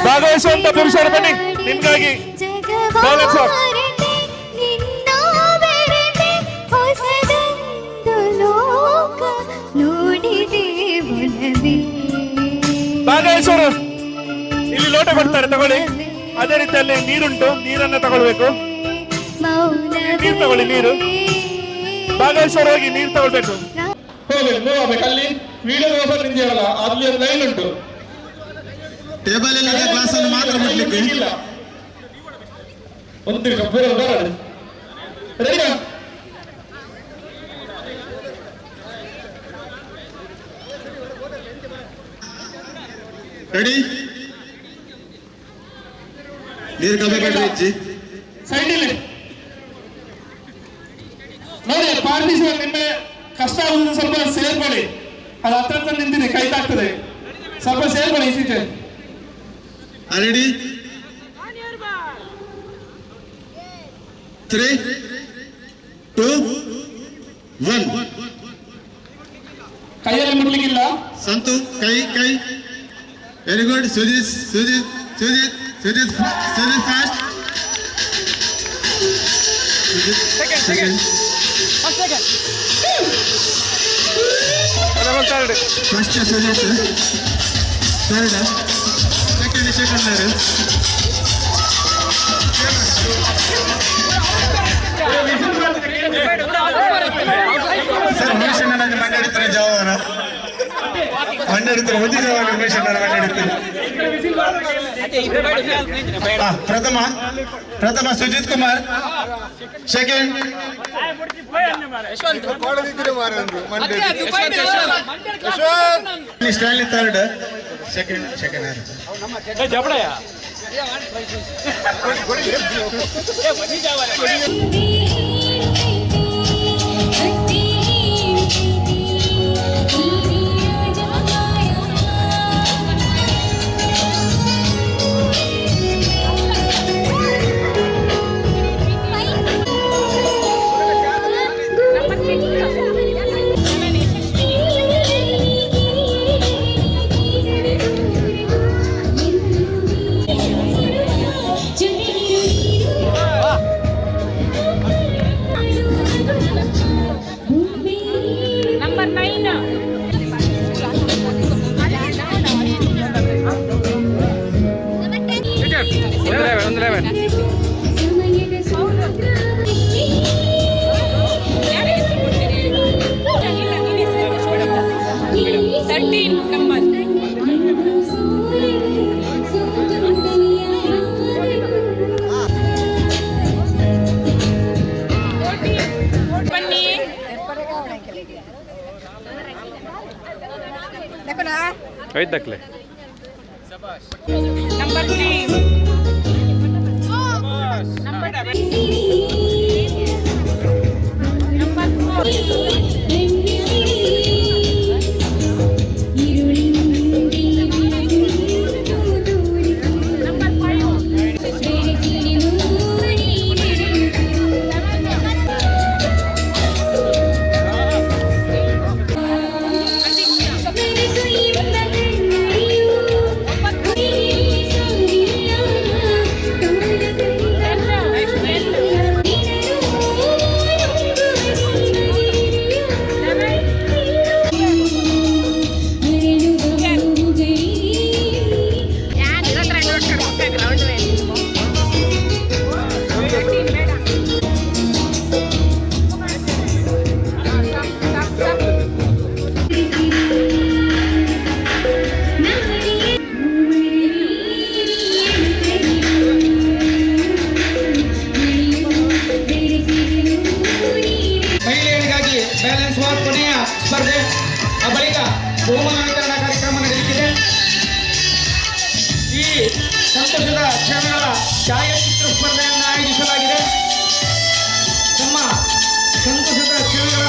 ಭಾಗವಹಿಸುವಂತ ಪುರುಷರು ಬನ್ನಿ, ನಿಮ್ಗಾಗಿ ಬ್ಯಾಲೆನ್ಸ್ ವಾಕ್. ಭಾಗವಹಿಸೋರು ಇಲ್ಲಿ ಲೋಟ ಕೊಡ್ತಾರೆ, ತಗೊಳ್ಳಿ. ಅದೇ ರೀತಿಯಲ್ಲಿ ನೀರುಂಟು, ನೀರನ್ನ ತಗೊಳ್ಬೇಕು. ನೀರು ತಗೊಳ್ಳಿ, ನೀರು. ಭಾಗವಹಿಸೋರು ಹೋಗಿ ನೀರು ತಗೊಳ್ಬೇಕು. ಹೋಗಿ ಮೂವ್ ಆಗ್ಬೇಕು. ಅಲ್ಲಿ ವಿಡಿಯೋಗ್ರಾಫರ್ ನಿಂತಿರಲ್ಲ, ಅಲ್ಲಿ ಒಂದು ಲೈನ್ ಉಂಟು. ಟೇಬಲ್ ಎಲ್ಲ ಕ್ಲಾಸ್ ಅನ್ನು ಮಾತ್ರ ಮಾಡಲಿಕ್ಕೆ ಇಲ್ಲ. ಒಂದು ನಿಮಿಷ ಪೂರ ಬರೋದು. ರೆಡಿ? ರೆಡಿ? ನೀರು ಕಮ್ಮಿ ಮಾಡ್ರಿ ಇಚ್ಚಿ ಸೈಡ್ ಇಲ್ಲಿ ನೋಡಿ. ಪಾರ್ಟಿಸಿಪೇಟ್ ನಿನ್ನೆ ಕಷ್ಟ ಆಗುವುದು ಸ್ವಲ್ಪ ಸೇರ್ಕೊಳ್ಳಿ. ಅದು ಹತ್ರ ನಿಂತಿದೆ, ಕೈ ತಾಗ್ತದೆ, ಸ್ವಲ್ಪ ಸೇರ್ಕೊಳ್ಳಿ ಈಚೆ. ರೆಡಿ? 3, 2, 1. ಕೈಯಲ್ಲಿ ಮುಟ್ಲಿಕ್ಕಿಲ್ಲ. ಸಂತು ಕೈ ಕೈ. Very good. Sujith Sujith Sujith Sujith Sujith fast. Second first Sujith, third second sir Umesh ಅಣ್ಣ ಮಾತಾಡ್ತಾರೆ. ಜಾವರ ಮಂಡಿಡ್ತಾರೆ, ಉದಿ ಜಾವ ಉಮೇಶ್ ಅಣ್ಣ ಮಾತಾಡ್ತಾರೆ. ಪ್ರಥಮ Sujith Kumar, second Stanley, third second ಐದಕ್ಲೆ ನಂಬರ್ 3 ಮಹಿಳೆಯರಿಗಾಗಿ ಬ್ಯಾಲೆನ್ಸ್ ವಾಕ್ ಕೊನೆಯ ಸ್ಪರ್ಧೆ, ಆ ಬಳಿಕ ಬಹುಮಾನ ವಿತರಣಾ ಕಾರ್ಯಕ್ರಮ ನಡೆಯುತ್ತಿದೆ. ಈ ಸಂತೋಷದ ಕ್ಷಣಗಳ ಛಾಯಾಚಿತ್ರ ಸ್ಪರ್ಧೆಯನ್ನು ಆಯೋಜಿಸಲಾಗಿದೆ. ನಮ್ಮ ಸಂತೋಷದ ಕ್ಷಣಗಳ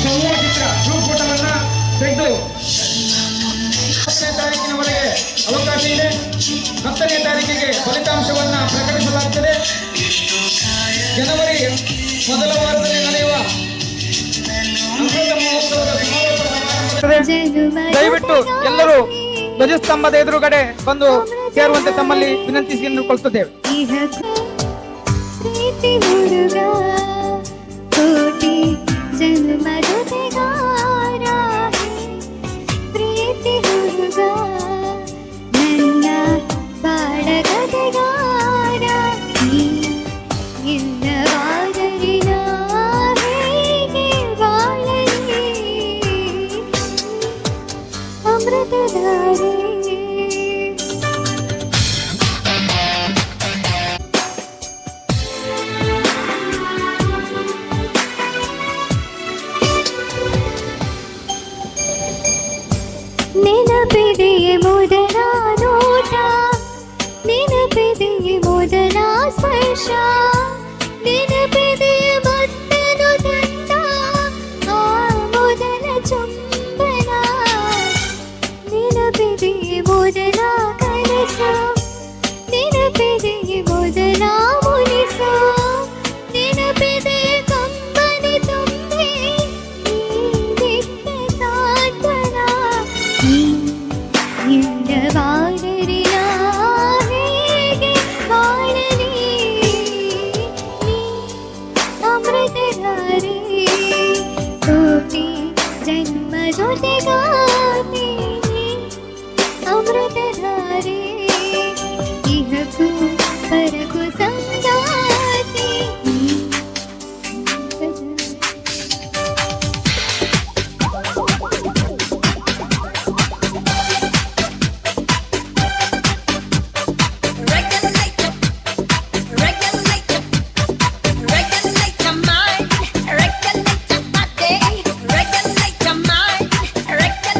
ಸಮೂಹ ಚಿತ್ರ ಗ್ರೂಪ್ ಫೋಟೋವನ್ನು ತೆಗೆದು 10ನೇ ತಾರೀಕಿನವರೆಗೆ ಅವಕಾಶ ಇದೆ. 10ನೇ ತಾರೀಕಿಗೆ ಫಲಿತಾಂಶವನ್ನು ಪ್ರಕಟಿಸಲಾಗುತ್ತದೆ. ಜನವರಿ ಮೊದಲ ವಾರದಲ್ಲಿ ನಡೆಯುವ ಅಮೃತ ಮಹೋತ್ಸವದ ದಯವಿಟ್ಟು ಎಲ್ಲರೂ ಧ್ವಜಸ್ತಂಭದ ಎದುರುಗಡೆ ಬಂದು ಸೇರುವಂತೆ ತಮ್ಮಲ್ಲಿ ವಿನಂತಿಸಿಕೊಳ್ಳುತ್ತೇವೆ. ನೆನಪಿದೆಯೇ ಮೊದಲ ನೋಟ, ನೆನಪಿದೆಯೇ ಮೊದಲ ಸ್ಪರ್ಶ, ನೆನಪಿದೆಯೇ ಮತ್ತನು ತಂದ ಆ ಮೊದಲ ಚುಂಬನ, ನೆನಪಿದೆಯೇ ಮೊದಲ ಕನಸು, ನೆನಪಿದೆಯೇ ಮೊದಲ ಮುನಿಸು, ನೆನಪಿದೆಯೇ ಕಂಬನಿ ತುಂಬಿ ನೀಡಿದ್ದ ಸಾಂತ್ವನ. ಇಲ್ಲವಾದರಿನ ಹೇಗೆ ಬಾಳಲಿ ನೀ ಅಮೃತಧಾರೆ, ಕೋಟಿ ಜನ್ಮ ಜೊತೆಗಾತಿ ಅಮೃತಧಾರೆ, ಇಹಕ್ಕೂ ಪರಕ್ಕೂ ಸಂಗಾತಿ. Regulate your mind, regulate your body, regulate your mind, regulate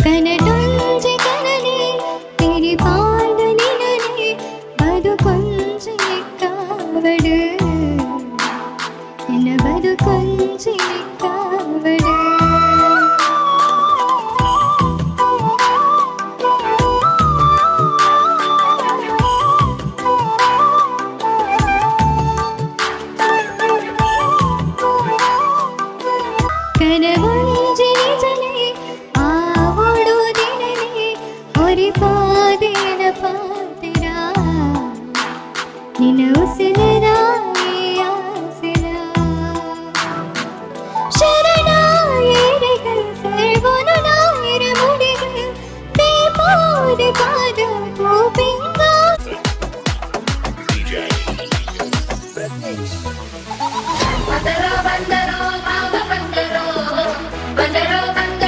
ಕನಟೊಂಜೆ ಕನನೆ ತೆರಿ ಪಾದ ನಿನನೆ ಬದುಕೊಂಜೆ ಕಾವಡು ನಿನ್ನ ಬದುಕೊಂಜೆ ಕಾವಡು ಕನವೊಂಜೆ ನಿಜನೆ ಆವಡು ದಿನನೆ ಒರಿ ಪಾದೇನ ಪಾತಿರ ನಿನ್ನ ಉಸಿರ ಆಸಿರ ಶರಣಾಯರಿಗೆ ಸರ್ವನು ನಾಯರ ಮುಡಿಗೆ ದೀಪಾದ ಪಾದ ಗೋಪಿಂಗ ಬಂದರೋ ಬಂದರೋ ಭಾವ ಬಂದರೋ ಬಂದರೋ ಬಂದ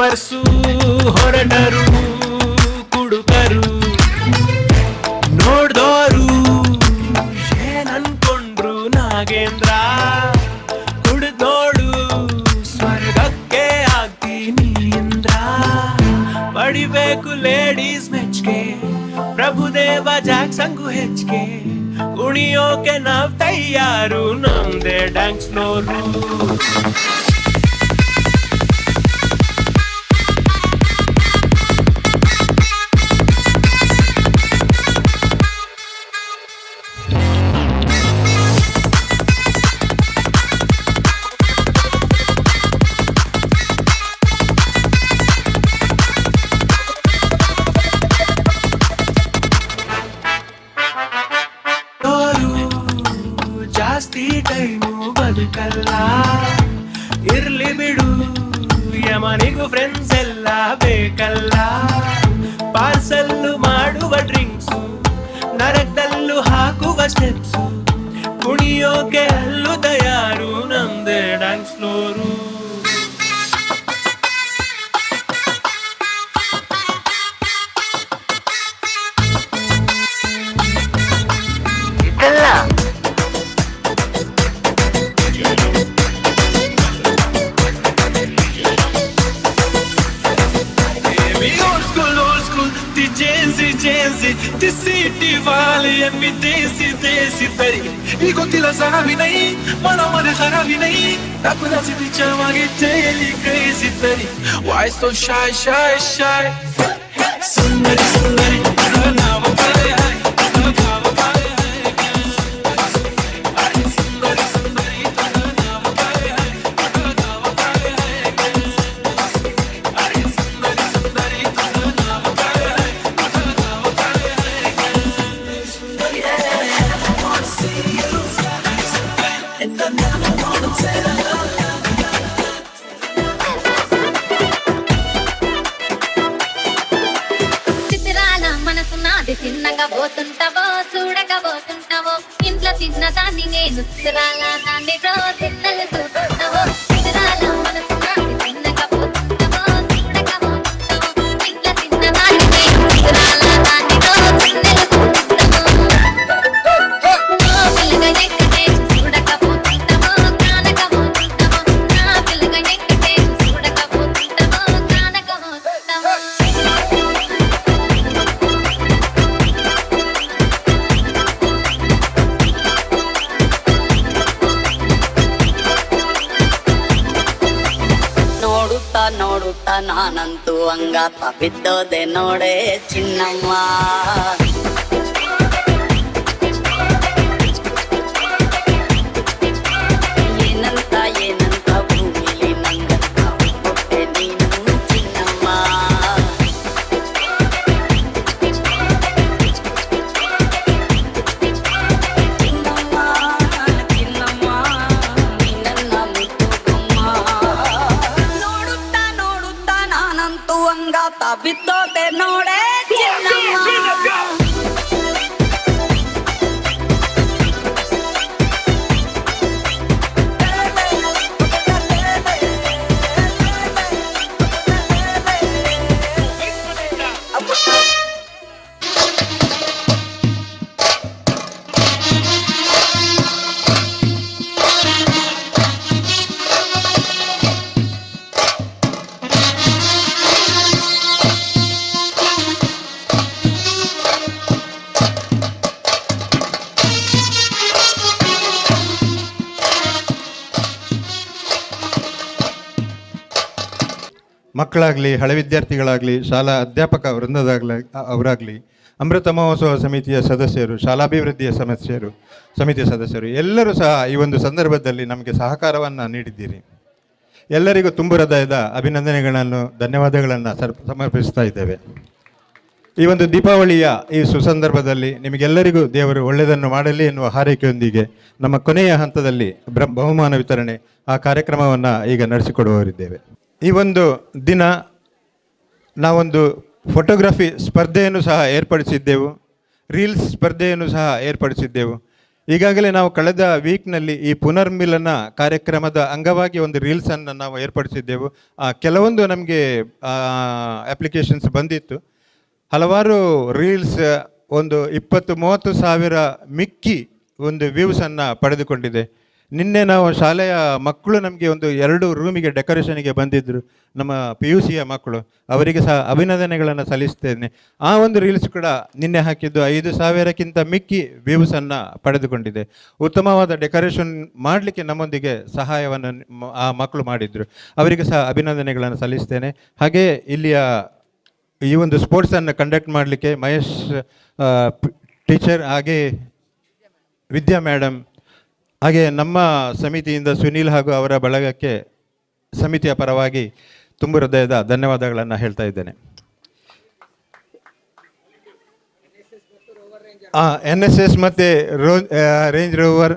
ಲವರ್ಸು ಹೊರಟರು ಕುಡುಕರು ನೋಡ್ದೋರು ಏನನ್ಕೊಂಡ್ರು ನಾಗೇಂದ್ರ ಕುಡಿದೋಡು ಸ್ವರ್ಗಕ್ಕೆ ಆಗ್ತೀನಿ ಇಂದ್ರ ಪಡಿಬೇಕು ಲೇಡೀಸ್ ಮೆಚ್ಗೆ ಪ್ರಭುದೇವ ಜಾಕ್ಸಂಗು ಹೆಚ್ಚಿಗೆ ಕುಣಿಯೋಕೆ ನಾವ್ ತಯಾರು ನಮ್ದೇ ಡ್ಯಾನ್ಸ್ ಫ್ಲೋರು ಜಾಸ್ತಿ ಟೈಮು ಬದುಕಲ್ಲ ಇರ್ಲಿ ಬಿಡು ಯಮನಿಗೂ ಫ್ರೆಂಡ್ಸ್ ಎಲ್ಲ ಬೇಕಲ್ಲ ಪಾರ್ಸಲ್ಲು ಮಾಡುವ ಡ್ರಿಂಕ್ಸು ನರಕದಲ್ಲೂ ಹಾಕುವ ಸ್ಟೆಪ್ಸು ಕುಣಿಯೋಕೆ ಅಲ್ಲೂ ತಯಾರು ನಮ್ದೇ dance floor Ti senti vale e mi desi tari mi conti la sanavi nahi mana mane kharabi nahi apna se bichama ke teli crazy tari why so shy sundari sana mukare hai sana mukare hai sundari sana mukare hai పోతుంటావో చూడకపోతుంటావో ఇంట్లో తిన్న దాన్ని నేను చిత్రాల దాన్ని రోజు చూస్తుంటావో చిత్రాల మనసు నాది తిన్నకపోతుంటావో చూడకపోతుంటావో ఇంట్లో తిన్న దాన్ని నేను చిత్రాల దాన్ని రోజు నా పిల్లగా ఎక్కడే చూడకపోతుంటావో కానకపోతుంటావో నా పిల్లగా ఎక్కడే చూడకపోతుంటావో కానకపోతుంటావో ನೋಡುತ್ತಾ ನಾನಂತೂ ಅಂಗಾತ ಬಿದ್ದೋದೆ ನೋಡೆ ಚಿನ್ನಮ್ಮ ಏನಂತ ಭೂಮಿಲಿ ನಂಗಂತ ಹುಟ್ಟೆ ನೀನು ಚಿನ್ನಮ್ಮ ಅಂಗಾತ ಬಿದ್ದೋದೆ ನೋಡೆ ಮಕ್ಕಳಾಗಲಿ ಹಳೆ ವಿದ್ಯಾರ್ಥಿಗಳಾಗಲಿ ಶಾಲಾ ಅಧ್ಯಾಪಕ ಅವರಾಗಲಿ ಅಮೃತ ಮಹೋತ್ಸವ ಸಮಿತಿಯ ಸದಸ್ಯರು ಶಾಲಾಭಿವೃದ್ಧಿಯ ಸಮಿತಿಯ ಸದಸ್ಯರು ಎಲ್ಲರೂ ಸಹ ಈ ಒಂದು ಸಂದರ್ಭದಲ್ಲಿ ನಮಗೆ ಸಹಕಾರವನ್ನು ನೀಡಿದ್ದೀರಿ. ಎಲ್ಲರಿಗೂ ತುಂಬು ಹೃದಯದ ಅಭಿನಂದನೆಗಳನ್ನು ಧನ್ಯವಾದಗಳನ್ನು ಸಮರ್ಪಿಸ್ತಾ ಇದ್ದೇವೆ. ಈ ಒಂದು ದೀಪಾವಳಿಯ ಈ ಸುಸಂದರ್ಭದಲ್ಲಿ ನಿಮಗೆಲ್ಲರಿಗೂ ದೇವರು ಒಳ್ಳೆಯದನ್ನು ಮಾಡಲಿ ಎನ್ನುವ ಹಾರೈಕೆಯೊಂದಿಗೆ ನಮ್ಮ ಕೊನೆಯ ಹಂತದಲ್ಲಿ ಬಹುಮಾನ ವಿತರಣೆ ಆ ಕಾರ್ಯಕ್ರಮವನ್ನು ಈಗ ನಡೆಸಿಕೊಡುವವರಿದ್ದೇವೆ. ಈ ಒಂದು ದಿನ ನಾವೊಂದು ಫೋಟೋಗ್ರಫಿ ಸ್ಪರ್ಧೆಯನ್ನು ಸಹ ಏರ್ಪಡಿಸಿದ್ದೆವು, ರೀಲ್ಸ್ ಸ್ಪರ್ಧೆಯನ್ನು ಸಹ ಏರ್ಪಡಿಸಿದ್ದೆವು. ಈಗಾಗಲೇ ನಾವು ಕಳೆದ ವೀಕ್ನಲ್ಲಿ ಈ ಪುನರ್ಮಿಲನ ಕಾರ್ಯಕ್ರಮದ ಅಂಗವಾಗಿ ಒಂದು ರೀಲ್ಸನ್ನು ನಾವು ಏರ್ಪಡಿಸಿದ್ದೆವು. ಕೆಲವೊಂದು ನಮಗೆ ಅಪ್ಲಿಕೇಶನ್ಸ್ ಬಂದಿತ್ತು. ಹಲವಾರು ರೀಲ್ಸ್ ಒಂದು 20-30 ಸಾವಿರ ಮಿಕ್ಕಿ ಒಂದು ವ್ಯೂಸನ್ನು ಪಡೆದುಕೊಂಡಿದೆ. ನಿನ್ನೆ ನಾವು ಶಾಲೆಯ ಮಕ್ಕಳು ನಮಗೆ ಒಂದು 2 ರೂಮಿಗೆ ಡೆಕೋರೇಷನ್ಗೆ ಬಂದಿದ್ದರು, ನಮ್ಮ PUCಯ ಮಕ್ಕಳು. ಅವರಿಗೆ ಸಹ ಅಭಿನಂದನೆಗಳನ್ನು ಸಲ್ಲಿಸ್ತೇನೆ. ಆ ಒಂದು ರೀಲ್ಸ್ ಕೂಡ ನಿನ್ನೆ ಹಾಕಿದ್ದು 5,000ಕ್ಕಿಂತ ಮಿಕ್ಕಿ ವ್ಯೂಸನ್ನು ಪಡೆದುಕೊಂಡಿದೆ. ಉತ್ತಮವಾದ ಡೆಕೋರೇಷನ್ ಮಾಡಲಿಕ್ಕೆ ನಮ್ಮೊಂದಿಗೆ ಸಹಾಯವನ್ನು ಆ ಮಕ್ಕಳು ಮಾಡಿದರು. ಅವರಿಗೆ ಸಹ ಅಭಿನಂದನೆಗಳನ್ನು ಸಲ್ಲಿಸ್ತೇನೆ. ಹಾಗೆ ಇಲ್ಲಿಯ ಈ ಒಂದು ಸ್ಪೋರ್ಟ್ಸನ್ನು ಕಂಡಕ್ಟ್ ಮಾಡಲಿಕ್ಕೆ ಮಹೇಶ್ ಟೀಚರ್, ಹಾಗೆ ವಿದ್ಯಾ ಮೇಡಮ್, ಹಾಗೆ ನಮ್ಮ ಸಮಿತಿಯಿಂದ ಸುನೀಲ್ ಹಾಗೂ ಅವರ ಬಳಗಕ್ಕೆ ಸಮಿತಿಯ ಪರವಾಗಿ ತುಂಬ ಹೃದಯದ ಧನ್ಯವಾದಗಳನ್ನು ಹೇಳ್ತಾ ಇದ್ದೇನೆ. NSS ಮತ್ತು ರೇಂಜ್ ರೋವರ್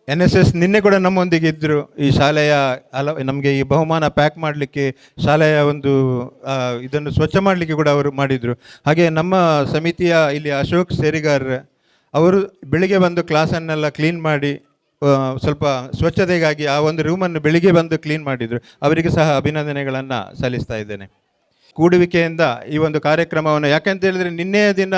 NSS ನಿನ್ನೆ ಕೂಡ ನಮ್ಮೊಂದಿಗೆ ಇದ್ದರು. ಈ ಶಾಲೆಯ ನಮಗೆ ಈ ಬಹುಮಾನ ಪ್ಯಾಕ್ ಮಾಡಲಿಕ್ಕೆ, ಶಾಲೆಯ ಒಂದು ಇದನ್ನು ಸ್ವಚ್ಛ ಮಾಡಲಿಕ್ಕೆ ಕೂಡ ಅವರು ಮಾಡಿದರು. ಹಾಗೆ ನಮ್ಮ ಸಮಿತಿಯ ಇಲ್ಲಿ ಅಶೋಕ್ ಸೇರಿಗಾರ್ ಅವರು ಬೆಳಿಗ್ಗೆ ಬಂದು ಕ್ಲಾಸನ್ನೆಲ್ಲ ಕ್ಲೀನ್ ಮಾಡಿ ಸ್ವಲ್ಪ ಸ್ವಚ್ಛತೆಗಾಗಿ ಆ ಒಂದು ರೂಮನ್ನು ಬೆಳಿಗ್ಗೆ ಬಂದು ಕ್ಲೀನ್ ಮಾಡಿದರು. ಅವರಿಗೆ ಸಹ ಅಭಿನಂದನೆಗಳನ್ನು ಸಲ್ಲಿಸ್ತಾ ಇದ್ದೇನೆ. ಕೂಡುವಿಕೆಯಿಂದ ಈ ಒಂದು ಕಾರ್ಯಕ್ರಮವನ್ನು, ಯಾಕೆಂತ ಹೇಳಿದರೆ ನಿನ್ನೆಯ ದಿನ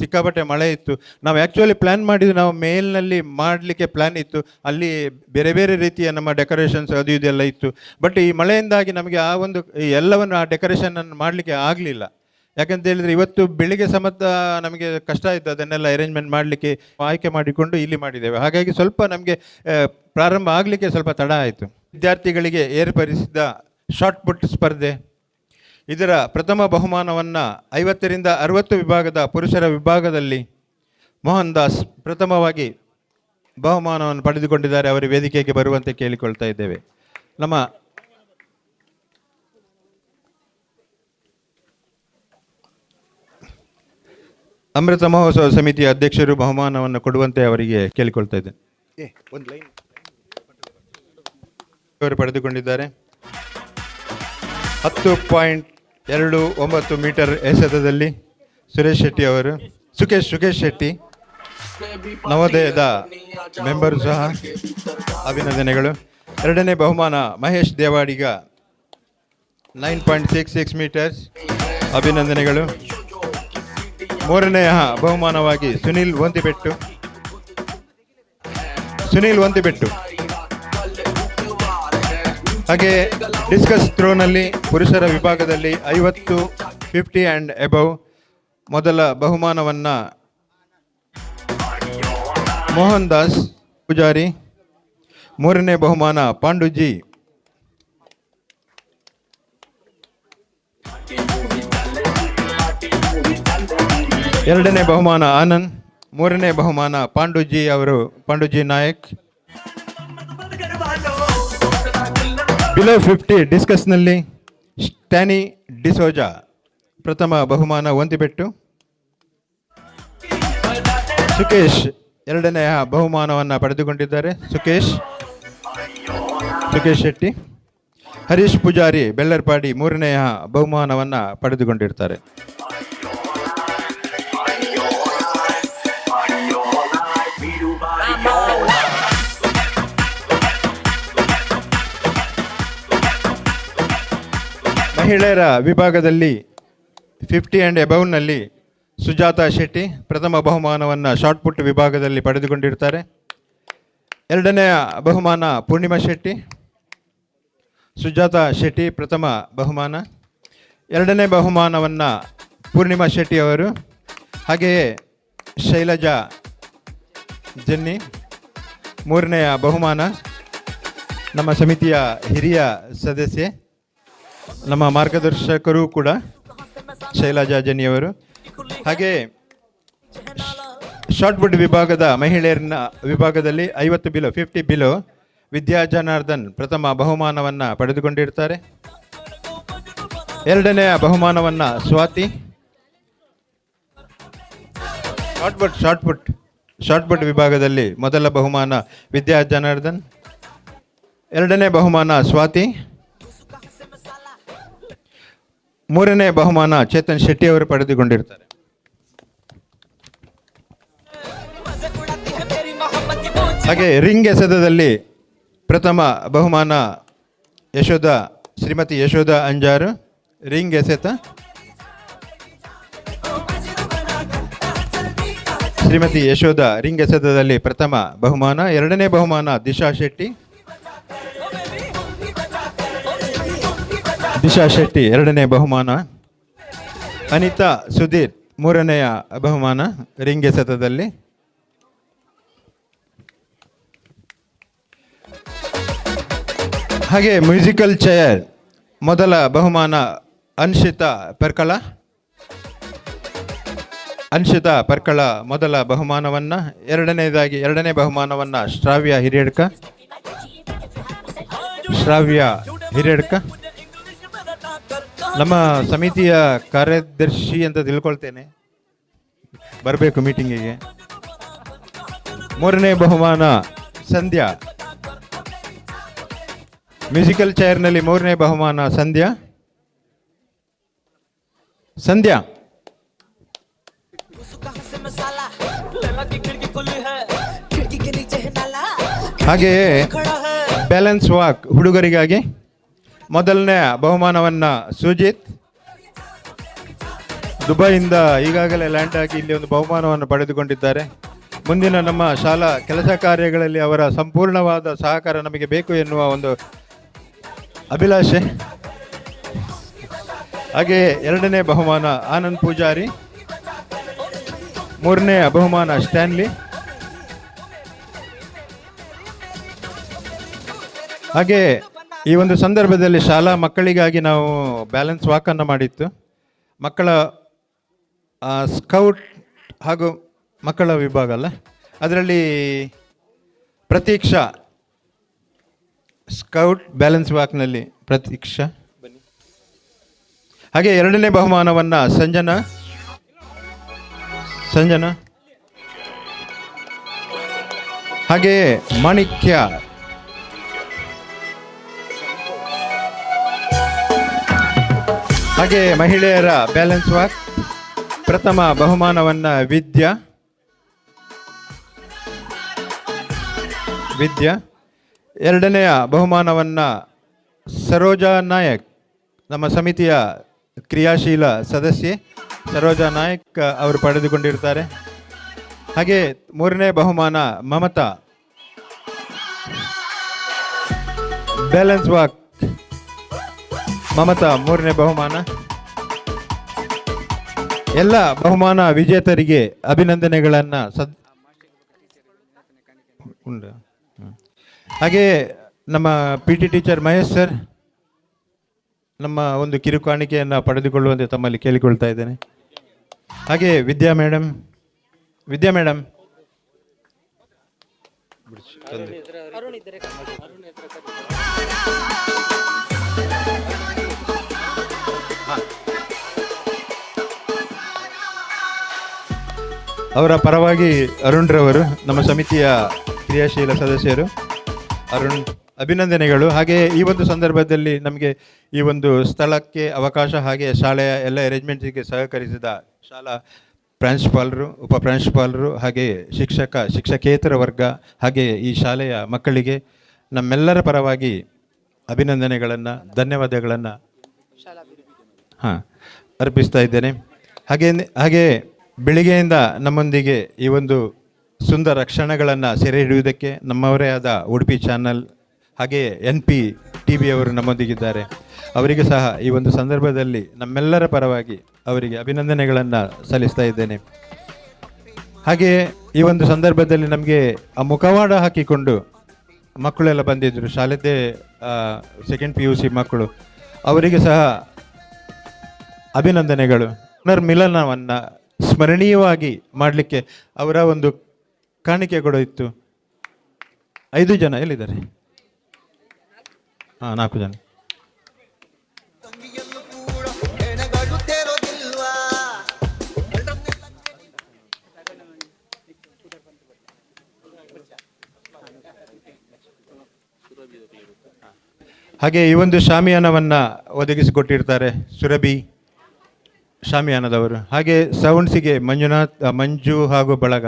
ಸಿಕ್ಕಾಪಟ್ಟೆ ಮಳೆ ಇತ್ತು. ನಾವು ಆ್ಯಕ್ಚುಲಿ ಪ್ಲ್ಯಾನ್ ಮಾಡಿದ್ದು, ನಾವು ಮೇಲ್ನಲ್ಲಿ ಮಾಡಲಿಕ್ಕೆ ಪ್ಲ್ಯಾನ್ ಇತ್ತು, ಅಲ್ಲಿ ಬೇರೆ ಬೇರೆ ರೀತಿಯ ನಮ್ಮ ಡೆಕೋರೇಷನ್ಸ್ ಅದು ಇದೆಲ್ಲ ಇತ್ತು. ಬಟ್ ಈ ಮಳೆಯಿಂದಾಗಿ ನಮಗೆ ಆ ಒಂದು ಎಲ್ಲವನ್ನು ಆ ಡೆಕೋರೇಷನನ್ನು ಮಾಡಲಿಕ್ಕೆ ಆಗಲಿಲ್ಲ. ಯಾಕಂತ ಹೇಳಿದರೆ ಇವತ್ತು ಬೆಳಿಗ್ಗೆ ಸಮೇತ ನಮಗೆ ಕಷ್ಟ ಇತ್ತು ಅದನ್ನೆಲ್ಲ ಅರೇಂಜ್ಮೆಂಟ್ ಮಾಡಲಿಕ್ಕೆ. ಆಯ್ಕೆ ಮಾಡಿಕೊಂಡು ಇಲ್ಲಿ ಮಾಡಿದ್ದೇವೆ. ಹಾಗಾಗಿ ಸ್ವಲ್ಪ ನಮಗೆ ಪ್ರಾರಂಭ ಆಗಲಿಕ್ಕೆ ಸ್ವಲ್ಪ ತಡ ಆಯಿತು. ವಿದ್ಯಾರ್ಥಿಗಳಿಗೆ ಏರ್ಪಡಿಸಿದ ಶಾರ್ಟ್ ಪುಟ್ ಸ್ಪರ್ಧೆ, ಇದರ ಪ್ರಥಮ ಬಹುಮಾನವನ್ನು 50ರಿಂದ 60 ವಿಭಾಗದ ಪುರುಷರ ವಿಭಾಗದಲ್ಲಿ ಮೋಹನ್ ದಾಸ್ ಪ್ರಥಮವಾಗಿ ಬಹುಮಾನವನ್ನು ಪಡೆದುಕೊಂಡಿದ್ದಾರೆ. ಅವರು ವೇದಿಕೆಗೆ ಬರುವಂತೆ ಕೇಳಿಕೊಳ್ತಾ ಇದ್ದೇವೆ. ನಮ್ಮ ಅಮೃತ ಮಹೋತ್ಸವ ಸಮಿತಿಯ ಅಧ್ಯಕ್ಷರು ಬಹುಮಾನವನ್ನು ಕೊಡುವಂತೆ ಅವರಿಗೆ ಕೇಳಿಕೊಳ್ತಾ ಇದ್ದೇನೆ. ಅವರು ಪಡೆದುಕೊಂಡಿದ್ದಾರೆ 10.29 ಮೀಟರ್ ಎಸೆತದಲ್ಲಿ ಸುಕೇಶ್ ಶೆಟ್ಟಿ, ನವೋದಯದ ಮೆಂಬರು ಸಹ ಅಭಿನಂದನೆಗಳು. ಎರಡನೇ ಬಹುಮಾನ ಮಹೇಶ್ ದೇವಾಡಿಗ 9.66 ಮೀಟರ್ಸ್, ಅಭಿನಂದನೆಗಳು. ಮೂರನೆಯ ಬಹುಮಾನವಾಗಿ ಸುನೀಲ್ ಒಂದಿಬೆಟ್ಟು. ಹಾಗೆ ಡಿಸ್ಕಸ್ ಥ್ರೋನಲ್ಲಿ ಪುರುಷರ ವಿಭಾಗದಲ್ಲಿ 50, 50 ಆ್ಯಂಡ್ ಎಬವ್ ಮೊದಲ ಬಹುಮಾನವನ್ನು ಮೋಹನ್ ದಾಸ್ ಪೂಜಾರಿ, ಮೂರನೇ ಬಹುಮಾನ ಪಾಂಡುಜಿ, ಎರಡನೇ ಬಹುಮಾನ ಆನಂದ್, ಮೂರನೇ ಬಹುಮಾನ ಪಾಂಡುಜಿ ನಾಯಕ್. ಬಿಲೋ 50 ಡಿಸ್ಕಸ್ನಲ್ಲಿ ಸ್ಟ್ಯಾನಿ ಡಿಸೋಜಾ ಪ್ರಥಮ ಬಹುಮಾನ ಒಂದಿಬೆಟ್ಟು. ಸುಕೇಶ್ ಎರಡನೆಯ ಬಹುಮಾನವನ್ನು ಪಡೆದುಕೊಂಡಿದ್ದಾರೆ. ಸುಕೇಶ್ ಶೆಟ್ಟಿ. ಹರೀಶ್ ಪೂಜಾರಿ ಬೆಳ್ಳರ್ಪಾಡಿ ಮೂರನೆಯ ಬಹುಮಾನವನ್ನು ಪಡೆದುಕೊಂಡಿರ್ತಾರೆ. ಮಹಿಳೆಯರ ವಿಭಾಗದಲ್ಲಿ 50 ಆ್ಯಂಡ್ ಎಬವ್ನಲ್ಲಿ ಸುಜಾತಾ ಶೆಟ್ಟಿ ಪ್ರಥಮ ಬಹುಮಾನವನ್ನು ಶಾರ್ಟ್ ಪುಟ್ ವಿಭಾಗದಲ್ಲಿ ಪಡೆದುಕೊಂಡಿರ್ತಾರೆ. ಎರಡನೆಯ ಬಹುಮಾನ ಪೂರ್ಣಿಮಾ ಶೆಟ್ಟಿ. ಸುಜಾತಾ ಶೆಟ್ಟಿ ಪ್ರಥಮ ಬಹುಮಾನ. ಎರಡನೇ ಬಹುಮಾನವನ್ನು ಪೂರ್ಣಿಮಾ ಶೆಟ್ಟಿ ಅವರು. ಹಾಗೆಯೇ ಶೈಲಜಾ ಜನ್ನಿ ಮೂರನೆಯ ಬಹುಮಾನ. ನಮ್ಮ ಸಮಿತಿಯ ಹಿರಿಯ ಸದಸ್ಯೆ, ನಮ್ಮ ಮಾರ್ಗದರ್ಶಕರು ಕೂಡ ಶೈಲಜಾ ಜನ್ನಿಯವರು. ಹಾಗೆ ಶಾರ್ಟ್ ಪುಟ್ ವಿಭಾಗದ ಮಹಿಳೆಯರ ವಿಭಾಗದಲ್ಲಿ 50 ಬಿಲೋ 50 ಬಿಲೋ ವಿದ್ಯಾ ಜನಾರ್ದನ್ ಪ್ರಥಮ ಬಹುಮಾನವನ್ನು ಪಡೆದುಕೊಂಡಿರ್ತಾರೆ. ಎರಡನೆಯ ಬಹುಮಾನವನ್ನು ಸ್ವಾತಿ. ಶಾರ್ಟ್ ಪುಟ್ ವಿಭಾಗದಲ್ಲಿ ಮೊದಲ ಬಹುಮಾನ ವಿದ್ಯಾ ಜನಾರ್ದನ್, ಎರಡನೇ ಬಹುಮಾನ ಸ್ವಾತಿ, ಮೂರನೇ ಬಹುಮಾನ ಚೇತನ್ ಶೆಟ್ಟಿ ಅವರು ಪಡೆದುಕೊಂಡಿರ್ತಾರೆ. ಹಾಗೆ ರಿಂಗ್ ಎಸೆತದಲ್ಲಿ ಪ್ರಥಮ ಬಹುಮಾನ ಶ್ರೀಮತಿ ಯಶೋಧ ಅಂಜಾರು. ರಿಂಗ್ ಎಸೆತ ಶ್ರೀಮತಿ ಯಶೋಧ ರಿಂಗ್ ಎಸೆತದಲ್ಲಿ ಪ್ರಥಮ ಬಹುಮಾನ. ಎರಡನೇ ಬಹುಮಾನ ದಿಶಾ ಶೆಟ್ಟಿ ಎರಡನೇ ಬಹುಮಾನ. ಅನಿತಾ ಸುಧೀರ್ ಮೂರನೆಯ ಬಹುಮಾನ ರಿಂಗ್ ಎಸೆತದಲ್ಲಿ. ಹಾಗೆ ಮ್ಯೂಸಿಕಲ್ ಚೇರ್ ಮೊದಲ ಬಹುಮಾನ ಅನ್ಶಿತಾ ಪರ್ಕಳ ಮೊದಲ ಬಹುಮಾನವನ್ನು, ಎರಡನೇ ಬಹುಮಾನವನ್ನು ಶ್ರಾವ್ಯ ಹಿರೇಡ್ಕ ನಮ್ಮ ಸಮಿತಿಯ ಕಾರ್ಯದರ್ಶಿ ಅಂತ ತಿಳ್ಕೊಳ್ತೇನೆ, ಬರಬೇಕು ಮೀಟಿಂಗಿಗೆ. ಮೂರನೇ ಬಹುಮಾನ ಸಂಧ್ಯಾ. ಮ್ಯೂಸಿಕಲ್ ಚೇರ್ನಲ್ಲಿ ಮೂರನೇ ಬಹುಮಾನ ಸಂಧ್ಯಾ. ಹಾಗೆಯೇ ಬ್ಯಾಲೆನ್ಸ್ ವಾಕ್ ಹುಡುಗರಿಗಾಗಿ ಮೊದಲನೇ ಬಹುಮಾನವನ್ನು ಸುಜಿತ್ ದುಬೈಯಿಂದ ಈಗಾಗಲೇ ಲ್ಯಾಂಡ್ ಆಗಿ ಇಲ್ಲಿ ಒಂದು ಬಹುಮಾನವನ್ನು ಪಡೆದುಕೊಂಡಿದ್ದಾರೆ. ಮುಂದಿನ ನಮ್ಮ ಶಾಲಾ ಕೆಲಸ ಕಾರ್ಯಗಳಲ್ಲಿ ಅವರ ಸಂಪೂರ್ಣವಾದ ಸಹಕಾರ ನಮಗೆ ಬೇಕು ಎನ್ನುವ ಒಂದು ಅಭಿಲಾಷೆ. ಹಾಗೆ ಎರಡನೇ ಬಹುಮಾನ ಆನಂದ್ ಪೂಜಾರಿ, ಮೂರನೇ ಬಹುಮಾನ ಸ್ಟ್ಯಾನ್ಲಿ. ಹಾಗೆ ಈ ಒಂದು ಸಂದರ್ಭದಲ್ಲಿ ಶಾಲಾ ಮಕ್ಕಳಿಗಾಗಿ ನಾವು ಬ್ಯಾಲೆನ್ಸ್ ವಾಕನ್ನು ಮಾಡಿತ್ತು. ಮಕ್ಕಳ ಸ್ಕೌಟ್ ಹಾಗೂ ಮಕ್ಕಳ ವಿಭಾಗ ಅಲ್ಲ, ಅದರಲ್ಲಿ ಪ್ರತೀಕ್ಷಾ ಸ್ಕೌಟ್ ಬ್ಯಾಲೆನ್ಸ್ ವಾಕ್ನಲ್ಲಿ ಪ್ರತೀಕ್ಷಾ. ಹಾಗೆ ಎರಡನೇ ಬಹುಮಾನವನ್ನು ಸಂಜನಾ. ಹಾಗೆಯೇ ಮಾಣಿಕ್ಯ. ಹಾಗೆ ಮಹಿಳೆಯರ ಬ್ಯಾಲೆನ್ಸ್ ವಾಕ್ ಪ್ರಥಮ ಬಹುಮಾನವನ್ನು ವಿದ್ಯಾ. ಎರಡನೆಯ ಬಹುಮಾನವನ್ನು ಸರೋಜಾ ನಾಯಕ್, ನಮ್ಮ ಸಮಿತಿಯ ಕ್ರಿಯಾಶೀಲ ಸದಸ್ಯೆ ಸರೋಜಾ ನಾಯಕ್ ಅವರು ಪಡೆದುಕೊಂಡಿರ್ತಾರೆ. ಹಾಗೆ ಮೂರನೇ ಬಹುಮಾನ ಮಮತಾ, ಬ್ಯಾಲೆನ್ಸ್ ವಾಕ್ ಮಮತಾ ಮೂರನೇ ಬಹುಮಾನ. ಎಲ್ಲ ಬಹುಮಾನ ವಿಜೇತರಿಗೆ ಅಭಿನಂದನೆಗಳನ್ನು ಹಾಗೆ ನಮ್ಮ PT ಟೀಚರ್ ಮಹೇಶ್ ಸರ್ ನಮ್ಮ ಒಂದು ಕಿರುಕಾಣಿಕೆಯನ್ನು ಪಡೆದುಕೊಳ್ಳುವಂತೆ ತಮ್ಮಲ್ಲಿ ಕೇಳಿಕೊಳ್ತಾ ಇದ್ದೇನೆ. ಹಾಗೆ ವಿದ್ಯಾ ಮೇಡಮ್ ಅವರ ಪರವಾಗಿ ಅರುಣ್ ರವರು, ನಮ್ಮ ಸಮಿತಿಯ ಕ್ರಿಯಾಶೀಲ ಸದಸ್ಯರು. ಅರುಣ್, ಅಭಿನಂದನೆಗಳು. ಹಾಗೆ ಈ ಒಂದು ಸಂದರ್ಭದಲ್ಲಿ ನಮಗೆ ಈ ಒಂದು ಸ್ಥಳಕ್ಕೆ ಅವಕಾಶ ಹಾಗೆ ಶಾಲೆಯ ಎಲ್ಲ ಅರೇಂಜ್ಮೆಂಟ್ಸಿಗೆ ಸಹಕರಿಸಿದ ಶಾಲಾ ಪ್ರಾಂಶುಪಾಲರು, ಉಪಪ್ರಾಂಶುಪಾಲರು, ಹಾಗೆ ಶಿಕ್ಷಕೇತರ ವರ್ಗ, ಹಾಗೆ ಈ ಶಾಲೆಯ ಮಕ್ಕಳಿಗೆ ನಮ್ಮೆಲ್ಲರ ಪರವಾಗಿ ಅಭಿನಂದನೆಗಳನ್ನು, ಧನ್ಯವಾದಗಳನ್ನು ಅರ್ಪಿಸ್ತಾ ಇದ್ದೇನೆ. ಹಾಗೆ ಬೆಳಿಗ್ಗೆಯಿಂದ ನಮ್ಮೊಂದಿಗೆ ಈ ಒಂದು ಸುಂದರ ಕ್ಷಣಗಳನ್ನು ಸೆರೆ ಹಿಡಿಯುವುದಕ್ಕೆ ನಮ್ಮವರೇ ಆದ ಉಡುಪಿ ಚಾನಲ್ ಹಾಗೆ NP TV ಅವರು ನಮ್ಮೊಂದಿಗಿದ್ದಾರೆ. ಅವರಿಗೆ ಸಹ ಈ ಒಂದು ಸಂದರ್ಭದಲ್ಲಿ ನಮ್ಮೆಲ್ಲರ ಪರವಾಗಿ ಅವರಿಗೆ ಅಭಿನಂದನೆಗಳನ್ನು ಸಲ್ಲಿಸ್ತಾ ಇದ್ದೇನೆ. ಹಾಗೆಯೇ ಈ ಒಂದು ಸಂದರ್ಭದಲ್ಲಿ ನಮಗೆ ಆ ಮುಖವಾಡ ಹಾಕಿಕೊಂಡು ಮಕ್ಕಳೆಲ್ಲ ಬಂದಿದ್ದರು, ಶಾಲೆದೇ ಸೆಕೆಂಡ್ PUC ಮಕ್ಕಳು. ಅವರಿಗೆ ಸಹ ಅಭಿನಂದನೆಗಳು. ಪುನರ್ಮಿಲನವನ್ನು ಸ್ಮರಣೀಯವಾಗಿ ಮಾಡಲಿಕ್ಕೆ ಅವರ ಒಂದು ಕಾಣಿಕೆ ಕೂಡ ಇತ್ತು. 5 ಜನ ಎಲ್ಲಿದ್ದಾರೆ? 4 ಜನ. ಹಾಗೆ ಈ ಒಂದು ಶಾಮಿಯಾನವನ್ನು ಒದಗಿಸಿಕೊಟ್ಟಿರ್ತಾರೆ ಸುರಭಿ ಶಾಮಿಯಾನದವರು. ಹಾಗೆ ಸೌಂಡ್ಸಿಗೆ ಮಂಜು ಹಾಗೂ ಬಳಗ.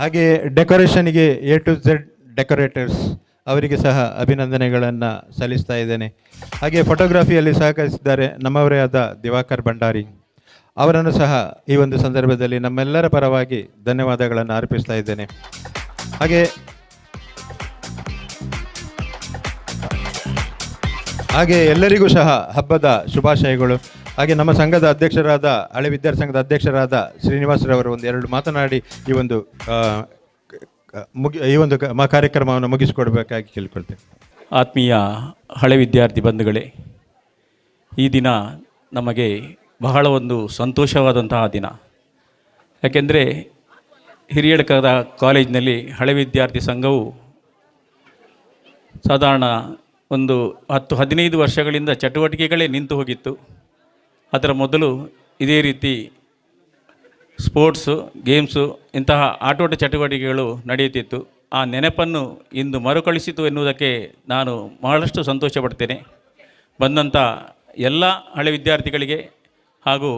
ಹಾಗೆ ಡೆಕೋರೇಷನ್ಗೆ A to Z ಡೆಕೋರೇಟರ್ಸ್ ಅವರಿಗೆ ಸಹ ಅಭಿನಂದನೆಗಳನ್ನು ಸಲ್ಲಿಸ್ತಾ ಇದ್ದೇನೆ. ಹಾಗೆ ಫೋಟೋಗ್ರಫಿಯಲ್ಲಿ ಸಹಕರಿಸಿದ್ದಾರೆ ನಮ್ಮವರೇ ಆದ ದಿವಾಕರ್ ಭಂಡಾರಿ ಅವರನ್ನು ಸಹ ಈ ಒಂದು ಸಂದರ್ಭದಲ್ಲಿ ನಮ್ಮೆಲ್ಲರ ಪರವಾಗಿ ಧನ್ಯವಾದಗಳನ್ನು ಅರ್ಪಿಸ್ತಾ ಇದ್ದೇನೆ. ಹಾಗೆ ಎಲ್ಲರಿಗೂ ಸಹ ಹಬ್ಬದ ಶುಭಾಶಯಗಳು. ಹಾಗೆ ನಮ್ಮ ಸಂಘದ ಅಧ್ಯಕ್ಷರಾದ ಹಳೆ ವಿದ್ಯಾರ್ಥಿ ಸಂಘದ ಅಧ್ಯಕ್ಷರಾದ ಶ್ರೀನಿವಾಸರವರು ಒಂದೆರಡು ಮಾತನಾಡಿ ಈ ಒಂದು ಕಾರ್ಯಕ್ರಮವನ್ನು ಮುಗಿಸಿಕೊಡ್ಬೇಕಾಗಿ ಕೇಳಿಕೊಳ್ತೇವೆ. ಆತ್ಮೀಯ ಹಳೆ ವಿದ್ಯಾರ್ಥಿ ಬಂಧುಗಳೇ, ಈ ದಿನ ನಮಗೆ ಬಹಳ ಒಂದು ಸಂತೋಷವಾದಂತಹ ದಿನ. ಯಾಕೆಂದರೆ ಹಿರಿಯಡ್ಕದ ಕಾಲೇಜಿನಲ್ಲಿ ಹಳೆ ವಿದ್ಯಾರ್ಥಿ ಸಂಘವು ಸಾಧಾರಣ ಒಂದು 10-15 ವರ್ಷಗಳಿಂದ ಚಟುವಟಿಕೆಗಳೇ ನಿಂತು ಹೋಗಿತ್ತು. ಅದರ ಮೊದಲು ಇದೇ ರೀತಿ ಸ್ಪೋರ್ಟ್ಸು, ಗೇಮ್ಸು ಇಂತಹ ಆಟೋಟ ಚಟುವಟಿಕೆಗಳು ನಡೆಯುತ್ತಿತ್ತು. ಆ ನೆನಪನ್ನು ಇಂದು ಮರುಕಳಿಸಿತು ಎನ್ನುವುದಕ್ಕೆ ನಾನು ಬಹಳಷ್ಟು ಸಂತೋಷ ಪಡ್ತೇನೆ. ಬಂದಂಥ ಎಲ್ಲ ಹಳೆ ವಿದ್ಯಾರ್ಥಿಗಳಿಗೆ ಹಾಗೂ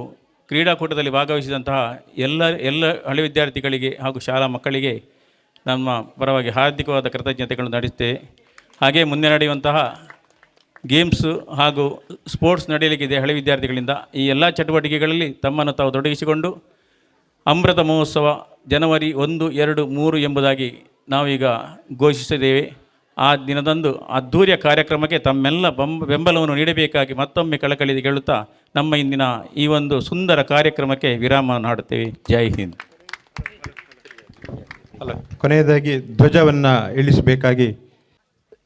ಕ್ರೀಡಾಕೂಟದಲ್ಲಿ ಭಾಗವಹಿಸಿದಂತಹ ಎಲ್ಲ ಹಳೆ ವಿದ್ಯಾರ್ಥಿಗಳಿಗೆ ಹಾಗೂ ಶಾಲಾ ಮಕ್ಕಳಿಗೆ ನಮ್ಮ ಪರವಾಗಿ ಹಾರ್ದಿಕವಾದ ಕೃತಜ್ಞತೆಗಳನ್ನು ನಡೆಸುತ್ತೇವೆ. ಹಾಗೆ ಮುಂದೆ ನಡೆಯುವಂತಹ ಗೇಮ್ಸು ಹಾಗೂ ಸ್ಪೋರ್ಟ್ಸ್ ನಡೆಯಲಿಕ್ಕಿದೆ ಹಳೆ ವಿದ್ಯಾರ್ಥಿಗಳಿಂದ. ಈ ಎಲ್ಲ ಚಟುವಟಿಕೆಗಳಲ್ಲಿ ತಮ್ಮನ್ನು ತಾವು ತೊಡಗಿಸಿಕೊಂಡು ಅಮೃತ ಮಹೋತ್ಸವ ಜನವರಿ 1, 2, 3 ಎಂಬುದಾಗಿ ನಾವೀಗ ಘೋಷಿಸಿದ್ದೇವೆ. ಆ ದಿನದಂದು ಅದ್ಧೂರಿಯ ಕಾರ್ಯಕ್ರಮಕ್ಕೆ ತಮ್ಮೆಲ್ಲ ಬೆಂಬಲವನ್ನು ನೀಡಬೇಕಾಗಿ ಮತ್ತೊಮ್ಮೆ ಕಳಕಳಿಸಿ ಕೇಳುತ್ತಾ ನಮ್ಮ ಇಂದಿನ ಈ ಒಂದು ಸುಂದರ ಕಾರ್ಯಕ್ರಮಕ್ಕೆ ವಿರಾಮ ನಾಡುತ್ತೇವೆ. ಜೈ ಹಿಂದ್. ಕೊನೆಯದಾಗಿ ಧ್ವಜವನ್ನು ಇಳಿಸಬೇಕಾಗಿ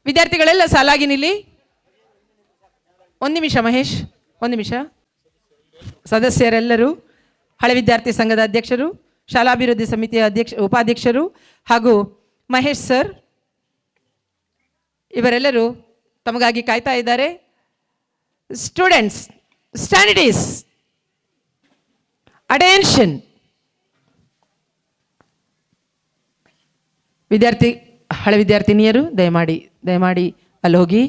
ವಿದ್ಯಾರ್ಥಿಗಳೆಲ್ಲ ಸಾಲಾಗಿ ನಿಲ್ಲಿ. 1 ನಿಮಿಷ ಮಹೇಶ್, 1 ನಿಮಿಷ. ಸದಸ್ಯರೆಲ್ಲರೂ, ಹಳೆ ವಿದ್ಯಾರ್ಥಿ ಸಂಘದ ಅಧ್ಯಕ್ಷರು, ಶಾಲಾಭಿವೃದ್ಧಿ ಸಮಿತಿಯ ಉಪಾಧ್ಯಕ್ಷರು ಹಾಗೂ ಮಹೇಶ್ ಸರ್ ಇವರೆಲ್ಲರೂ ತಮಗಾಗಿ ಕಾಯ್ತಾ ಇದ್ದಾರೆ. Students, stand at ease, attention. ಹಳೆ ವಿದ್ಯಾರ್ಥಿನಿಯರು ದಯಮಾಡಿ ಅಲ್ಲಿ ಹೋಗಿ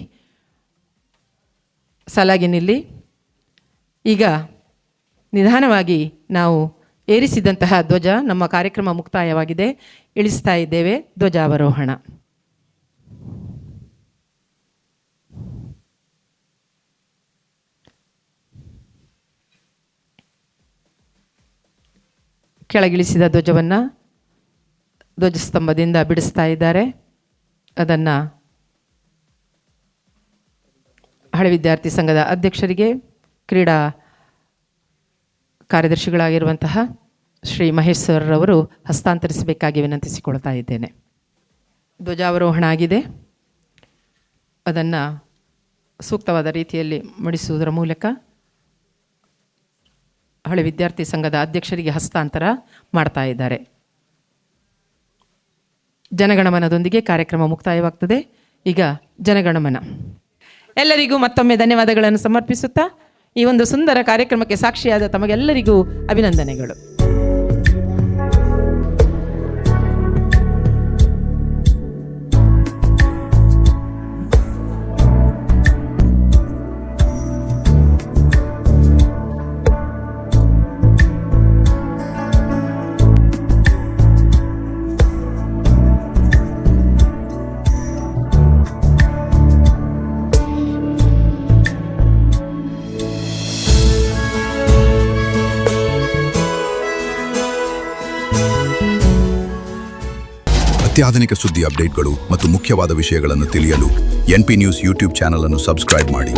ಸಾಲಾಗಿ ನಿಲ್ಲಿ. ಈಗ ನಿಧಾನವಾಗಿ ನಾವು ಏರಿಸಿದಂತಹ ಧ್ವಜ, ನಮ್ಮ ಕಾರ್ಯಕ್ರಮ ಮುಕ್ತಾಯವಾಗಿದೆ, ಇಳಿಸ್ತಾ ಇದ್ದೇವೆ. ಧ್ವಜಾವರೋಹಣ. ಕೆಳಗಿಳಿಸಿದ ಧ್ವಜವನ್ನು ಧ್ವಜಸ್ತಂಭದಿಂದ ಬಿಡಿಸ್ತಾ ಇದ್ದಾರೆ. ಅದನ್ನು ಹಳೆ ವಿದ್ಯಾರ್ಥಿ ಸಂಘದ ಅಧ್ಯಕ್ಷರಿಗೆ, ಕ್ರೀಡಾ ಕಾರ್ಯದರ್ಶಿಗಳಾಗಿರುವಂತಹ ಶ್ರೀ ಮಹೇಶ್ ಸರ್ ಅವರು ಹಸ್ತಾಂತರಿಸಬೇಕಾಗಿ ವಿನಂತಿಸಿಕೊಳ್ತಾ ಇದ್ದೇನೆ. ಧ್ವಜಾವರೋಹಣ ಆಗಿದೆ. ಅದನ್ನು ಸೂಕ್ತವಾದ ರೀತಿಯಲ್ಲಿ ಮುಡಿಸುವುದರ ಮೂಲಕ ಹಳೆ ವಿದ್ಯಾರ್ಥಿ ಸಂಘದ ಅಧ್ಯಕ್ಷರಿಗೆ ಹಸ್ತಾಂತರ ಮಾಡ್ತಾ ಇದ್ದಾರೆ. ಜನಗಣಮನದೊಂದಿಗೆ ಕಾರ್ಯಕ್ರಮ ಮುಕ್ತಾಯವಾಗ್ತದೆ. ಈಗ ಜನಗಣಮನ. ಎಲ್ಲರಿಗೂ ಮತ್ತೊಮ್ಮೆ ಧನ್ಯವಾದಗಳನ್ನು ಸಮರ್ಪಿಸುತ್ತಾ ಈ ಒಂದು ಸುಂದರ ಕಾರ್ಯಕ್ರಮಕ್ಕೆ ಸಾಕ್ಷಿಯಾದ ತಮಗೆಲ್ಲರಿಗೂ ಅಭಿನಂದನೆಗಳು. ಅತ್ಯಾಧುನಿಕ ಸುದ್ದಿ ಅಪ್ಡೇಟ್ಗಳು ಮತ್ತು ಮುಖ್ಯವಾದ ವಿಷಯಗಳನ್ನು ತಿಳಿಯಲು NP ನ್ಯೂಸ್ ಯೂಟ್ಯೂಬ್ ಚಾನೆಲ್ ಅನ್ನು ಸಬ್ಸ್ಕ್ರೈಬ್ ಮಾಡಿ.